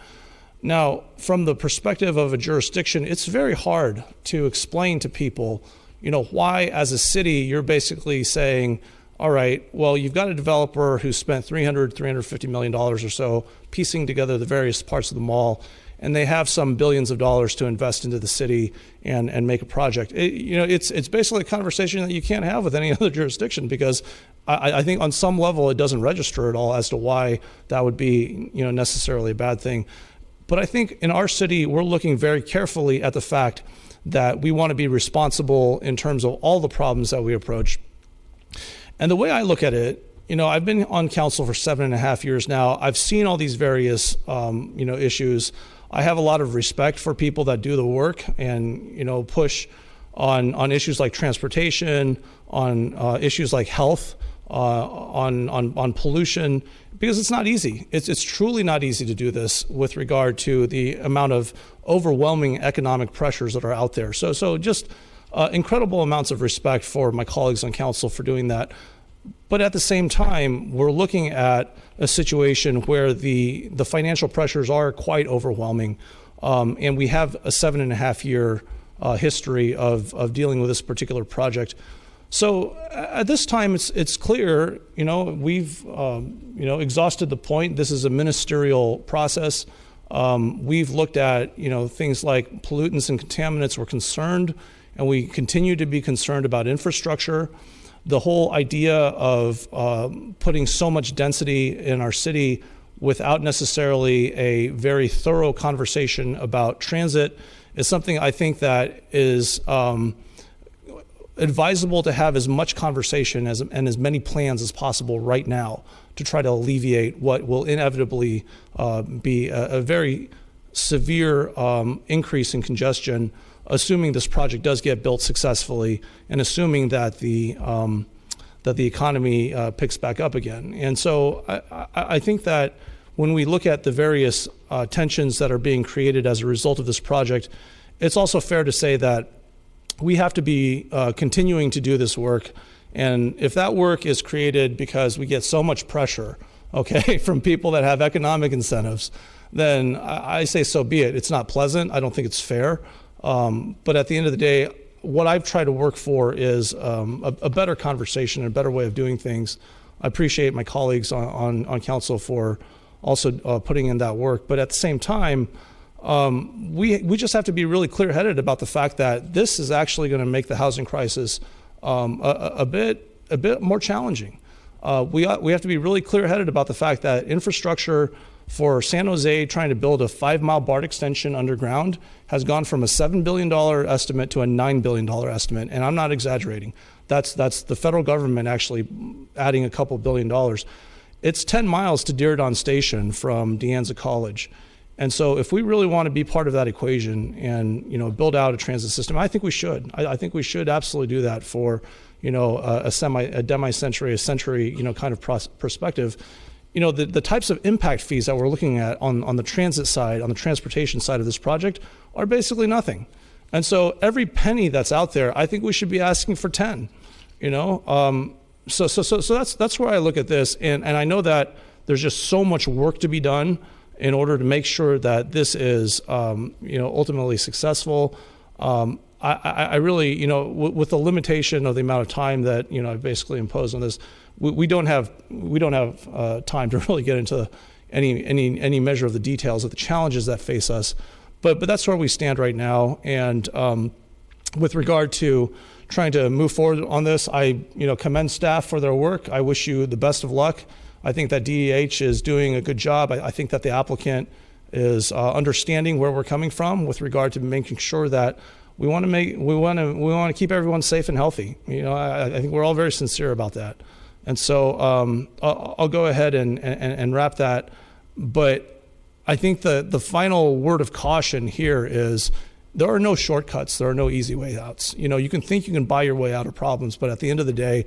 [SPEAKER 6] Now, from the perspective of a jurisdiction, it's very hard to explain to people, why as a city you're basically saying, all right, well, you've got a developer who spent $350 million or so piecing together the various parts of the mall, and they have some billions of dollars to invest into the city and make a project. It's basically a conversation that you can't have with any other jurisdiction, because I think on some level it doesn't register at all as to why that would be necessarily a bad thing. But I think in our city, we're looking very carefully at the fact that we want to be responsible in terms of all the problems that we approach. And the way I look at it, I've been on council for 7.5 years now. I've seen all these various, issues. I have a lot of respect for people that do the work and, push on issues like transportation, on issues like health, on pollution, because it's not easy. It's truly not easy to do this with regard to the amount of overwhelming economic pressures that are out there. So just incredible amounts of respect for my colleagues on council for doing that. But at the same time, we're looking at a situation where the financial pressures are quite overwhelming. And we have a 7.5-year history of dealing with this particular project. So at this time, it's clear, we've exhausted the point. This is a ministerial process. We've looked at things like pollutants and contaminants. We're concerned, and we continue to be concerned about infrastructure. The whole idea of putting so much density in our city without necessarily a very thorough conversation about transit is something I think that is advisable to have as much conversation and as many plans as possible right now to try to alleviate what will inevitably be a very severe increase in congestion, assuming this project does get built successfully and assuming that the economy picks back up again. And so I think that when we look at the various tensions that are being created as a result of this project, it's also fair to say that we have to be continuing to do this work. And if that work is created because we get so much pressure, from people that have economic incentives, then I say so be it. It's not pleasant. I don't think it's fair. But at the end of the day, what I've tried to work for is a better conversation, a better way of doing things. I appreciate my colleagues on council for also putting in that work. But at the same time, we just have to be really clear-headed about the fact that this is actually going to make the housing crisis a bit more challenging. We have to be really clear-headed about the fact that infrastructure for San Jose trying to build a 5-mile BART extension underground has gone from a $7 billion estimate to a $9 billion estimate, and I'm not exaggerating. That's the federal government actually adding a couple $1 billion. It's 10 miles to Diridon Station from De Anza College. And so if we really want to be part of that equation and build out a transit system, I think we should. I think we should absolutely do that for a demi-century, a century kind of perspective. The types of impact fees that we're looking at on the transit side, on the transportation side of this project, are basically nothing. And so every penny that's out there, I think we should be asking for 10. So that's where I look at this, and I know that there's just so much work to be done in order to make sure that this is ultimately successful. I really, with the limitation of the amount of time that I basically imposed on this, we don't have time to really get into any measure of the details of the challenges that face us. But that's where we stand right now. And with regard to trying to move forward on this, I commend staff for their work. I wish you the best of luck. I think that DEH is doing a good job. I think that the applicant is understanding where we're coming from with regard to making sure that we want to keep everyone safe and healthy. I think we're all very sincere about that. And so I'll go ahead and wrap that. But I think the final word of caution here is there are no shortcuts. There are no easy way outs. You can think you can buy your way out of problems, but at the end of the day,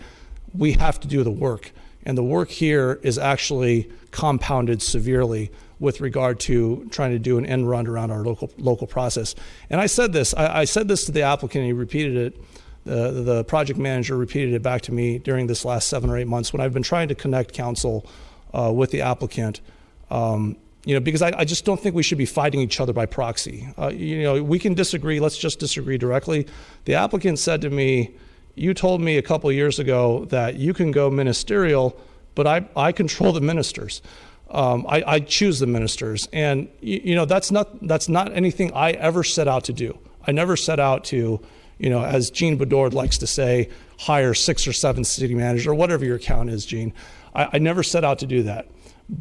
[SPEAKER 6] we have to do the work. And the work here is actually compounded severely with regard to trying to do an end run around our local process. And I said this to the applicant, and he repeated it. The project manager repeated it back to me during this last 7 or 8 months when I've been trying to connect council with the applicant. Because I just don't think we should be fighting each other by proxy. We can disagree. Let's just disagree directly. The applicant said to me, "You told me a couple of years ago that you can go ministerial, but I control the ministers. I choose the ministers, and that's not anything I ever set out to do. I never set out to, as Gene Bedord likes to say, hire 6 or 7 city managers or whatever your count is, Gene. I never set out to do that.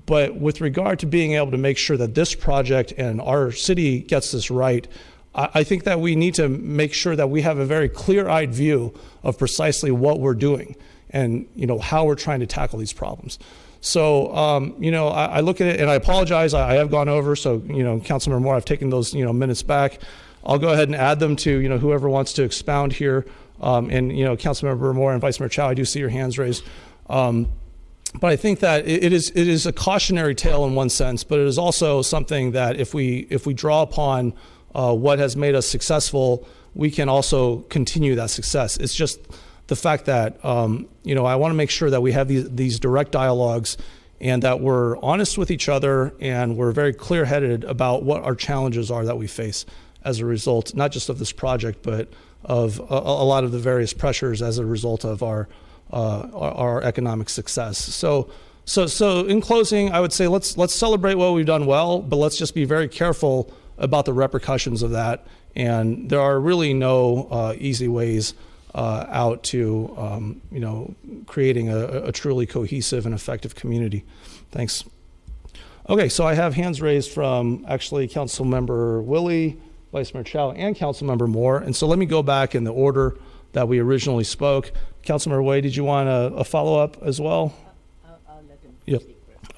[SPEAKER 6] But with regard to being able to make sure that this project and our city gets this right, I think that we need to make sure that we have a very clear-eyed view of precisely what we're doing and how we're trying to tackle these problems. So I look at it, and I apologize. I have gone over. So Councilmember Moore, I've taken those minutes back. I'll go ahead and add them to, whoever wants to expound here. And, Councilmember Moore and Vice Mayor Chow, I do see your hands raised. But I think that it is a cautionary tale in one sense, but it is also something that if we draw upon what has made us successful, we can also continue that success. It's just the fact that I want to make sure that we have these direct dialogues and that we're honest with each other and we're very clear-headed about what our challenges are that we face as a result, not just of this project, but of a lot of the various pressures as a result of our economic success. So in closing, I would say let's celebrate what we've done well, but let's just be very careful about the repercussions of that. And there are really no easy ways out to creating a truly cohesive and effective community. Thanks. Okay, so I have hands raised from actually Councilmember Willie, Vice Mayor Chow, and Councilmember Moore. And so let me go back in the order that we originally spoke. Councilmember Wade, did you want a follow-up as well?
[SPEAKER 1] I'll let him
[SPEAKER 6] Yep.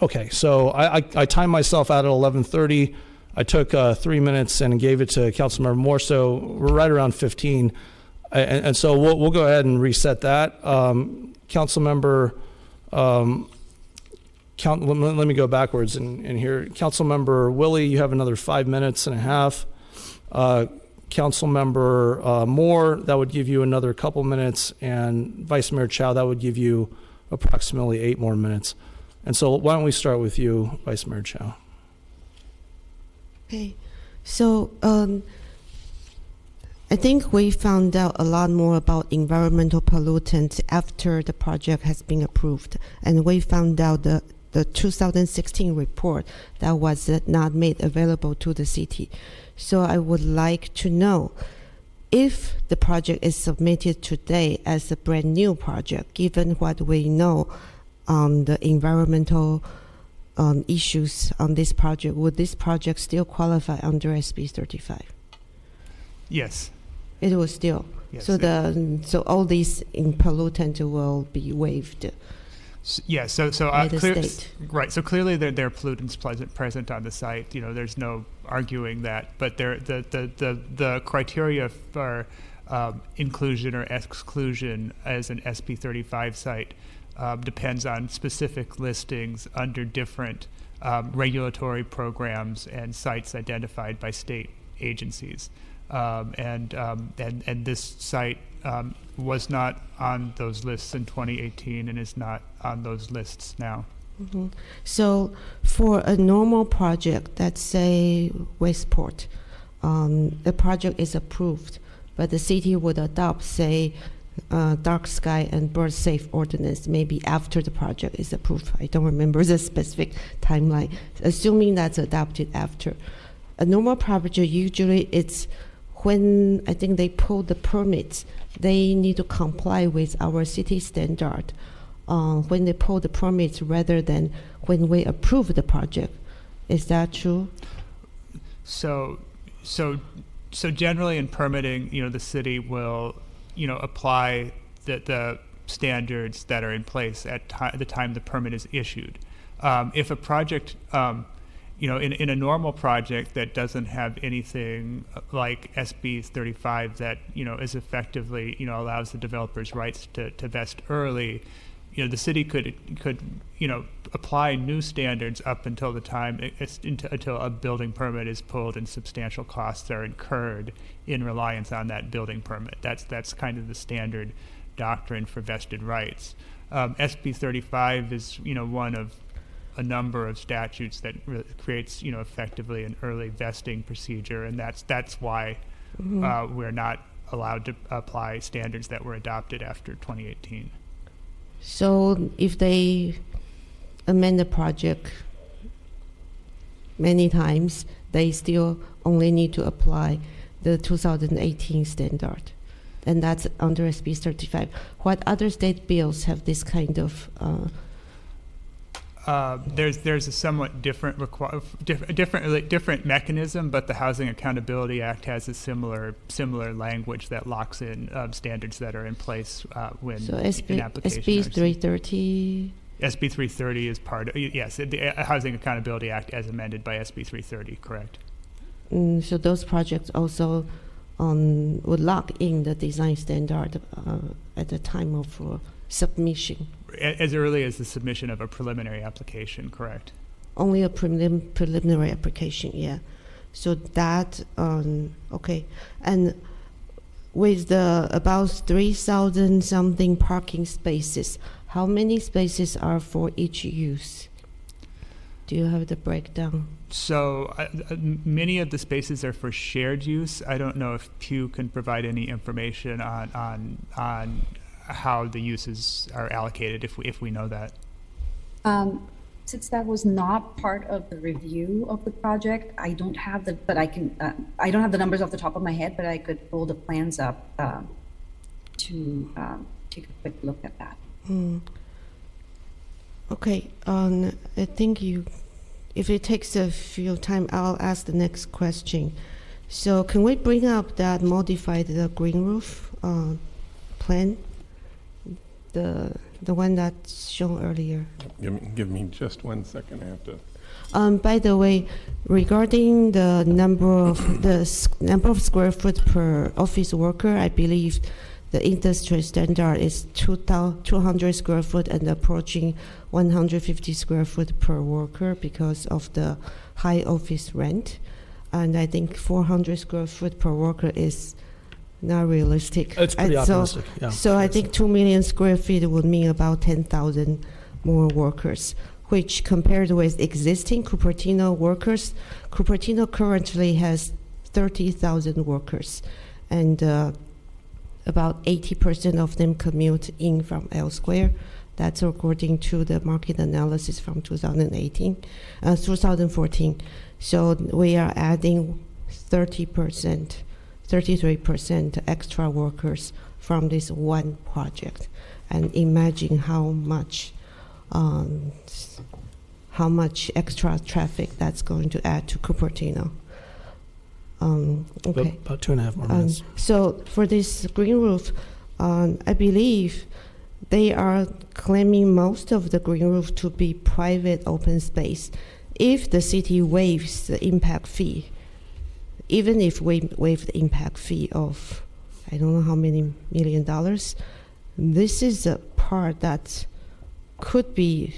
[SPEAKER 6] Okay, so I timed myself out at 11:30. I took 3 minutes and gave it to Councilmember Moore, so we're right around 15. And so we'll go ahead and reset that. Councilmember, let me go backwards in here. Councilmember Willie, you have another 5 minutes and a half. Councilmember Moore, that would give you another couple minutes, and Vice Mayor Chow, that would give you approximately 8 more minutes. And so why don't we start with you, Vice Mayor Chow?
[SPEAKER 20] Okay, so I think we found out a lot more about environmental pollutants after the project has been approved, and we found out the 2016 report that was not made available to the city. So I would like to know if the project is submitted today as a brand new project, given what we know on the environmental issues on this project, would this project still qualify under SB 35?
[SPEAKER 8] Yes.
[SPEAKER 20] It will still.
[SPEAKER 8] Yes,
[SPEAKER 20] So all these pollutant will be waived.
[SPEAKER 8] Yeah, so
[SPEAKER 20] by the state.
[SPEAKER 8] Right. So clearly there are pollutants present on the site. There's no arguing that. But the criteria for inclusion or exclusion as an SB 35 site depends on specific listings under different regulatory programs and sites identified by state agencies. And this site was not on those lists in 2018 and is not on those lists now.
[SPEAKER 20] Mm-hmm. So for a normal project, let's say Westport, the project is approved, but the city would adopt, say, dark sky and bird safe ordinance maybe after the project is approved. I don't remember the specific timeline. Assuming that's adopted after. A normal project, usually it's when I think they pull the permits, they need to comply with our city standard when they pull the permits rather than when we approve the project. Is that true?
[SPEAKER 8] So generally in permitting, the city will, apply the standards that are in place at the time the permit is issued. If a project, in a normal project that doesn't have anything like SB 35 that, is effectively, allows the developer's rights to vest early, the city could apply new standards up until the time until a building permit is pulled and substantial costs are incurred in reliance on that building permit. That's kind of the standard doctrine for vested rights. SB 35 is one of a number of statutes that creates effectively an early vesting procedure, and that's why we're not allowed to apply standards that were adopted after 2018.
[SPEAKER 20] So if they amend the project many times, they still only need to apply the 2018 standard, and that's under SB 35. What other state bills have this kind of
[SPEAKER 8] there's a somewhat different mechanism, but the Housing Accountability Act has a similar language that locks in standards that are in place when an application.
[SPEAKER 20] SB 330.
[SPEAKER 8] SB 330 is part of, yes, the Housing Accountability Act as amended by SB 330, correct.
[SPEAKER 20] So those projects also would lock in the design standard at the time of submission.
[SPEAKER 8] As early as the submission of a preliminary application, correct?
[SPEAKER 20] Only a preliminary application, yeah. So that, okay. And with the about 3,000 something parking spaces, how many spaces are for each use? Do you have the breakdown?
[SPEAKER 8] So many of the spaces are for shared use. I don't know if Pew can provide any information on how the uses are allocated, if we know that.
[SPEAKER 5] Since that was not part of the review of the project, I don't have the, but I can, I don't have the numbers off the top of my head, but I could pull the plans up to take a quick look at that.
[SPEAKER 20] Okay, I think if it takes a few time, I'll ask the next question. So can we bring up that modified green roof plan? The one that's shown earlier.
[SPEAKER 9] Give me just 1 second. I have to.
[SPEAKER 20] By the way, regarding the number of square foot per office worker, I believe the industry standard is 200 square foot and approaching 150 square foot per worker because of the high office rent. And I think 400 square foot per worker is not realistic.
[SPEAKER 6] It's pretty optimistic, yeah.
[SPEAKER 20] So I think 2 million square feet would mean about 10,000 more workers, which compared with existing Cupertino workers, Cupertino currently has 30,000 workers, and about 80% of them commute in from elsewhere. That's according to the market analysis from 2014. So we are adding 33% extra workers from this one project, and imagine how much extra traffic that's going to add to Cupertino. Okay.
[SPEAKER 6] About 2.5 more minutes.
[SPEAKER 20] So for this green roof, I believe they are claiming most of the green roof to be private open space. If the city waives the impact fee, even if we waive the impact fee of, I don't know how many $1 million, this is a part that could be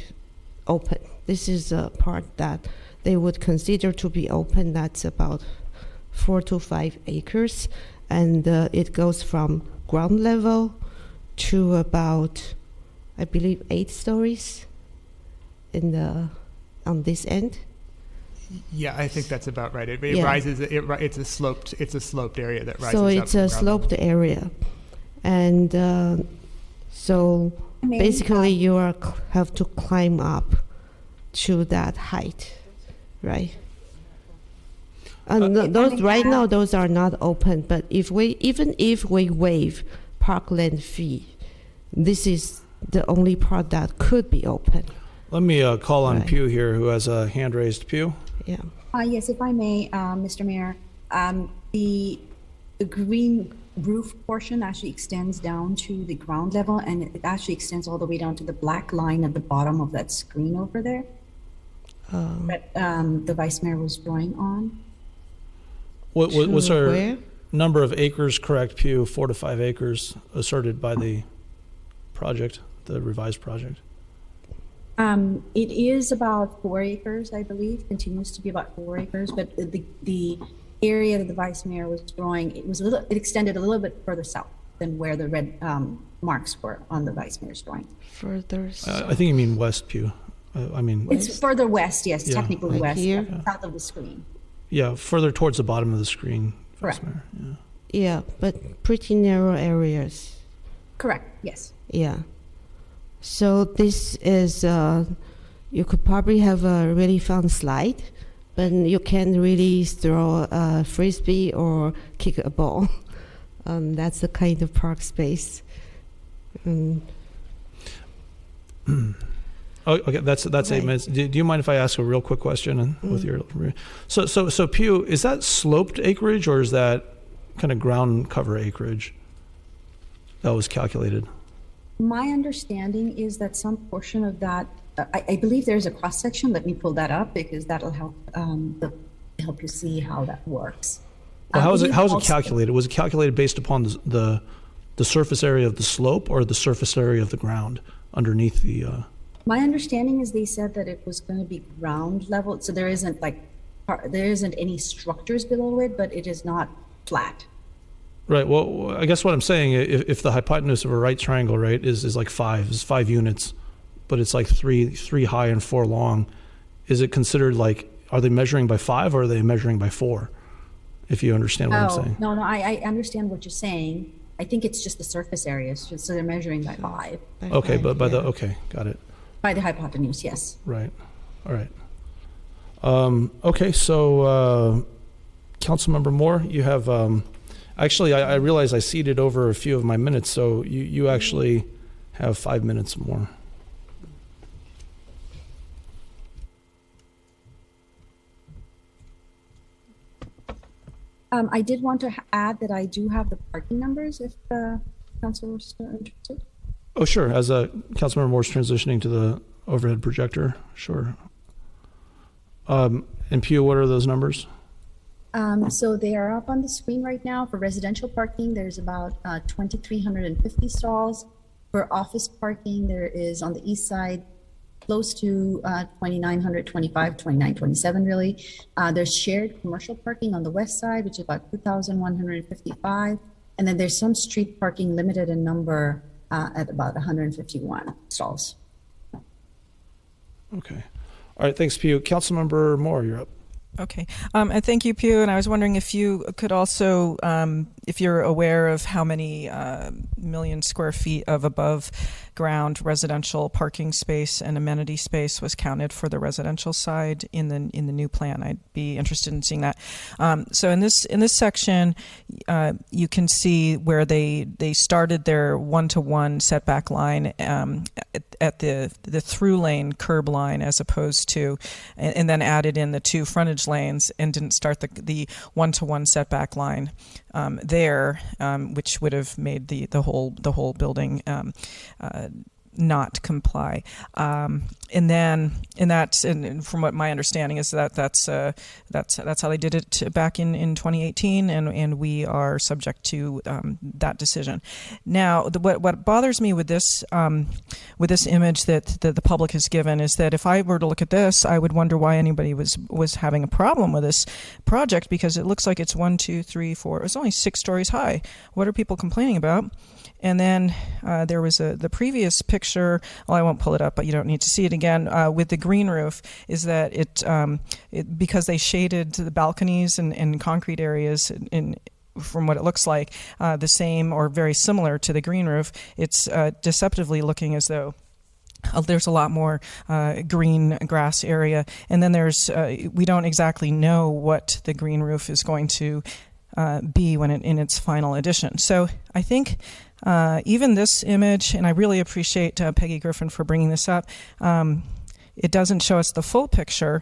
[SPEAKER 20] open. This is a part that they would consider to be open. That's about 4 to 5 acres, and it goes from ground level to about, I believe, 8 stories on this end.
[SPEAKER 8] Yeah, I think that's about right. It rises. It's a sloped area that rises.
[SPEAKER 20] So
[SPEAKER 8] up
[SPEAKER 20] it's
[SPEAKER 8] from
[SPEAKER 20] a
[SPEAKER 8] ground
[SPEAKER 20] sloped
[SPEAKER 8] level.
[SPEAKER 20] area, and so basically you have to climb up to that height, right? And those right now those are not open. But even if we waive parkland fee, this is the only part that could be open.
[SPEAKER 6] Let me call on Pew here, who has a hand raised. Pew.
[SPEAKER 20] Yeah.
[SPEAKER 5] Yes, if I may, Mr. Mayor, the green roof portion actually extends down to the ground level, and it actually extends all the way down to the black line at the bottom of that screen over there that the Vice Mayor was drawing on.
[SPEAKER 6] What's our number of acres correct, Pew? 4 to 5 acres asserted by the project, the revised project.
[SPEAKER 5] It is about 4 acres, I believe, continues to be about 4 acres, but the area that the Vice Mayor was drawing, it extended a little bit further south than where the red marks were on the Vice Mayor's drawing.
[SPEAKER 20] Further south.
[SPEAKER 6] I think you mean west, Pew. I mean,
[SPEAKER 5] it's further west, yes,
[SPEAKER 6] yeah.
[SPEAKER 5] technically
[SPEAKER 20] Like
[SPEAKER 5] west,
[SPEAKER 20] here?
[SPEAKER 5] south of the screen.
[SPEAKER 6] Yeah, further towards the bottom of the screen.
[SPEAKER 5] Correct.
[SPEAKER 6] Mayor. Yeah.
[SPEAKER 20] Yeah, but pretty narrow areas.
[SPEAKER 5] Correct, yes.
[SPEAKER 20] Yeah. So this is, you could probably have a really fun slide, but you can't really throw a frisbee or kick a ball. That's the kind of park space.
[SPEAKER 6] Oh, okay, that's
[SPEAKER 20] Right.
[SPEAKER 6] 8 minutes. Do you mind if I ask a real quick question? With your, so Pew, is that sloped acreage or is that kind of ground cover acreage that was calculated?
[SPEAKER 5] My understanding is that some portion of that, I believe there's a cross section. Let me pull that up because that'll help the to help you see how that works.
[SPEAKER 6] Well, how is it
[SPEAKER 5] also-
[SPEAKER 6] calculated? Was it calculated based upon the surface area of the slope or the surface area of the ground underneath the?
[SPEAKER 5] My understanding is they said that it was going to be ground level, so there isn't any structures below it, but it is not flat.
[SPEAKER 6] Right. Well, I guess what I'm saying, if the hypotenuse of a right triangle, right, is like 5 units, but it's like three high and 4 long, is it considered like, are they measuring by 5 or are they measuring by 4? If you understand what I'm saying.
[SPEAKER 5] No, I understand what you're saying. I think it's just the surface area, so they're measuring by 5.
[SPEAKER 6] Okay, but by okay, got it.
[SPEAKER 5] By the hypotenuse, yes.
[SPEAKER 6] Right. All right. Okay, so Councilmember Moore, you have. Actually, I realize I ceded over a few of my minutes, so you actually have 5 minutes more.
[SPEAKER 5] I did want to add that I do have the parking numbers if the council was still interested.
[SPEAKER 6] Oh, sure. As Councilmember Moore's transitioning to the overhead projector, sure. And Pew, what are those numbers?
[SPEAKER 5] So they are up on the screen right now. For residential parking, there's about 2,350 stalls. For office parking, there is on the east side close to 2,925, 2,927 really. There's shared commercial parking on the west side, which is about 2,155. And then there's some street parking limited in number at about 151 stalls.
[SPEAKER 6] Okay. All right, thanks, Pew. Councilmember Moore, you're up.
[SPEAKER 3] Okay. And thank you, Pew. And I was wondering if you could also, if you're aware of how many million square feet of above ground residential parking space and amenity space was counted for the residential side in the new plan. I'd be interested in seeing that. So in this section, you can see where they started their 1-to-1 setback line at the through lane curb line, as opposed to, and then added in the 2 frontage lanes and didn't start the 1-to-1 setback line there, which would have made the whole building not comply. And then, and from what my understanding is that's how they did it back in 2018, and we are subject to that decision. Now, what bothers me with this image that the public has given is that if I were to look at this, I would wonder why anybody was having a problem with this project, because it looks like it's 1, 2, 3, 4. It's only 6 stories high. What are people complaining about? And then there was the previous picture. Well, I won't pull it up, but you don't need to see it again. With the green roof, is that it because they shaded the balconies and concrete areas from what it looks like the same or very similar to the green roof. It's deceptively looking as though there's a lot more green grass area, and then there's we don't exactly know what the green roof is going to be when in its final edition. So I think even this image, and I really appreciate Peggy Griffin for bringing this up, it doesn't show us the full picture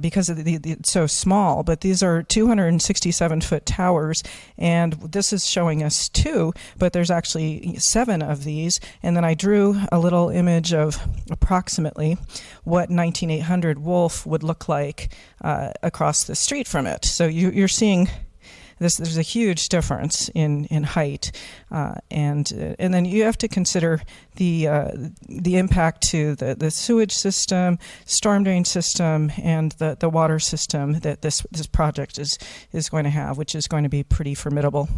[SPEAKER 3] because it's so small, but these are 267-foot towers, and this is showing us 2, but there's actually 7 of these. And then I drew a little image of approximately what 19800 Wolf would look like across the street from it. So you're seeing there's a huge difference in height, and then you have to consider the impact to the sewage system, storm drain system, and the water system that this project is going to have, which is going to be pretty formidable.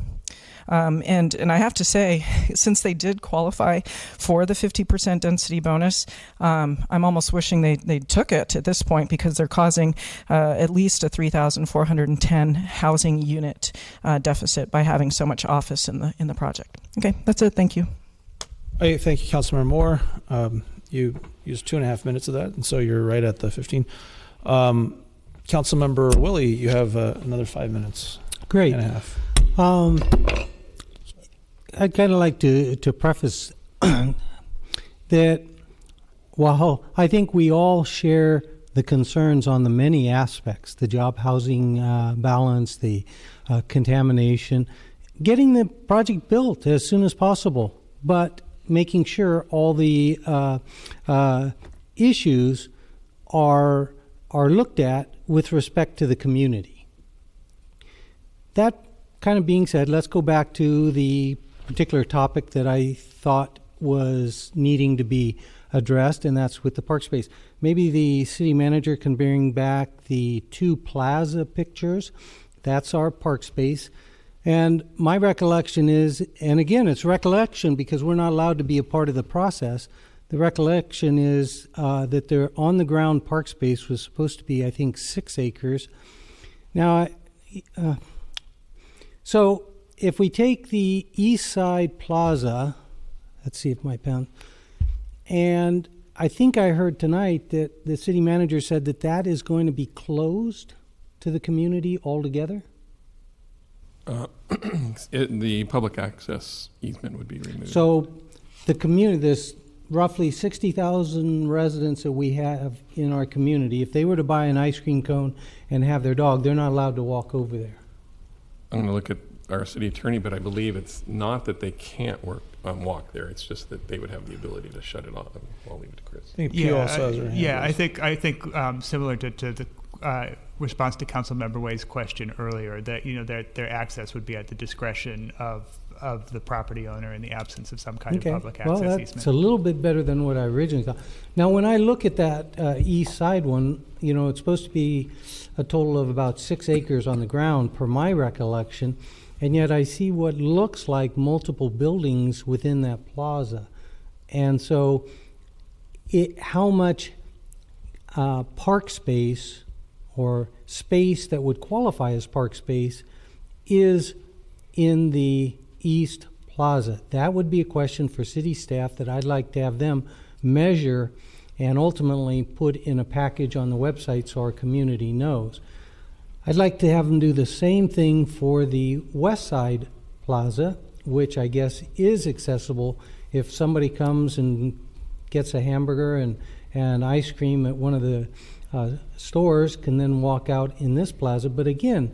[SPEAKER 3] And I have to say, since they did qualify for the 50% density bonus, I'm almost wishing they took it at this point, because they're causing at least a 3,410 housing unit deficit by having so much office in the project. Okay, that's it. Thank you.
[SPEAKER 6] Hey, thank you, Councilmember Moore. You used 2.5 minutes of that, and so you're right at the 15. Councilmember Willie, you have another 5 minutes.
[SPEAKER 2] Great.
[SPEAKER 6] And a half.
[SPEAKER 2] I'd kind of like to preface that while I think we all share the concerns on the many aspects, the job housing balance, the contamination, getting the project built as soon as possible, but making sure all the issues are are looked at with respect to the community. That kind of being said, let's go back to the particular topic that I thought was needing to be addressed, and that's with the park space. Maybe the city manager can bring back the 2 plaza pictures. That's our park space. And my recollection is, and again, it's recollection because we're not allowed to be a part of the process. The recollection is that their on-the-ground park space was supposed to be, I think, 6 acres. Now, so if we take the East Side Plaza, let's see if my pen, and I think I heard tonight that the city manager said that that is going to be closed to the community altogether?
[SPEAKER 9] The public access easement would be removed.
[SPEAKER 2] So the community, this roughly 60,000 residents that we have in our community, if they were to buy an ice cream cone and have their dog, they're not allowed to walk over there.
[SPEAKER 9] I'm going to look at our city attorney, but I believe it's not that they can't walk there. It's just that they would have the ability to shut it off. I'll leave it to Chris.
[SPEAKER 6] I think Pugh also has her hand raised.
[SPEAKER 8] I think similar to the response to Councilmember Way's question earlier, that their access would be at the discretion of the property owner in the absence of some kind of public access easement.
[SPEAKER 2] Well, that's a little bit better than what I originally thought. Now, when I look at that east side one, it's supposed to be a total of about 6 acres on the ground, per my recollection, and yet I see what looks like multiple buildings within that plaza. And so how much park space or space that would qualify as park space is in the East Plaza? That would be a question for city staff that I'd like to have them measure and ultimately put in a package on the website so our community knows. I'd like to have them do the same thing for the West Side Plaza, which I guess is accessible if somebody comes and gets a hamburger and ice cream at one of the stores, can then walk out in this plaza. But again,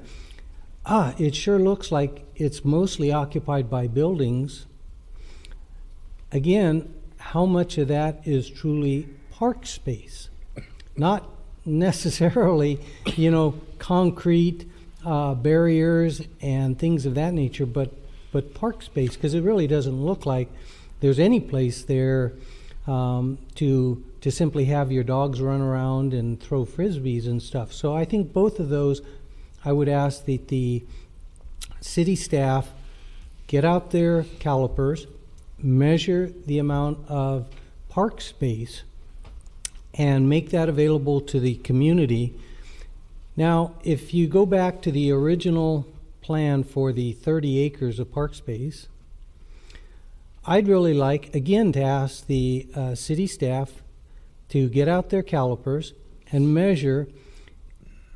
[SPEAKER 2] it sure looks like it's mostly occupied by buildings. Again, how much of that is truly park space? Not necessarily, concrete barriers and things of that nature, but park space, because it really doesn't look like there's any place there to simply have your dogs run around and throw frisbees and stuff. So I think both of those, I would ask that the city staff get out their calipers, measure the amount of park space, and make that available to the community. Now, if you go back to the original plan for the 30 acres of park space, I'd really like, again, to ask the city staff to get out their calipers and measure.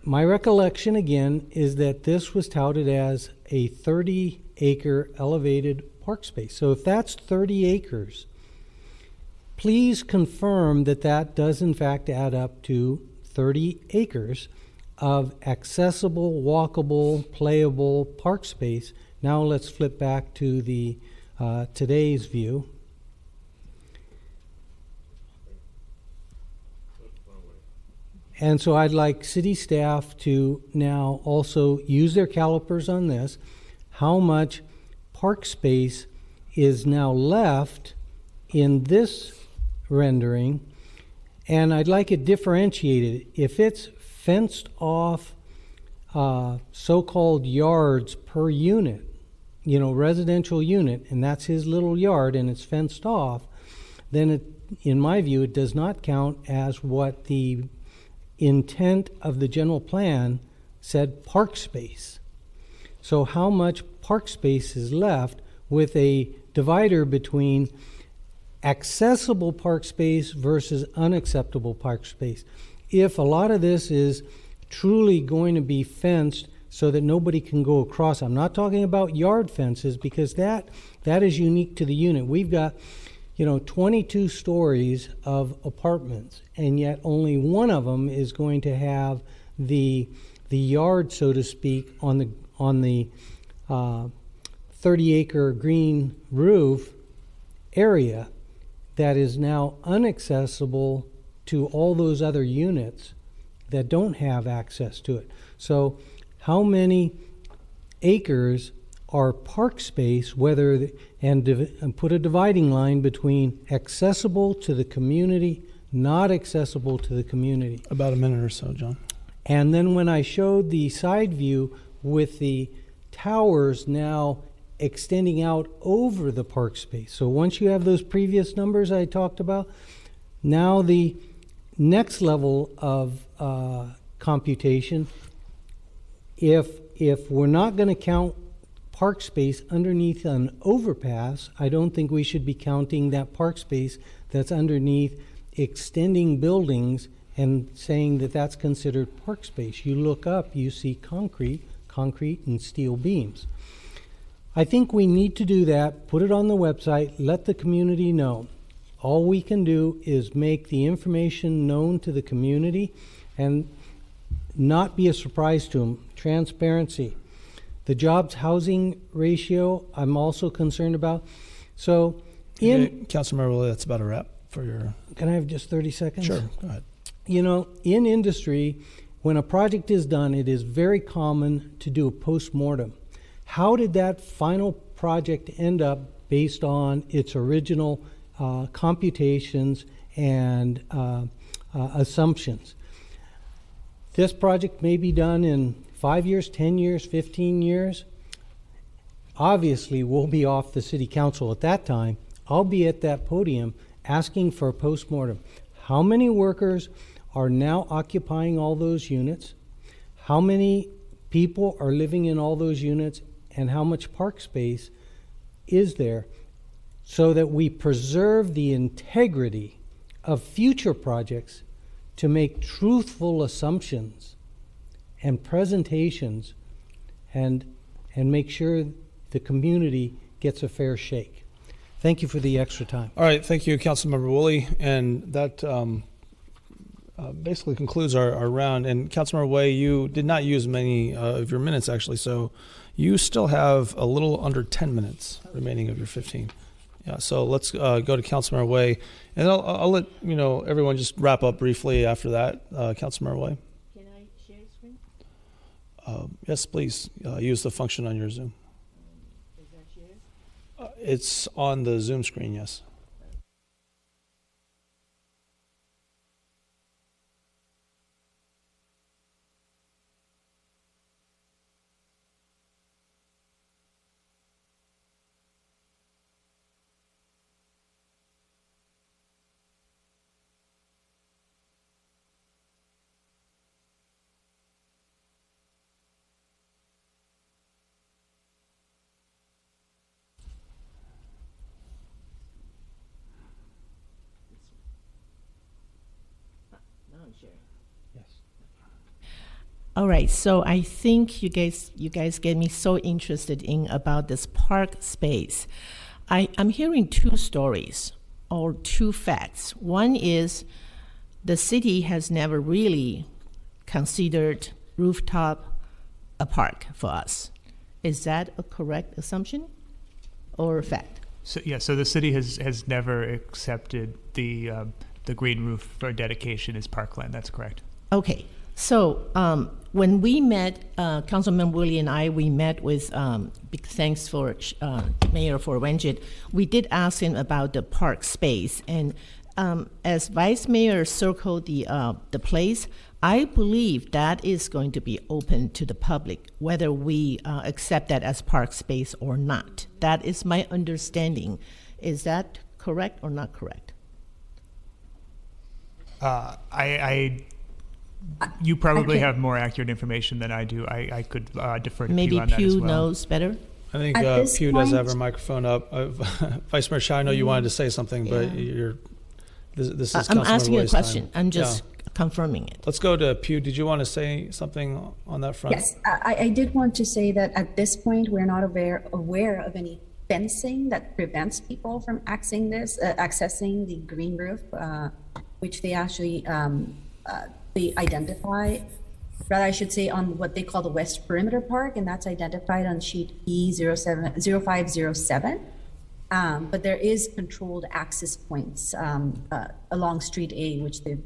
[SPEAKER 2] My recollection, again, is that this was touted as a 30-acre elevated park space. So if that's 30 acres, please confirm that that does, in fact, add up to 30 acres of accessible, walkable, playable park space. Now let's flip back to the today's view. And so I'd like city staff to now also use their calipers on this. How much park space is now left in this rendering? And I'd like it differentiated. If it's fenced off so-called yards per unit, residential unit, and that's his little yard and it's fenced off, then it, in my view, it does not count as what the intent of the general plan said, park space. So how much park space is left with a divider between accessible park space versus unacceptable park space? If a lot of this is truly going to be fenced so that nobody can go across, I'm not talking about yard fences, because that is unique to the unit. We've got 22 stories of apartments, and yet only one of them is going to have the yard, so to speak, on the 30-acre green roof area that is now inaccessible to all those other units. that don't have access to it. So how many acres are park space, and put a dividing line between accessible to the community, not accessible to the community.
[SPEAKER 6] About a minute or so, John.
[SPEAKER 2] And then when I showed the side view with the towers now extending out over the park space. So once you have those previous numbers I talked about, now the next level of computation, if we're not going to count park space underneath an overpass, I don't think we should be counting that park space that's underneath extending buildings and saying that that's considered park space. You look up, you see concrete and steel beams. I think we need to do that, put it on the website, let the community know. All we can do is make the information known to the community and not be a surprise to them. Transparency. The jobs housing ratio, I'm also concerned about. So
[SPEAKER 6] Councilmember Willie, that's about a wrap for your...
[SPEAKER 2] Can I have just 30 seconds?
[SPEAKER 6] Sure, go ahead.
[SPEAKER 2] You know, in industry, when a project is done, it is very common to do a post-mortem. How did that final project end up based on its original computations and assumptions? This project may be done in 5 years, 10 years, 15 years. Obviously, we'll be off the city council at that time. I'll be at that podium asking for a postmortem. How many workers are now occupying all those units? How many people are living in all those units? And how much park space is there, so that we preserve the integrity of future projects to make truthful assumptions and presentations and make sure the community gets a fair shake. Thank you for the extra time.
[SPEAKER 6] All right, thank you, Councilmember Woolley. And that basically concludes our round. And Councilmember Way, you did not use many of your minutes, actually, so you still have a little under 10 minutes remaining of your 15. Yeah, so let's go to Councilmember Way, and I'll let everyone just wrap up briefly after that. Councilmember Way.
[SPEAKER 1] Can I share screen?
[SPEAKER 6] Yes, please. Use the function on your Zoom.
[SPEAKER 1] Is that shared?
[SPEAKER 6] It's on the Zoom screen, yes.
[SPEAKER 2] Yes.
[SPEAKER 1] All right, so I think you guys get me so interested in about this park space. I'm hearing two stories or two facts. One is the city has never really considered rooftop a park for us. Is that a correct assumption or a fact?
[SPEAKER 8] So the city has never accepted the green roof for dedication as parkland. That's correct.
[SPEAKER 1] Okay, so when we met, Councilman Willie and I, we met with, big thanks for Mayor for Wenjit. We did ask him about the park space, and as Vice Mayor circled the place, I believe that is going to be open to the public, whether we accept that as park space or not. That is my understanding. Is that correct or not correct?
[SPEAKER 8] You probably have more accurate information than I do. I could defer to
[SPEAKER 1] Maybe
[SPEAKER 8] Pew on that as
[SPEAKER 1] Pew
[SPEAKER 8] well.
[SPEAKER 1] knows better.
[SPEAKER 6] I think Pew does have her microphone up. Vice Mayor Shah, I know you wanted to say something, but this is
[SPEAKER 1] I'm
[SPEAKER 6] Councilmember
[SPEAKER 1] asking a
[SPEAKER 6] Way's
[SPEAKER 1] question.
[SPEAKER 6] time.
[SPEAKER 1] I'm just confirming it.
[SPEAKER 6] Let's go to Pew. Did you want to say something on that front?
[SPEAKER 5] Yes, I did want to say that at this point, we're not aware of any fencing that prevents people from accessing the green roof, which they actually they identify, rather I should say, on what they call the West Perimeter Park, and that's identified on sheet E0507. But there is controlled access points along Street A, which the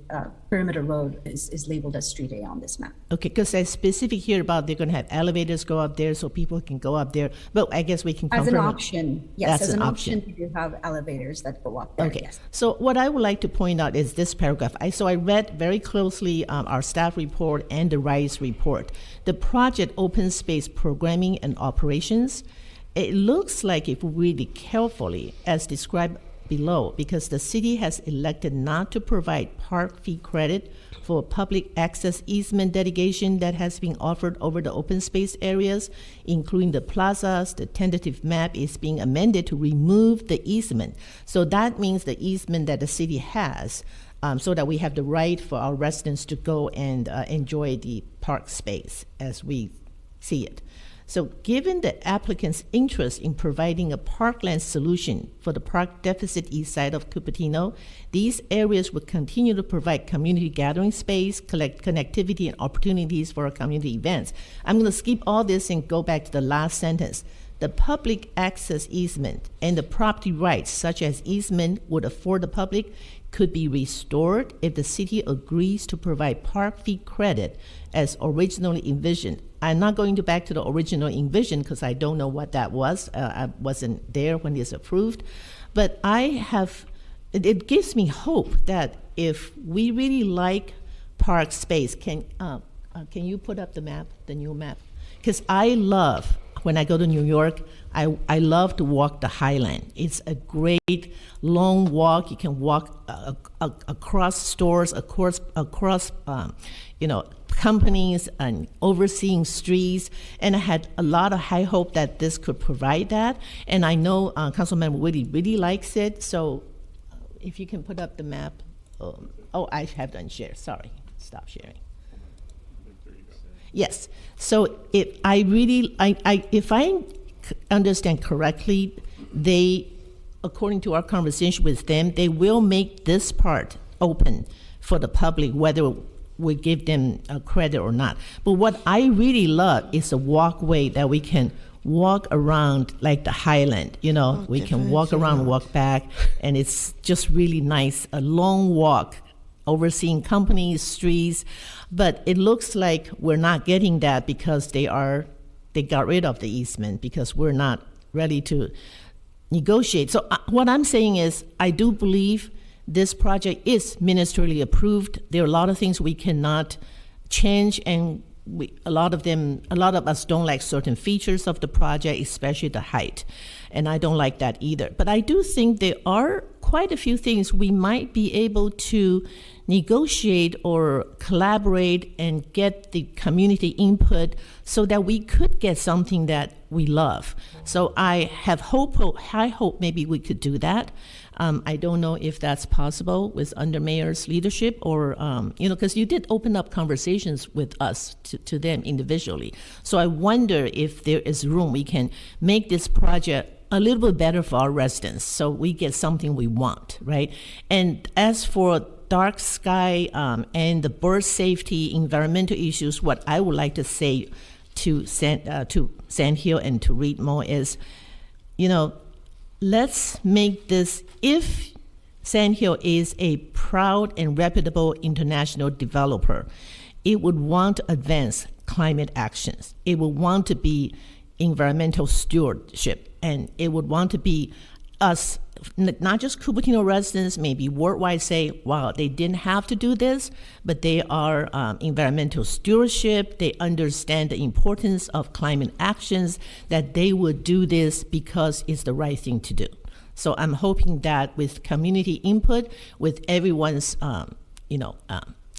[SPEAKER 5] perimeter road is labeled as Street A on this map.
[SPEAKER 1] Okay, because there's specific here about they're going to have elevators go up there so people can go up there. But I guess we can confirm
[SPEAKER 5] As an
[SPEAKER 1] it.
[SPEAKER 5] option, yes,
[SPEAKER 1] That's
[SPEAKER 5] as an
[SPEAKER 1] an
[SPEAKER 5] option, we do have elevators that go up there.
[SPEAKER 1] Okay,
[SPEAKER 5] Yes.
[SPEAKER 1] so what I would like to point out is this paragraph. I read very closely our staff report and the RISE report. The project open space programming and operations, it looks like if we read it carefully, as described below, because the city has elected not to provide park fee credit for public access easement dedication that has been offered over the open space areas, including the plazas. The tentative map is being amended to remove the easement. So that means the easement that the city has, so that we have the right for our residents to go and enjoy the park space as we see it. So given the applicant's interest in providing a parkland solution for the park deficit east side of Cupertino, these areas will continue to provide community gathering space, connectivity, and opportunities for our community events. I'm going to skip all this and go back to the last sentence. The public access easement and the property rights, such as easement would afford the public, could be restored if the city agrees to provide park fee credit as originally envisioned. I'm not going back to the original envision because I don't know what that was. I wasn't there when it's approved. But it gives me hope that if we really like park space, can you put up the map, the new map? Because I love, when I go to New York, I love to walk the Highland. It's a great long walk. You can walk across stores, across companies, and overseeing streets. And I had a lot of high hope that this could provide that. And I know Councilmember Woody really likes it. So if you can put up the map. I have done share. Sorry, stop sharing. Yes. So if I understand correctly, according to our conversation with them, they will make this part open for the public, whether we give them a credit or not. But what I really love is a walkway that we can walk around like the Highland. We can walk around, walk back, and it's just really nice. A long walk, overseeing companies, streets. But it looks like we're not getting that because they got rid of the easement because we're not ready to negotiate. So what I'm saying is I do believe this project is ministerially approved. There are a lot of things we cannot change, and a lot of us don't like certain features of the project, especially the height. And I don't like that either. But I do think there are quite a few things we might be able to negotiate or collaborate and get the community input so that we could get something that we love. So I have high hope maybe we could do that. I don't know if that's possible with under mayor's leadership or, because you did open up conversations with us to them individually. So I wonder if there is room we can make this project a little bit better for our residents so we get something we want, right? And as for dark sky and the bird safety, environmental issues, what I would like to say to Sand Hill and to Reed Mo is, let's make this, if Sand Hill is a proud and reputable international developer, it would want to advance climate actions. It would want to be environmental stewardship, and it would want to be us, not just Cupertino residents, maybe worldwide say, wow, they didn't have to do this, but they are environmental stewardship. They understand the importance of climate actions, that they would do this because it's the right thing to do. So I'm hoping that with community input, with everyone's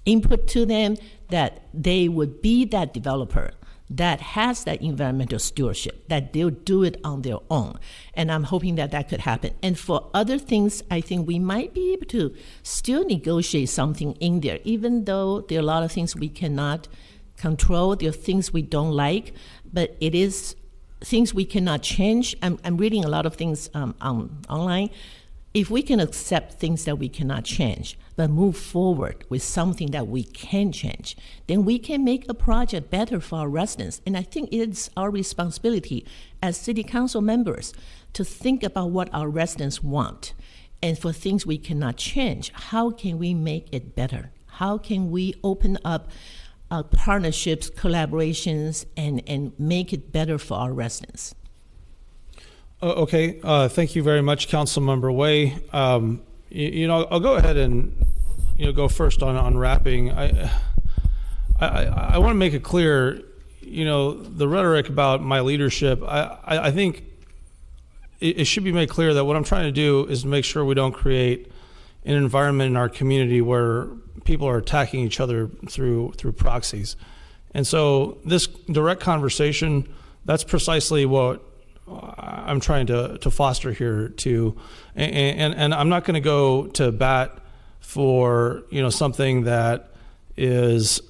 [SPEAKER 1] input to them, that they would be that developer that has that environmental stewardship, that they'll do it on their own. And I'm hoping that that could happen. And for other things, I think we might be able to still negotiate something in there, even though there are a lot of things we cannot control. There are things we don't like, but it is things we cannot change. I'm reading a lot of things online. if we can accept things that we cannot change, but move forward with something that we can change, then we can make a project better for our residents. And I think it's our responsibility as city council members to think about what our residents want. And for things we cannot change, how can we make it better? How can we open up partnerships, collaborations, and make it better for our residents?
[SPEAKER 6] Okay, thank you very much, Councilmember Way. I'll go ahead and go first on wrapping. I want to make it clear, the rhetoric about my leadership. I think it should be made clear that what I'm trying to do is make sure we don't create an environment in our community where people are attacking each other through proxies. And so this direct conversation, that's precisely what I'm trying to foster here too. And I'm not going to go to bat for, something that is,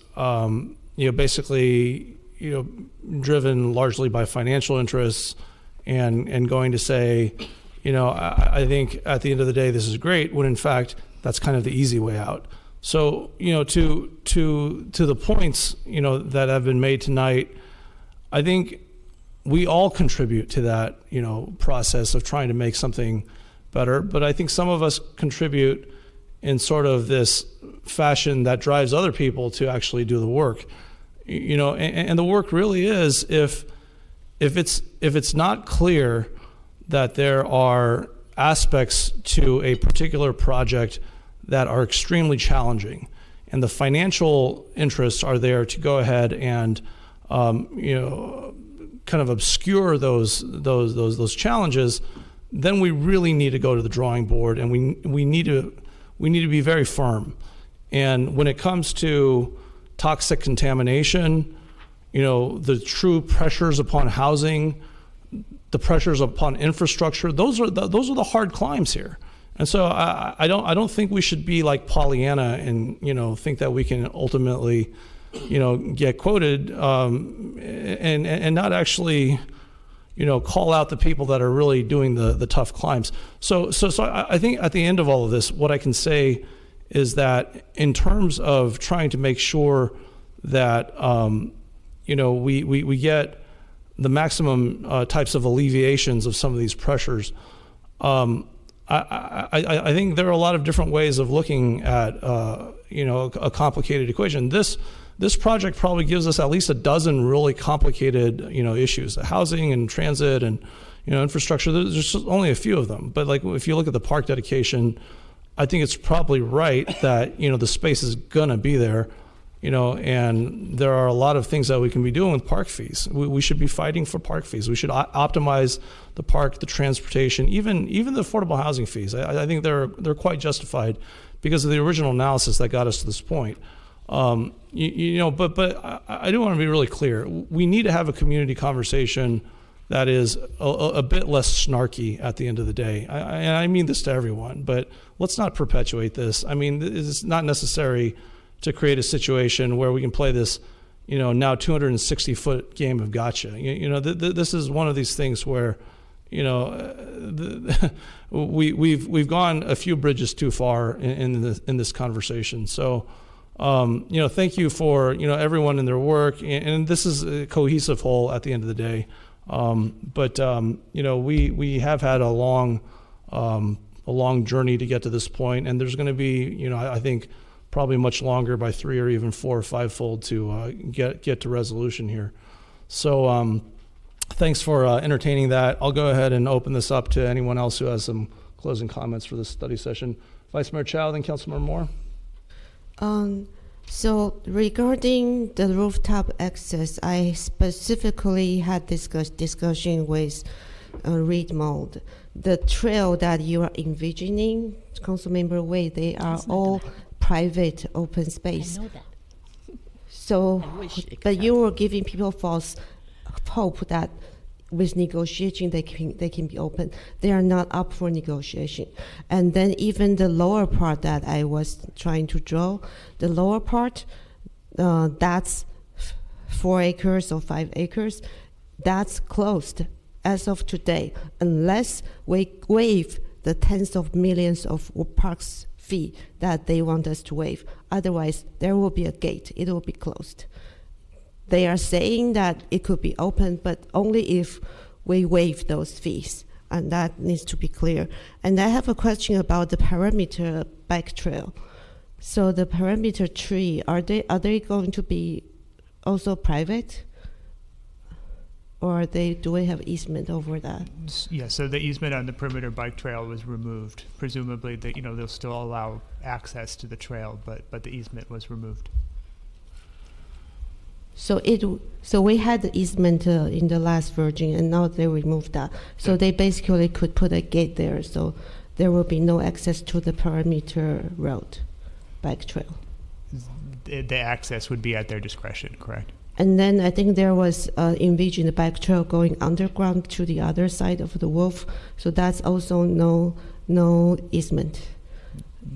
[SPEAKER 6] basically, driven largely by financial interests and going to say, I think at the end of the day, this is great, when in fact, that's kind of the easy way out. So, to the points, that have been made tonight, I think we all contribute to that, process of trying to make something better. But I think some of us contribute in sort of this fashion that drives other people to actually do the work, and the work really is if it's not clear that there are aspects to a particular project that are extremely challenging, and the financial interests are there to go ahead and kind of obscure those challenges, then we really need to go to the drawing board, and we need to be very firm. And when it comes to toxic contamination, the true pressures upon housing, the pressures upon infrastructure, those are the hard climbs here. And so I don't think we should be like Pollyanna and think that we can ultimately get quoted and not actually call out the people that are really doing the tough climbs. So I think at the end of all of this, what I can say is that in terms of trying to make sure that we get the maximum types of alleviations of some of these pressures, I think there are a lot of different ways of looking at a complicated equation. This project probably gives us at least a dozen really complicated issues: housing and transit and infrastructure. There's just only a few of them. But like if you look at the park dedication, I think it's probably right that the space is gonna be there. And there are a lot of things that we can be doing with park fees. We should be fighting for park fees. We should optimize the park, the transportation, even the affordable housing fees. I think they're quite justified because of the original analysis that got us to this point. But I do want to be really clear. We need to have a community conversation that is a bit less snarky at the end of the day. And I mean this to everyone, but let's not perpetuate this. I mean, it's not necessary to create a situation where we can play this, now 260-foot game of gotcha. This is one of these things where, we've gone a few bridges too far in this conversation. So, thank you for everyone in their work, and this is a cohesive whole at the end of the day. We have had a long journey to get to this point, and there's going to be, I think, probably much longer by 3 or even 4 or 5-fold to get to resolution here. So thanks for entertaining that. I'll go ahead and open this up to anyone else who has some closing comments for this study session. Vice Mayor Chow, then Councilmember Moore.
[SPEAKER 20] So regarding the rooftop access, I specifically had discussion with Reed Mold. The trail that you are envisioning, Councilmember Wade, they are all private open space.
[SPEAKER 1] I know that.
[SPEAKER 20] So, but you were giving people false hope that with negotiation they can be open. They are not up for negotiation. And then even the lower part that I was trying to draw, the lower part, that's 4 acres or 5 acres, that's closed as of today, unless we waive the tens of millions of parks fee that they want us to waive. Otherwise, there will be a gate. It will be closed. They are saying that it could be open, but only if we waive those fees, and that needs to be clear. And I have a question about the perimeter bike trail. So the perimeter tree, are they going to be also private? Or do we have easement over that?
[SPEAKER 8] Yeah, so the easement on the perimeter bike trail was removed. Presumably, they'll still allow access to the trail, but the easement was removed.
[SPEAKER 20] So we had the easement in the last version, and now they removed that. So they basically could put a gate there, so there will be no access to the perimeter road, bike trail.
[SPEAKER 8] The access would be at their discretion, correct?
[SPEAKER 20] And then I think there was envisioned the bike trail going underground to the other side of the Wolf. So that's also no easement,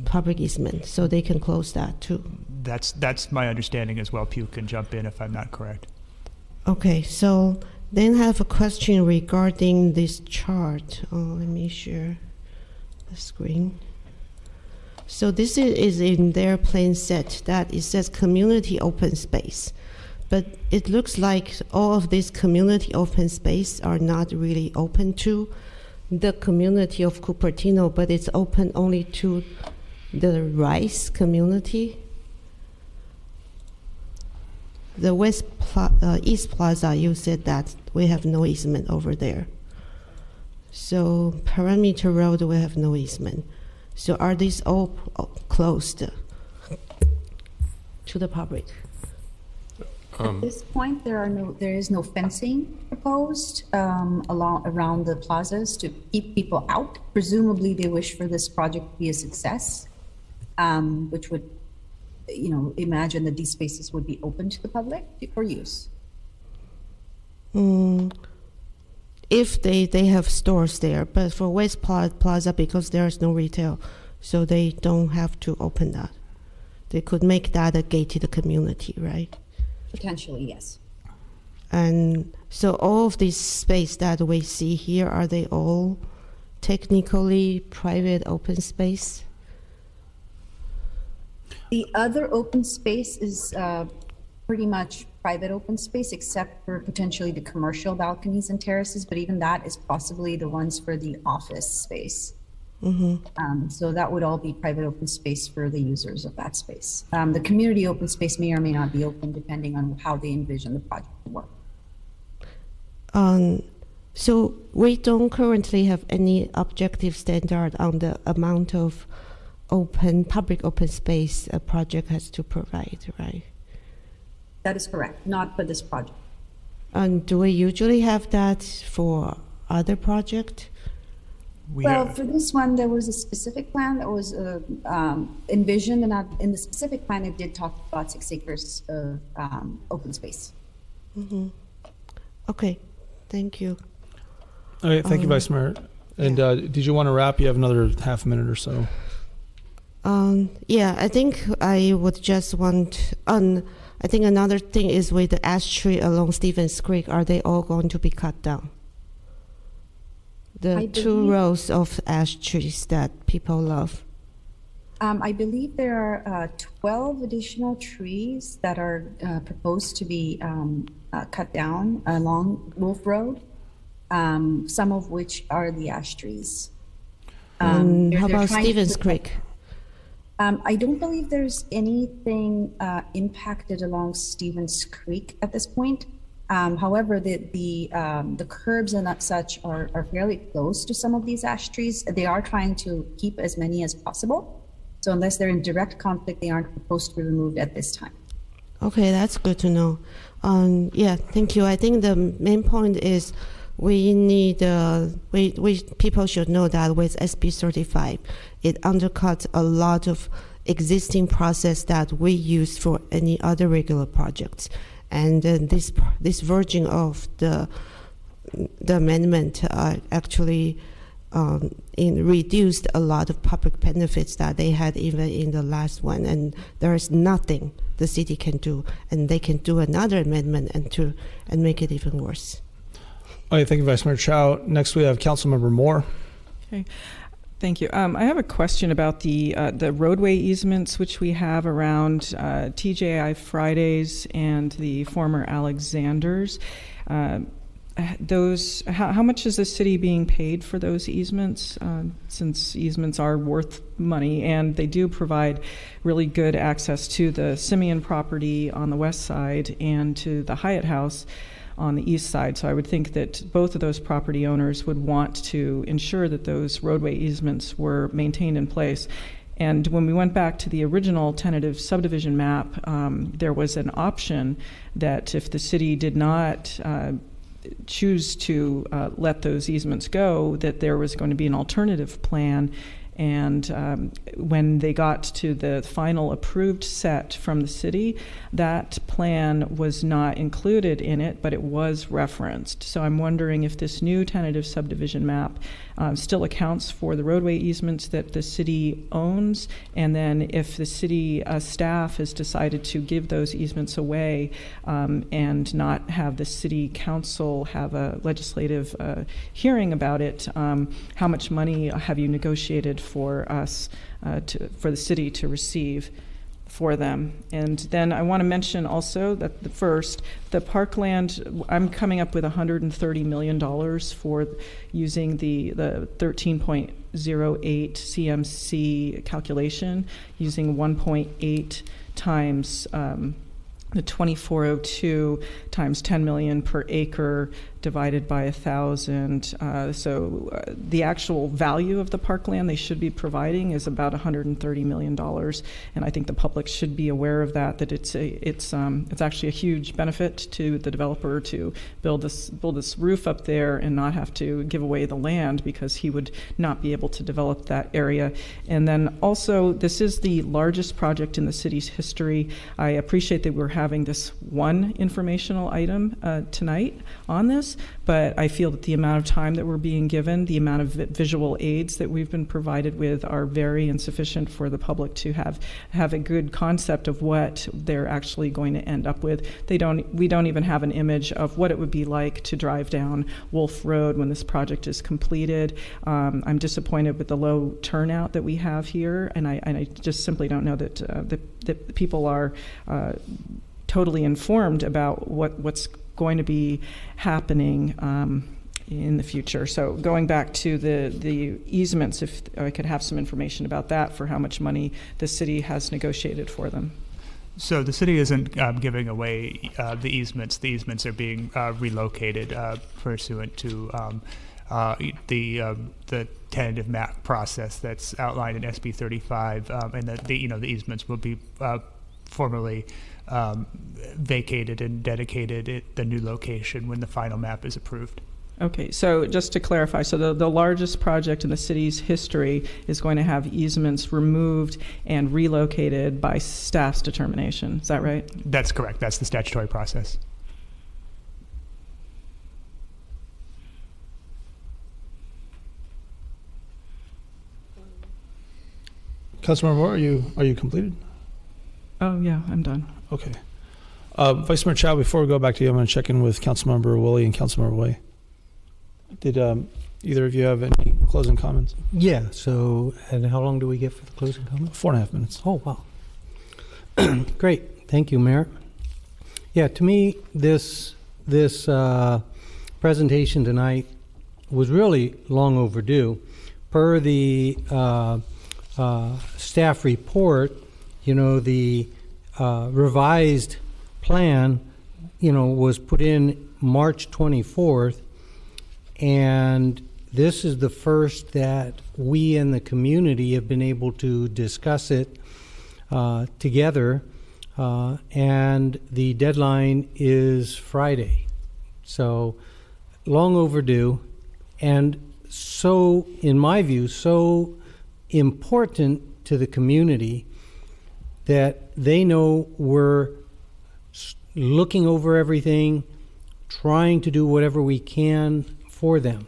[SPEAKER 20] public easement. So they can close that too.
[SPEAKER 8] That's my understanding as well. Pew can jump in if I'm not correct.
[SPEAKER 20] Okay, so then I have a question regarding this chart. Let me share the screen. So this is in their plan set that it says community open space. But it looks like all of these community open space are not really open to the community of Cupertino, but it's open only to the Rice community. The East Plaza, you said that we have no easement over there. So Perimeter Road, we have no easement. So are these all closed to the public?
[SPEAKER 5] At this point, there is no fencing proposed around the plazas to keep people out. Presumably, they wish for this project to be a success, which would, imagine that these spaces would be open to the public for use.
[SPEAKER 20] If they have stores there, but for West Plaza, because there is no retail, so they don't have to open that. They could make that a gated community, right?
[SPEAKER 5] Potentially, yes.
[SPEAKER 20] And so all of this space that we see here, are they all technically private open space?
[SPEAKER 5] The other open space is pretty much private open space, except for potentially the commercial balconies and terraces, but even that is possibly the ones for the office space. Mm-hmm. So that would all be private open space for the users of that space. The community open space may or may not be open depending on how they envision the project to work.
[SPEAKER 20] So we don't currently have any objective standard on the amount of public open space a project has to provide, right?
[SPEAKER 5] That is correct, not for this project.
[SPEAKER 20] And do we usually have that for other projects?
[SPEAKER 5] Well, for this one, there was a specific plan that was envisioned, and in the specific plan, it did talk about 6 acres of open space.
[SPEAKER 20] Mm-hmm. Okay, thank you.
[SPEAKER 6] All right, thank you, Vice Mayor. And did you want to wrap? You have another half minute or so.
[SPEAKER 20] Yeah, I think I would just want, I think another thing is with the ash tree along Stevens Creek, are they all going to be cut down? The 2 rows of ash trees that people love.
[SPEAKER 5] I believe there are 12 additional trees that are proposed to be cut down along Wolf Road, some of which are the ash trees.
[SPEAKER 20] How about Stevens Creek?
[SPEAKER 5] I don't believe there's anything impacted along Stevens Creek at this point. However, the curbs and such are fairly close to some of these ash trees. They are trying to keep as many as possible. So unless they're in direct conflict, they aren't proposed to be removed at this time.
[SPEAKER 20] Okay, that's good to know. Yeah, thank you. I think the main point is we need, people should know that with SB 35, it undercuts a lot of existing process that we use for any other regular projects. And this version of the amendment actually reduced a lot of public benefits that they had even in the last one. And there is nothing the city can do, and they can do another amendment and make it even worse.
[SPEAKER 6] All right, thank you, Vice Mayor Chow. Next, we have Councilmember Moore.
[SPEAKER 3] Okay. Thank you. I have a question about the roadway easements which we have around TJI Fridays and the former Alexanders. How much is the city being paid for those easements? Since easements are worth money and they do provide really good access to the Simeon property on the west side and to the Hyatt House on the east side. So I would think that both of those property owners would want to ensure that those roadway easements were maintained in place. And when we went back to the original tentative subdivision map, there was an option that if the city did not choose to let those easements go, that there was going to be an alternative plan. And when they got to the final approved set from the city, that plan was not included in it, but it was referenced. So I'm wondering if this new tentative subdivision map still accounts for the roadway easements that the city owns, and then if the city staff has decided to give those easements away and not have the city council have a legislative hearing about it, how much money have you negotiated for us, for the city to receive for them? And then I want to mention also that the parkland, I'm coming up with $130 million for using the 13.08 CMC calculation, using 1.8 times the 2402 times 10 million per acre divided by 1,000. So the actual value of the parkland they should be providing is about $130 million, and I think the public should be aware of that. That it's actually a huge benefit to the developer to build this roof up there and not have to give away the land because he would not be able to develop that area. And then also, this is the largest project in the city's history. I appreciate that we're having this one informational item tonight on this, but I feel that the amount of time that we're being given, the amount of visual aids that we've been provided with are very insufficient for the public to have a good concept of what they're actually going to end up with. We don't even have an image of what it would be like to drive down Wolf Road when this project is completed. I'm disappointed with the low turnout that we have here, and I just simply don't know that that people are totally informed about what's going to be happening in the future. So going back to the easements, if I could have some information about that for how much money the city has negotiated for them.
[SPEAKER 8] So the city isn't giving away the easements. The easements are being relocated pursuant to the tentative map process that's outlined in SB 35, and that the easements will be formally vacated and dedicated at the new location when the final map is approved.
[SPEAKER 3] Okay, so just to clarify, so the largest project in the city's history is going to have easements removed and relocated by staff's determination. Is that right?
[SPEAKER 8] That's correct. That's the statutory process.
[SPEAKER 6] Councilmember Moore, are you completed?
[SPEAKER 3] Oh yeah, I'm done.
[SPEAKER 6] Okay. Vice Mayor Chow, before we go back to you, I'm going to check in with Councilmember Woolley and Councilmember Way. Did either of you have any closing comments?
[SPEAKER 2] Yeah, so, and how long do we get for the closing comment?
[SPEAKER 6] 4.5 minutes.
[SPEAKER 2] Oh, wow. Great. Thank you, Mayor. Yeah, to me, this presentation tonight was really long overdue. Per the staff report, the revised plan, was put in March 24th, and this is the first that we in the community have been able to discuss it together, and the deadline is Friday. So long overdue, and so, in my view, so important to the community that they know we're looking over everything, trying to do whatever we can for them.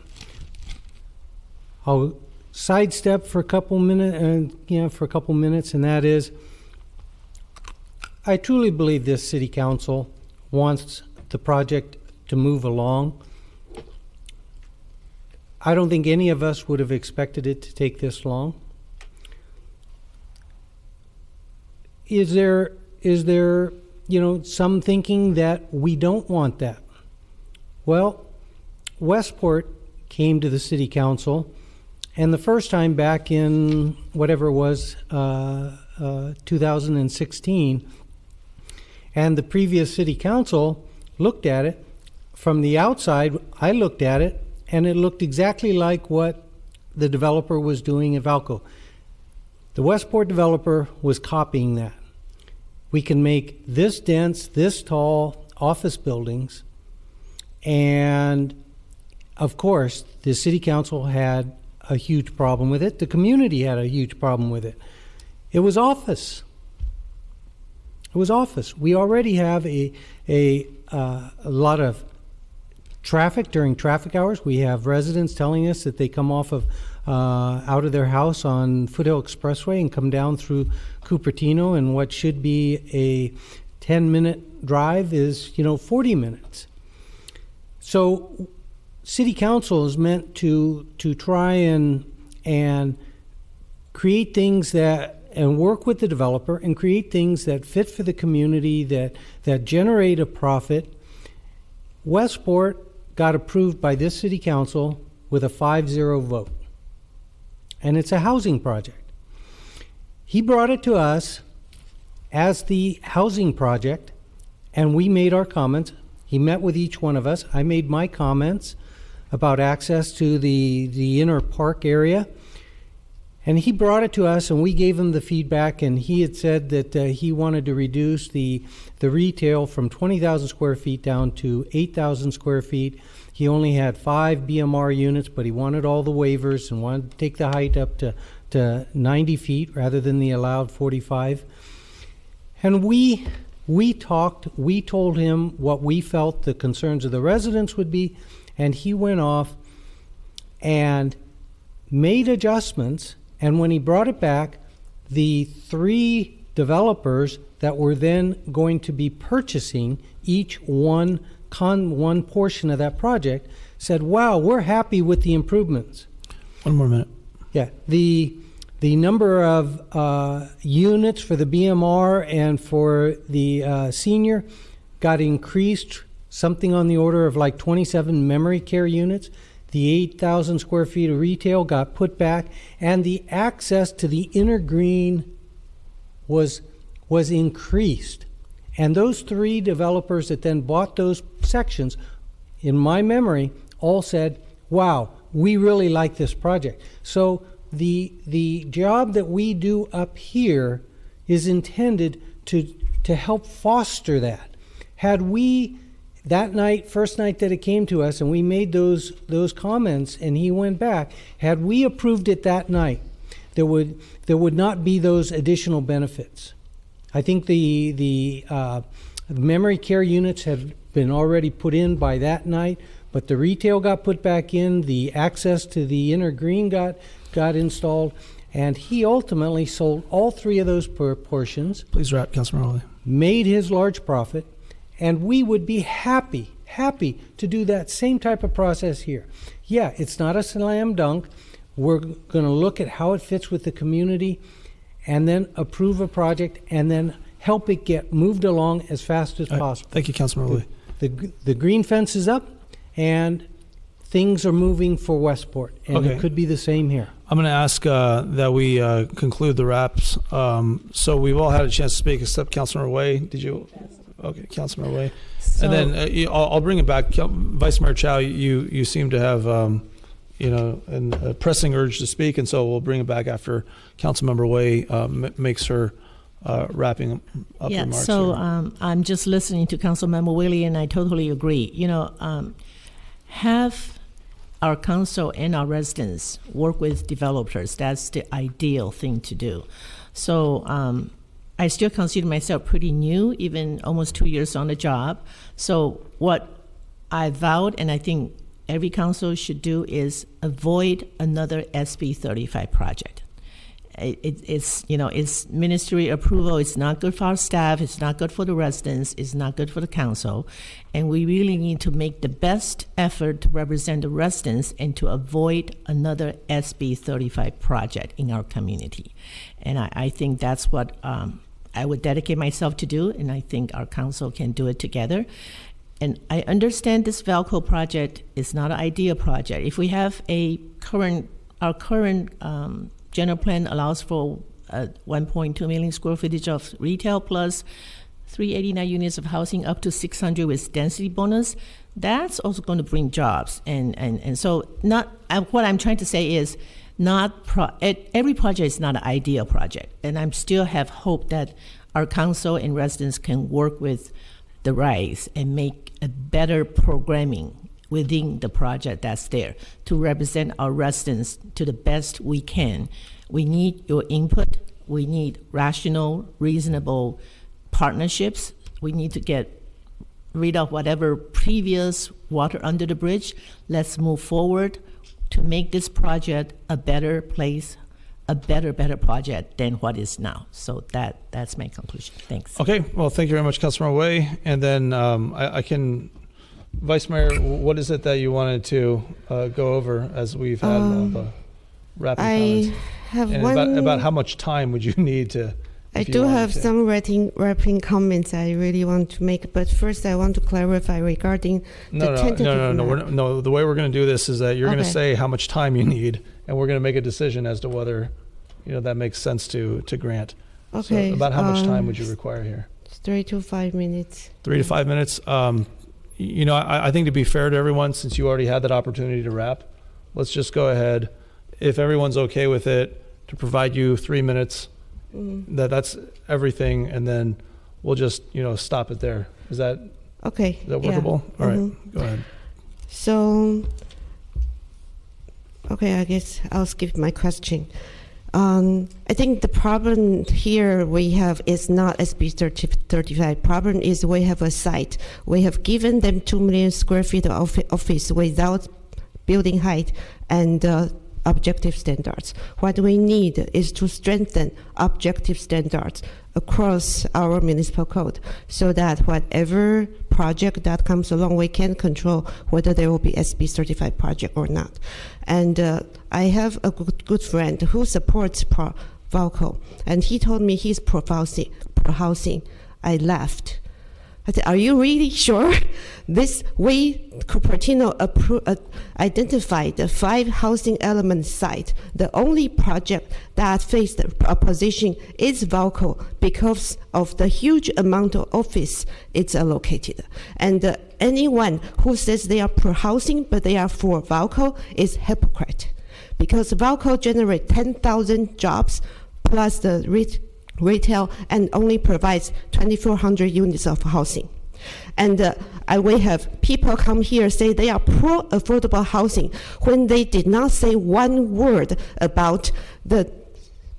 [SPEAKER 2] I'll sidestep for a couple minutes, and that is, I truly believe this city council wants the project to move along. I don't think any of us would have expected it to take this long. Is there some thinking that we don't want that? Well, Westport came to the city council, and the first time back in whatever it was, 2016, and the previous city council looked at it. From the outside, I looked at it, and it looked exactly like what the developer was doing at Valco. The Westport developer was copying that. We can make this dense, this tall office buildings, and of course, the city council had a huge problem with it. The community had a huge problem with it. It was office. It was office. We already have a lot of traffic during traffic hours. We have residents telling us that they come off of out of their house on Foothill Expressway and come down through Cupertino, and what should be a 10-minute drive is 40 minutes. So city council is meant to try and create things that, and work with the developer and create things that fit for the community, that generate a profit. Westport got approved by this city council with a 5-0 vote. And it's a housing project. He brought it to us as the housing project, and we made our comments. He met with each one of us. I made my comments about access to the inner park area. And he brought it to us, and we gave him the feedback, and he had said that he wanted to reduce the retail from 20,000 square feet down to 8,000 square feet. He only had 5 BMR units, but he wanted all the waivers and wanted to take the height up to 90 feet rather than the allowed 45. And we talked, we told him what we felt the concerns of the residents would be, and he went off and made adjustments. And when he brought it back, the 3 developers that were then going to be purchasing each one portion of that project said, wow, we're happy with the improvements.
[SPEAKER 6] One more minute.
[SPEAKER 2] Yeah. The number of units for the BMR and for the senior got increased, something on the order of like 27 memory care units. The 8,000 square feet of retail got put back, and the access to the inner green was increased. And those 3 developers that then bought those sections, in my memory, all said, wow, we really like this project. So the job that we do up here is intended to help foster that. Had we, that night, first night that it came to us, and we made those comments, and he went back, had we approved it that night, there would not be those additional benefits. I think the memory care units have been already put in by that night, but the retail got put back in, the access to the inner green got installed, and he ultimately sold all 3 of those portions.
[SPEAKER 6] Please wrap, Councilman Rowley. Made
[SPEAKER 2] his large profit, and we would be happy to do that same type of process here. Yeah, it's not a slam dunk. We're going to look at how it fits with the community, and then approve a project, and then help it get moved along as fast as possible.
[SPEAKER 6] Thank you, Councilman Rowley.
[SPEAKER 2] The green fence is up, and things are moving for Westport, and it could be the same here.
[SPEAKER 6] I'm going to ask that we conclude the wraps. So we've all had a chance to speak, except Councilman Way. Did you? Okay, Councilman Way. And then I'll bring it back. Vice Mayor Chow, you seem to have a pressing urge to speak, and so we'll bring it back after Councilmember Way makes her wrapping up remarks.
[SPEAKER 1] So I'm just listening to Councilmember Willie, and I totally agree. Have our council and our residents work with developers. That's the ideal thing to do. So I still consider myself pretty new, even almost 2 years on the job. So what I vowed, and I think every council should do, is avoid another SB 35 project. it's ministry approval. It's not good for our staff. It's not good for the residents. It's not good for the council. And we really need to make the best effort to represent the residents and to avoid another SB 35 project in our community. And I think that's what I would dedicate myself to do, and I think our council can do it together. And I understand this Valco project is not an ideal project. If we have our current general plan allows for 1.2 million square footage of retail plus 389 units of housing up to 600 with density bonus, that's also going to bring jobs. And so what I'm trying to say is every project is not an ideal project. And I'm still have hope that our council and residents can work with the RISE and make a better programming within the project that's there to represent our residents to the best we can. We need your input. We need rational, reasonable partnerships. We need to get rid of whatever previous water under the bridge. Let's move forward to make this project a better place, a better project than what is now. So that's my conclusion. Thanks.
[SPEAKER 6] Okay, well, thank you very much, Councilmember Wei. And then I can, Vice Mayor, what is it that you wanted to go over as we've had all the rapid comments?
[SPEAKER 20] Have
[SPEAKER 6] and about how much time would you need to?
[SPEAKER 20] I do have some wrapping comments I really want to make, but first I want to clarify regarding the tentative
[SPEAKER 6] No. The way we're going to do this is that you're going to say how much time you need, and we're going to make a decision as to whether, that makes sense to grant.
[SPEAKER 20] Okay.
[SPEAKER 6] So about how much time would you require here?
[SPEAKER 20] 3 to 5 minutes.
[SPEAKER 6] 3 to 5 minutes. I think to be fair to everyone, since you already had that opportunity to wrap, let's just go ahead. If everyone's okay with it, to provide you 3 minutes. That's everything, and then we'll just stop it there. Is that
[SPEAKER 20] okay?
[SPEAKER 6] Is that workable? Yeah. All right, go ahead.
[SPEAKER 20] So, I guess I'll skip my question. I think the problem here we have is not SB 35. Problem is we have a site. We have given them 2 million square feet of office without building height and objective standards. What we need is to strengthen objective standards across our municipal code so that whatever project that comes along, we can control whether there will be SB 35 project or not. And I have a good friend who supports Valco, and he told me he's pro-housing. I laughed. I said, are you really sure? Cupertino identified the 5 housing element site. The only project that faced opposition is Valco because of the huge amount of office it's allocated. And anyone who says they are pro-housing but they are for Valco is hypocrite, because Valco generates 10,000 jobs plus the retail and only provides 2,400 units of housing. And we have people come here say they are pro-affordable housing when they did not say one word about the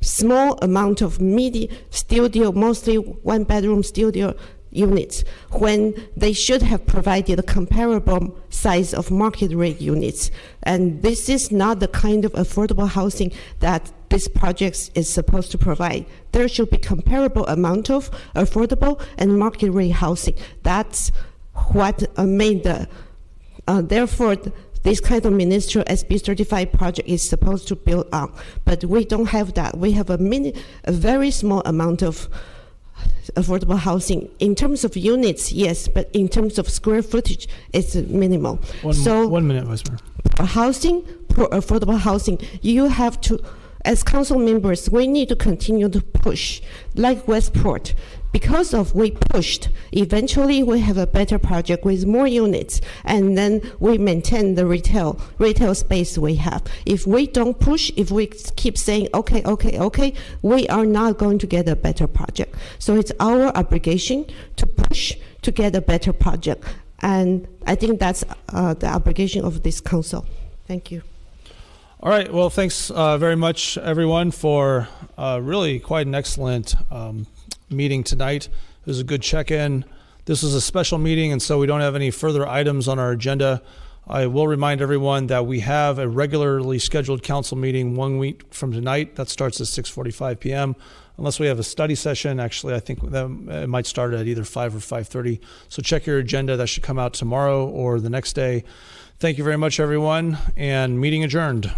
[SPEAKER 20] small amount of midi studio, mostly one-bedroom studio units, when they should have provided a comparable size of market rate units. And this is not the kind of affordable housing that this project is supposed to provide. There should be comparable amount of affordable and market rate housing. That's what made therefore this kind of ministerial SB 35 project is supposed to build on. But we don't have that. We have a very small amount of affordable housing. In terms of units, yes, but in terms of square footage, it's minimal.
[SPEAKER 6] 1 minute, Vice Mayor.
[SPEAKER 20] Affordable housing, you have to, as council members, we need to continue to push, like Westport. Because of we pushed, eventually we have a better project with more units, and then we maintain the retail space we have. If we don't push, if we keep saying, okay, we are not going to get a better project. So it's our obligation to push to get a better project. And I think that's the obligation of this council. Thank you.
[SPEAKER 6] All right. Well, thanks very much, everyone, for really quite an excellent meeting tonight. It was a good check-in. This was a special meeting, and so we don't have any further items on our agenda. I will remind everyone that we have a regularly scheduled council meeting 1 week from tonight. That starts at 6:45 p.m. Unless we have a study session. Actually, I think that it might start at either 5 or 5:30. So check your agenda. That should come out tomorrow or the next day. Thank you very much, everyone, and meeting adjourned.